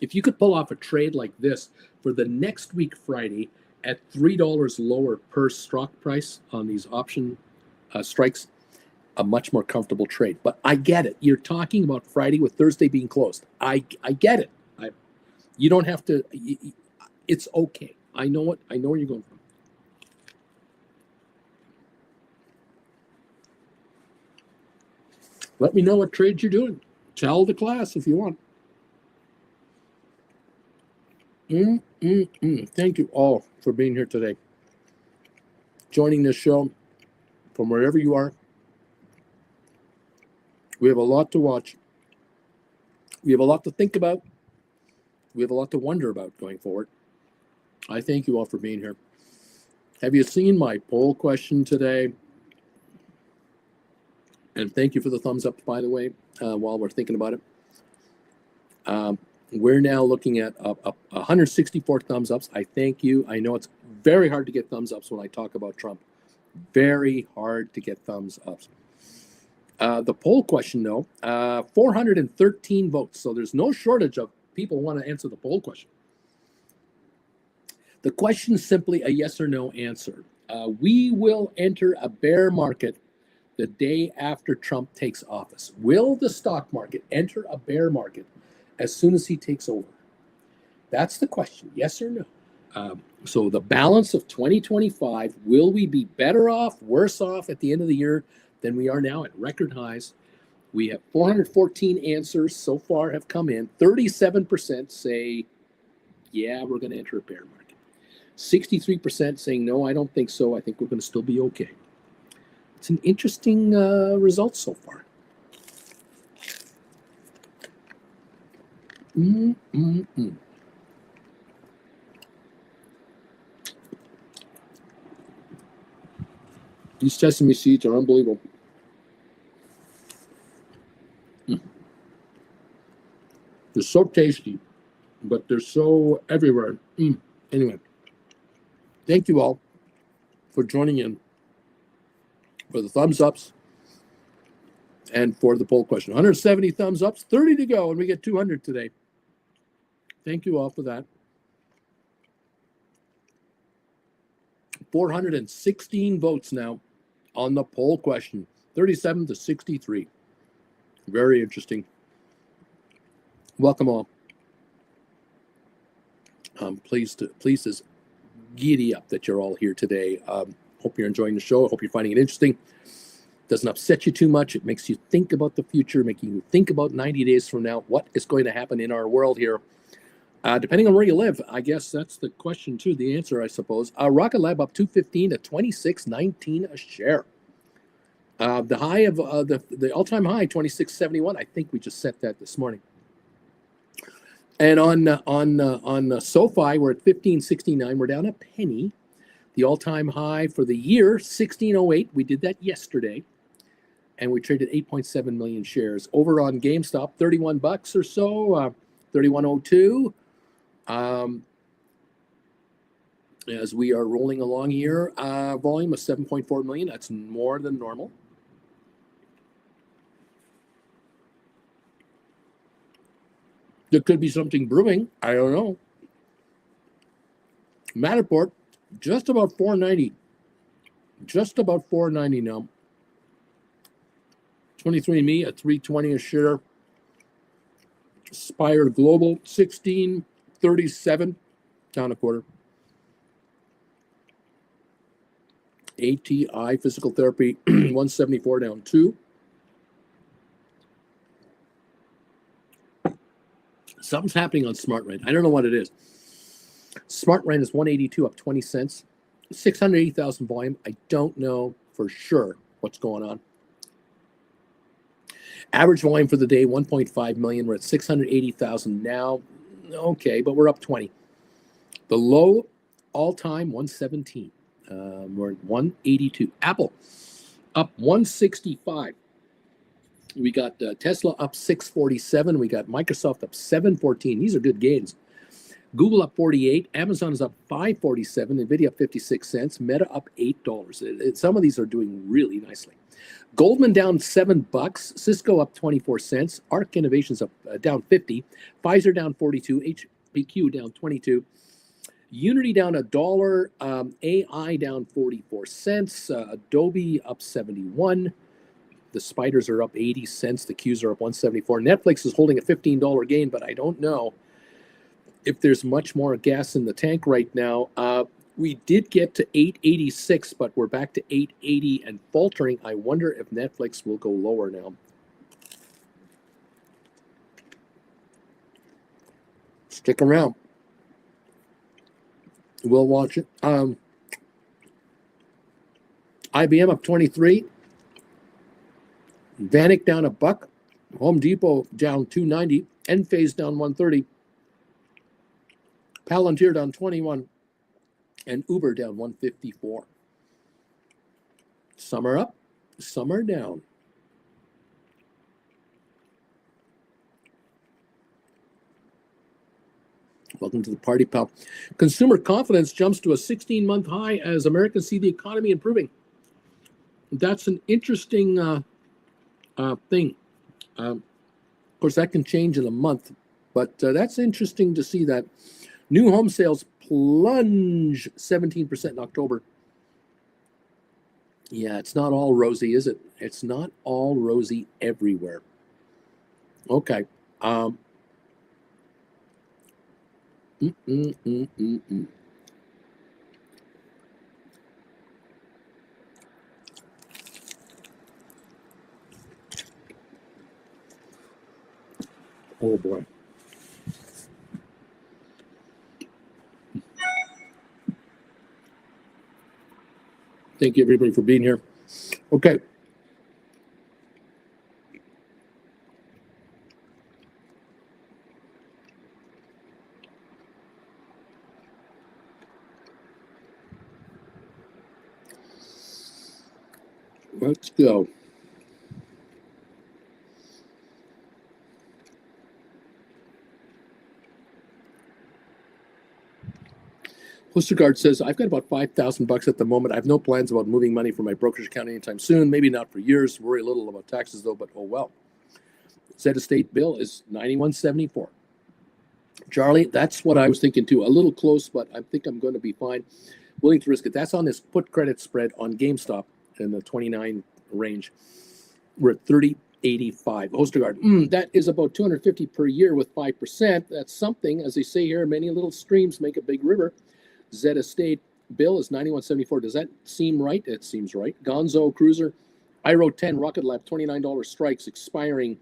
if you could pull off a trade like this for the next week Friday at $3 lower per stock price on these option strikes, a much more comfortable trade. But I get it. You're talking about Friday with Thursday being closed. I get it. You don't have to. It's okay. I know what. I know where you're going from. Let me know what trades you're doing. Tell the class if you want. Thank you all for being here today. Joining this show from wherever you are. We have a lot to watch. We have a lot to think about. We have a lot to wonder about going forward. I thank you all for being here. Have you seen my poll question today? And thank you for the thumbs up, by the way, while we're thinking about it. We're now looking at 164 thumbs ups. I thank you. I know it's very hard to get thumbs ups when I talk about Trump. Very hard to get thumbs ups. The poll question, though, 413 votes. So there's no shortage of people who want to answer the poll question. The question is simply a yes or no answer. We will enter a bear market the day after Trump takes office. Will the stock market enter a bear market as soon as he takes over? That's the question, yes or no. So the balance of 2025, will we be better off, worse off at the end of the year than we are now at record highs? We have 414 answers so far have come in. 37% say, yeah, we're going to enter a bear market. 63% saying, no, I don't think so. I think we're going to still be okay. It's an interesting result so far. These sesame seeds are unbelievable. They're so tasty, but they're so everywhere. Anyway, thank you all for joining in, for the thumbs ups, and for the poll question. 170 thumbs ups, 30 to go, and we get 200 today. Thank you all for that. 416 votes now on the poll question, 37 to 63. Very interesting. Welcome all. Pleased is giddy up that you're all here today. Hope you're enjoying the show. Hope you're finding it interesting. Doesn't upset you too much. It makes you think about the future, making you think about 90 days from now, what is going to happen in our world here. Depending on where you live, I guess that's the question too, the answer, I suppose. Rocket Lab up 215 to 26.19 a share. The high of the all-time high, 26.71. I think we just set that this morning. And on SoFi, we're at 15.69. We're down a penny. The all-time high for the year, 16.08. We did that yesterday, and we traded 8.7 million shares. Over on GameStop, $31 or so, 31.02. As we are rolling along here, volume of 7.4 million. That's more than normal. There could be something brewing. I don't know. Matterport, just about 490. Just about 490 now. 23andMe at 320 a share. Spire Global, 1637, down a quarter. ATI Physical Therapy, 174, down 2. Something's happening on SmartRent. I don't know what it is. SmartRent is 182, up 20 cents. 680,000 volume. I don't know for sure what's going on. Average volume for the day, 1.5 million. We're at 680,000 now. Okay, but we're up 20. The low all-time, 117. We're at 182. Apple, up 165. We got Tesla up 647. We got Microsoft up 714. These are good gains. Google up 48. Amazon is up 547. NVIDIA up 56 cents. Meta up $8. Some of these are doing really nicely. Goldman down $7. Cisco up 24 cents. Arc Innovations up down 50. Pfizer down 42. HPQ down 22. Unity down $1. AI down 44 cents. Adobe up 71. The spiders are up 80 cents. The Qs are up 174. Netflix is holding a $15 gain, but I don't know if there's much more gas in the tank right now. We did get to 886, but we're back to 880 and faltering. I wonder if Netflix will go lower now. Stick around. We'll watch it. IBM up 23. Vanik down $1. Home Depot down 290. Enphase down 130. Palantir down 21. And Uber down 154. Some are up, some are down. Welcome to the party, pal. Consumer confidence jumps to a 16-month high as Americans see the economy improving. That's an interesting thing. Of course, that can change in a month, but that's interesting to see that. New home sales plunge 17% in October. Yeah, it's not all rosy, is it? It's not all rosy everywhere. Okay. Oh boy. Thank you, everybody, for being here. Okay. Let's go. Hostergaard says, I've got about $5,000 at the moment. I have no plans about moving money from my brokerage account anytime soon. Maybe not for years. Worry a little about taxes though, but oh well. Zed Estate bill is $91.74. Charlie, that's what I was thinking too. A little close, but I think I'm going to be fine. Willing to risk it. That's on this put credit spread on GameStop in the 29 range. We're at 30.85. Hostergaard, that is about 250 per year with 5%. That's something. As they say here, many little streams make a big river. Zed Estate bill is 91.74. Does that seem right? It seems right. Gonzo Cruiser, IRO 10 Rocket Lab $29 strikes expiring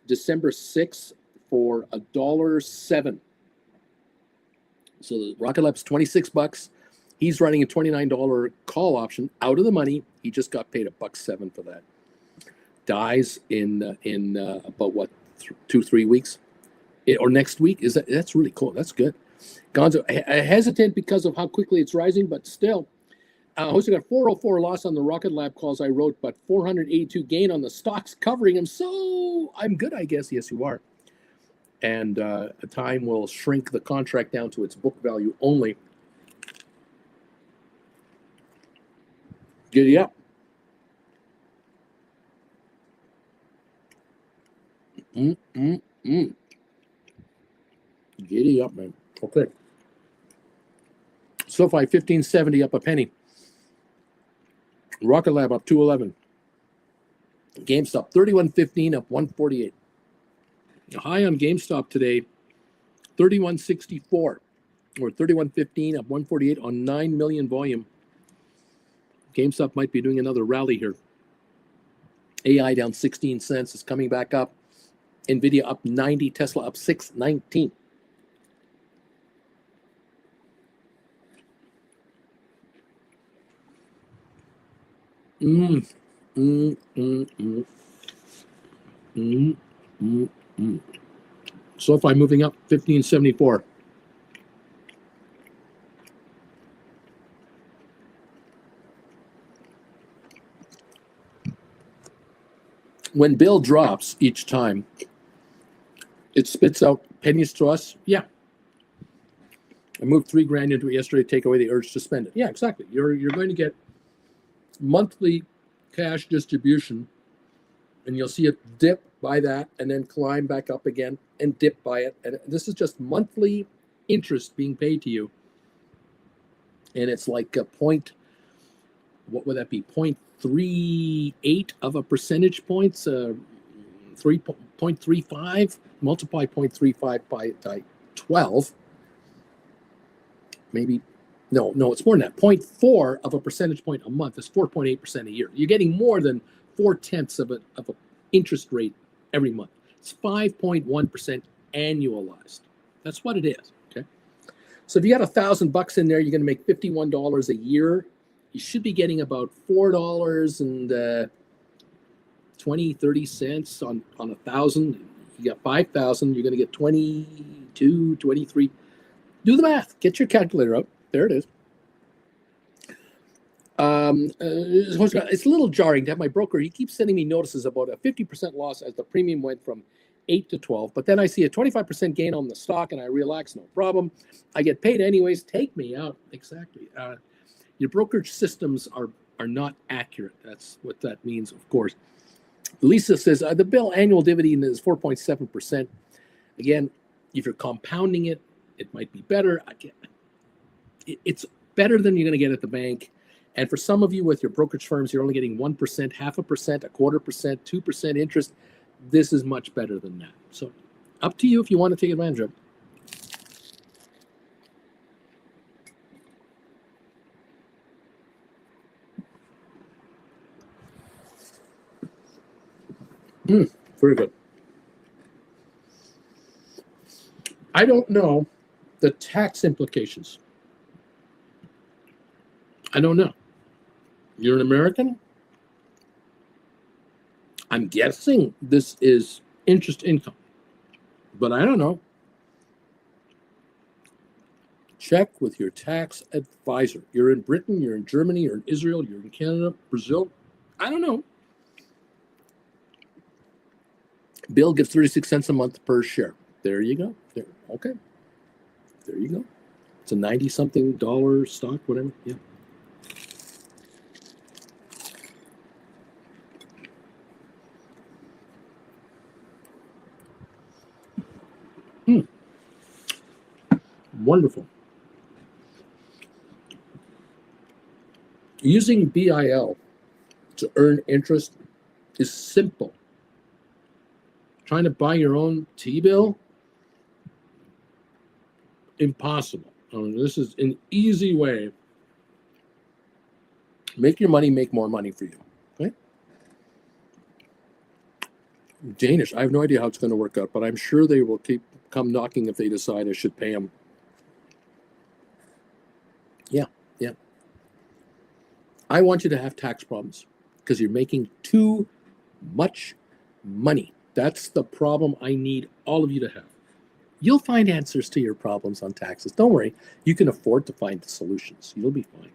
December 6th for $1.07. So the Rocket Lab's $26. He's running a $29 call option out of the money. He just got paid $1.07 for that. Dies in about what 2-3 weeks, or next week. That's really cool. That's good. Gonzo, I hesitant because of how quickly it's rising, but still. Jose got 404 loss on the Rocket Lab calls I wrote, but 482 gain on the stocks covering him. So I'm good, I guess. Yes, you are. And time will shrink the contract down to its book value only. Giddy up. Giddy up, man. Okay. SoFi 1570 up a penny. Rocket Lab up 211. GameStop 3115 up 148. The high on GameStop today 3164 or 3115 up 148 on 9 million volume. GameStop might be doing another rally here. AI down 16 cents is coming back up. Nvidia up 90, Tesla up 619. SoFi moving up 1574. When Bill drops each time, it spits out pennies to us. Yeah. I moved $3,000 into it yesterday to take away the urge to spend it. Yeah, exactly. You're going to get monthly cash distribution, and you'll see it dip by that and then climb back up again and dip by it. And this is just monthly interest being paid to you. And it's like what would that be? 0.38 of a percentage points, 3.35, multiply 0.35 by 12. Maybe, no, it's more than that. 0.4 of a percentage point a month is 4.8% a year. You're getting more than 0.4 of a interest rate every month. It's 5.1% annualized. That's what it is. Okay. So if you got $1,000 in there, you're going to make $51 a year. You should be getting about $4.20-30 on 1,000. You got 5,000, you're going to get 22, 23. Do the math. Get your calculator out. There it is. It's a little jarring to have my broker. He keeps sending me notices about a 50% loss as the premium went from 8 to 12. But then I see a 25% gain on the stock and I relax, no problem. I get paid anyways. Take me out. Exactly. Your brokerage systems are not accurate. That's what that means, of course. Lisa says the bill annual dividend is 4.7%. Again, if you're compounding it, it might be better. It's better than you're going to get at the bank. And for some of you with your brokerage firms, you're only getting 1%, 0.5%, 0.25%, 2% interest. This is much better than that. So up to you if you want to take advantage of it. Very good. I don't know the tax implications. I don't know. You're an American? I'm guessing this is interest income, but I don't know. Check with your tax advisor. You're in Britain, you're in Germany, you're in Israel, you're in Canada, Brazil. I don't know. Bill gives 36 cents a month per share. There you go. There. Okay. There you go. It's a $90-something stock, whatever. Yeah. Wonderful. Using BIL to earn interest is simple. Trying to buy your own T-bill? Impossible. This is an easy way. Make your money make more money for you. Okay? Danish, I have no idea how it's going to work out, but I'm sure they will come knocking if they decide I should pay them. Yeah. I want you to have tax problems because you're making too much money. That's the problem I need all of you to have. You'll find answers to your problems on taxes. Don't worry. You can afford to find the solutions. You'll be fine.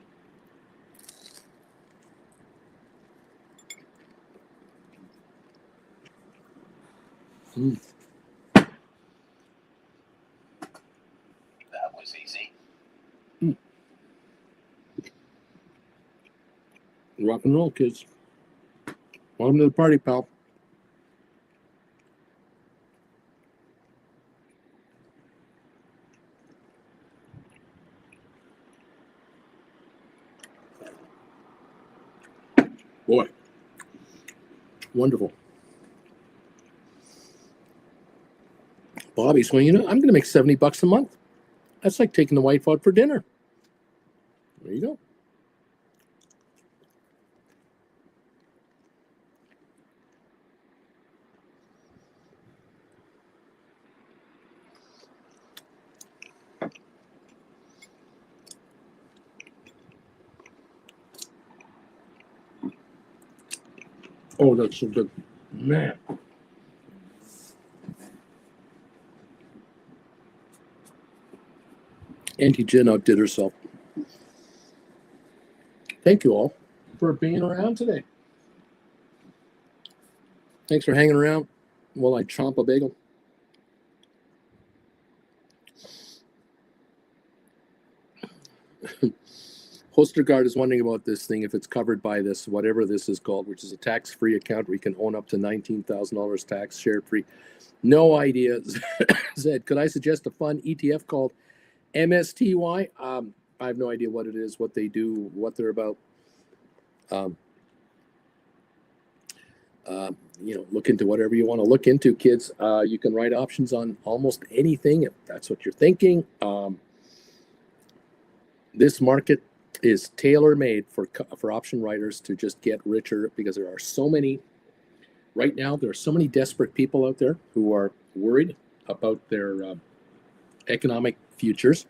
That was easy. Rock and roll, kids. Welcome to the party, pal. Boy, wonderful. Bobby's going, I'm going to make $70 a month. That's like taking the wife out for dinner. There you go. Oh, that's so good. Man. Auntie Jen outdid herself. Thank you all for being around today. Thanks for hanging around while I chomp a bagel. Hostergaard is wondering about this thing, if it's covered by this, whatever this is called, which is a tax-free account where you can own up to $19,000 tax shared-free. No idea. Zed, could I suggest a fun ETF called MSTY? I have no idea what it is, what they do, what they're about. Look into whatever you want to look into, kids. You can write options on almost anything if that's what you're thinking. This market is tailor-made for option writers to just get richer, because there are so many right now. There are so many desperate people out there who are worried about their economic futures.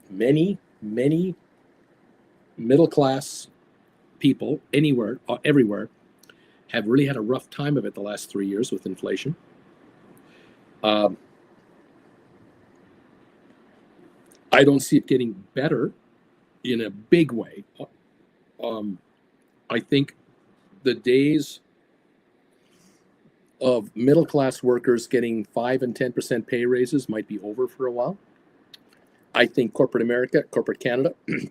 Many middle-class people everywhere have really had a rough time of it the last 3 years with inflation. I don't see it getting better in a big way. I think the days of middle-class workers getting 5 and 10% pay raises might be over for a while. I think corporate America, corporate Canada, the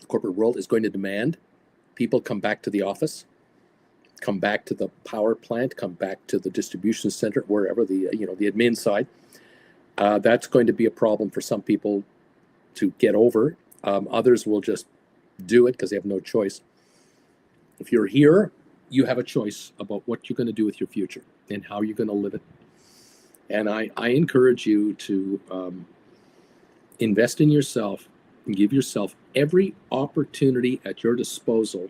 corporate world is going to demand people come back to the office, come back to the power plant, come back to the distribution center, wherever the admin side. That's going to be a problem for some people to get over. Others will just do it because they have no choice. If you're here, you have a choice about what you're going to do with your future and how you're going to live it. And I encourage you to invest in yourself and give yourself every opportunity at your disposal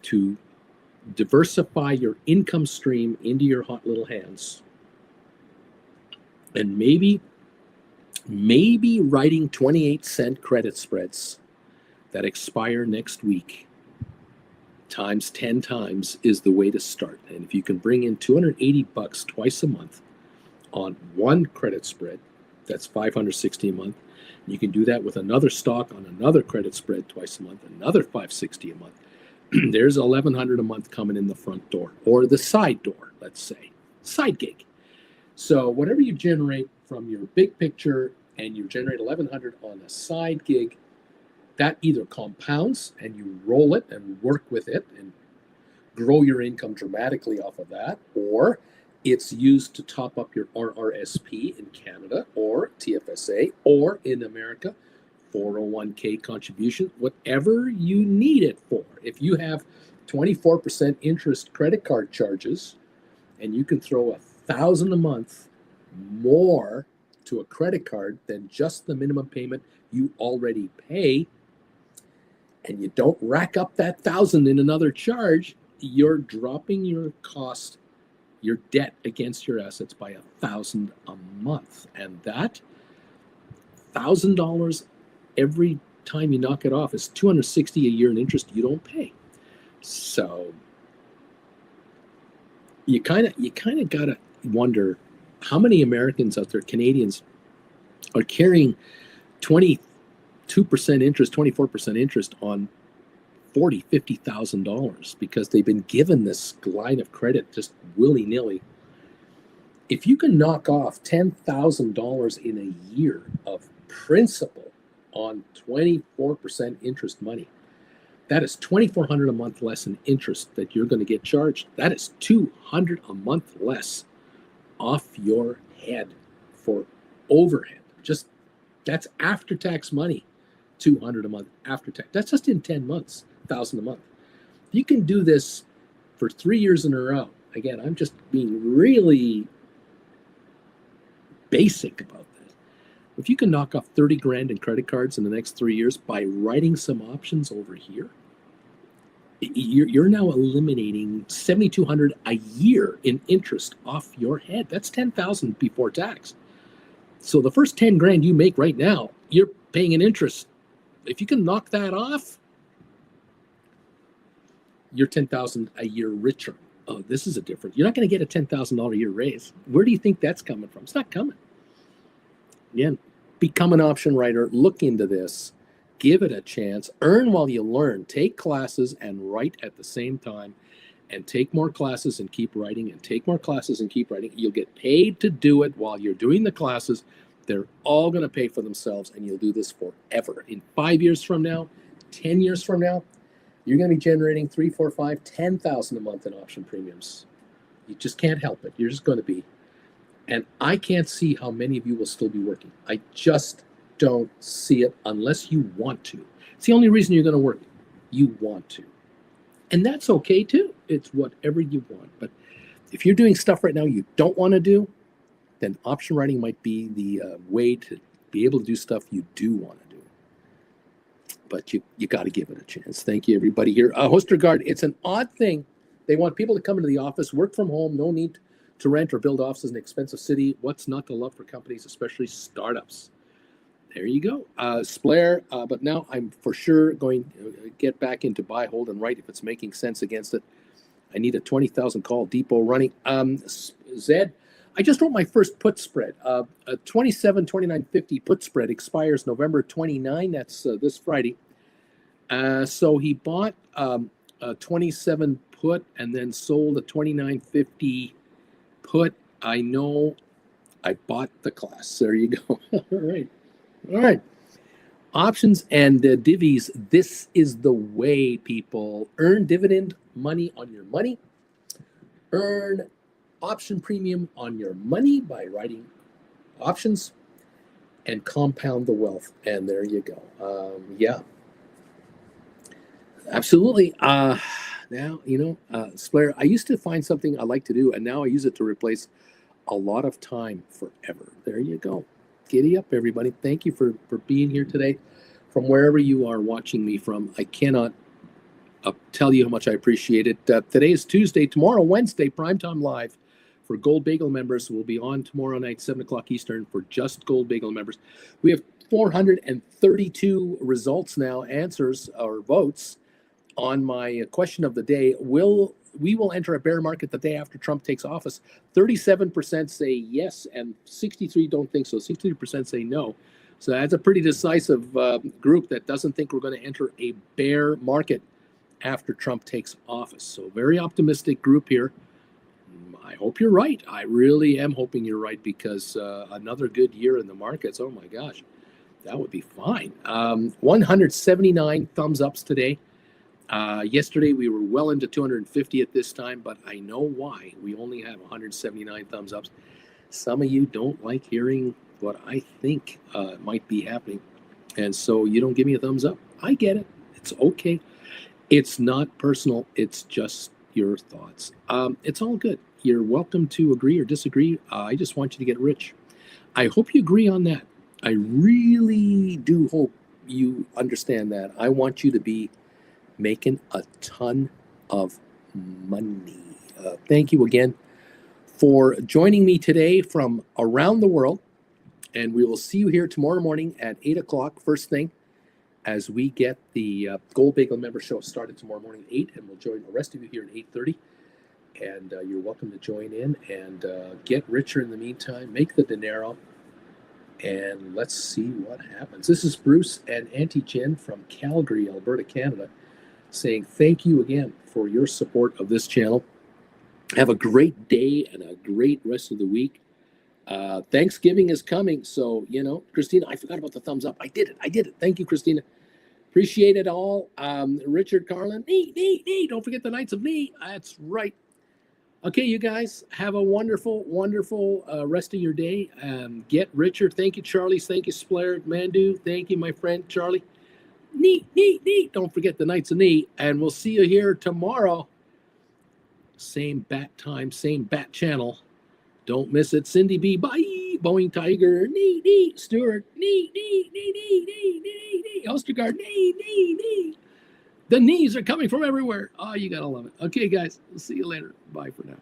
to diversify your income stream into your hot little hands. And maybe writing 28-cent credit spreads that expire next week times 10 times is the way to start. And if you can bring in $280 twice a month on one credit spread, that's $560 a month. You can do that with another stock on another credit spread twice a month, another $560 a month. There's $1,100 a month coming in the front door, or the side door, let's say, side gig. So whatever you generate from your big picture and you generate 1,100 on a side gig, that either compounds and you roll it and work with it and grow your income dramatically off of that, or it's used to top up your RRSP in Canada or TFSA or in America, 401k contribution, whatever you need it for. If you have 24% interest credit card charges and you can throw $1,000 a month more to a credit card than just the minimum payment you already pay, and you don't rack up that $1,000 in another charge, you're dropping your cost, your debt against your assets by $1,000 a month. And that $1,000 every time you knock it off is $260 a year in interest you don't pay. So you kind of gotta wonder how many Americans out there, Canadians, are carrying 22% interest, 24% interest on $40,000, $50,000 because they've been given this line of credit just willy-nilly. If you can knock off $10,000 in a year of principal on 24% interest money, that is $2,400 a month less in interest that you're going to get charged. That is $200 a month less off your head for overhead. Just that's after-tax money. $200 a month after tax. That's just in 10 months, $1,000 a month. You can do this for 3 years in a row. Again, I'm just being really basic about this. If you can knock off 30 grand in credit cards in the next 3 years by writing some options over here, you're now eliminating $7,200 a year in interest off your head. That's $10,000 before tax. So the first 10 grand you make right now, you're paying an interest. If you can knock that off, you're $10,000 a year richer. Oh, this is a different. You're not going to get a $10,000 a year raise. Where do you think that's coming from? It's not coming. Again, become an option writer. Look into this. Give it a chance. Earn while you learn. Take classes and write at the same time. And take more classes and keep writing. And take more classes and keep writing. You'll get paid to do it while you're doing the classes. They're all going to pay for themselves, and you'll do this forever. In 5 years from now, 10 years from now, you're going to be generating $3,000, $4,000, $5,000, $10,000 a month in option premiums. You just can't help it. You're just going to be. And I can't see how many of you will still be working. I just don't see it unless you want to. It's the only reason you're going to work. You want to. And that's okay too. It's whatever you want. But if you're doing stuff right now you don't want to do, then option writing might be the way to be able to do stuff you do want to do. But you got to give it a chance. Thank you, everybody here. Hostergaard, it's an odd thing. They want people to come into the office, work from home, no need to rent or build offices in an expensive city. What's not to love for companies, especially startups? There you go. Splair, but now I'm for sure going to get back into buy, hold, and write if it's making sense against it. I need a 20,000 call depot running. Zed, I just wrote my first put spread. A 27.2950 put spread expires November 29. That's this Friday. So he bought a 27 put and then sold a 29.50 put. I know I bought the class. There you go. All right. Options and divvies. This is the way, people. Earn dividend money on your money. Earn option premium on your money by writing options and compound the wealth. And there you go. Yeah, absolutely. Now, Splair, I used to find something I like to do, and now I use it to replace a lot of time forever. There you go. Giddy up, everybody. Thank you for being here today from wherever you are watching me from. I cannot tell you how much I appreciate it. Today is Tuesday. Tomorrow, Wednesday, Primetime Live for Gold Bagel members. We'll be on tomorrow night, 7 o'clock Eastern, for just Gold Bagel members. We have 432 results now, answers or votes on my question of the day. We will enter a bear market the day after Trump takes office. 37% say yes, and 63 don't think so. 63% say no. So that's a pretty decisive group that doesn't think we're going to enter a bear market after Trump takes office. So very optimistic group here. I hope you're right. I really am hoping you're right because another good year in the markets. Oh my gosh, that would be fine. 179 thumbs ups today. Yesterday we were well into 250 at this time, but I know why. We only have 179 thumbs ups. Some of you don't like hearing what I think might be happening, and so you don't give me a thumbs up. I get it. It's okay. It's not personal. It's just your thoughts. It's all good. You're welcome to agree or disagree. I just want you to get rich. I hope you agree on that. I really do hope you understand that. I want you to be making a ton of money. Thank you again for joining me today from around the world. And we will see you here tomorrow morning at 8 o'clock, first thing, as we get the Gold Bagel Member Show started tomorrow morning at 8. And we'll join the rest of you here at 8:30. And you're welcome to join in and get richer in the meantime. Make the dinero. And let's see what happens. This is Bruce and Auntie Jen from Calgary, Alberta, Canada, saying thank you again for your support of this channel. Have a great day and a great rest of the week. Thanksgiving is coming, so, Christina, I forgot about the thumbs up. I did it. Thank you, Christina. Appreciate it all. Richard Carlin, don't forget the Knights of Knee. That's right. Okay, you guys, have a wonderful, wonderful rest of your day. Get richer. Thank you, Charlie. Thank you, Splair. Mandu. Thank you, my friend, Charlie. Neat. Don't forget the Knights of Knee. And we'll see you here tomorrow. Same bat time, same bat channel. Don't miss it. Cindy B. Bye. Boeing Tiger. Stuart. Ostergaard. The knees are coming from everywhere. Oh, you gotta love it. Okay, guys. We'll see you later. Bye for now.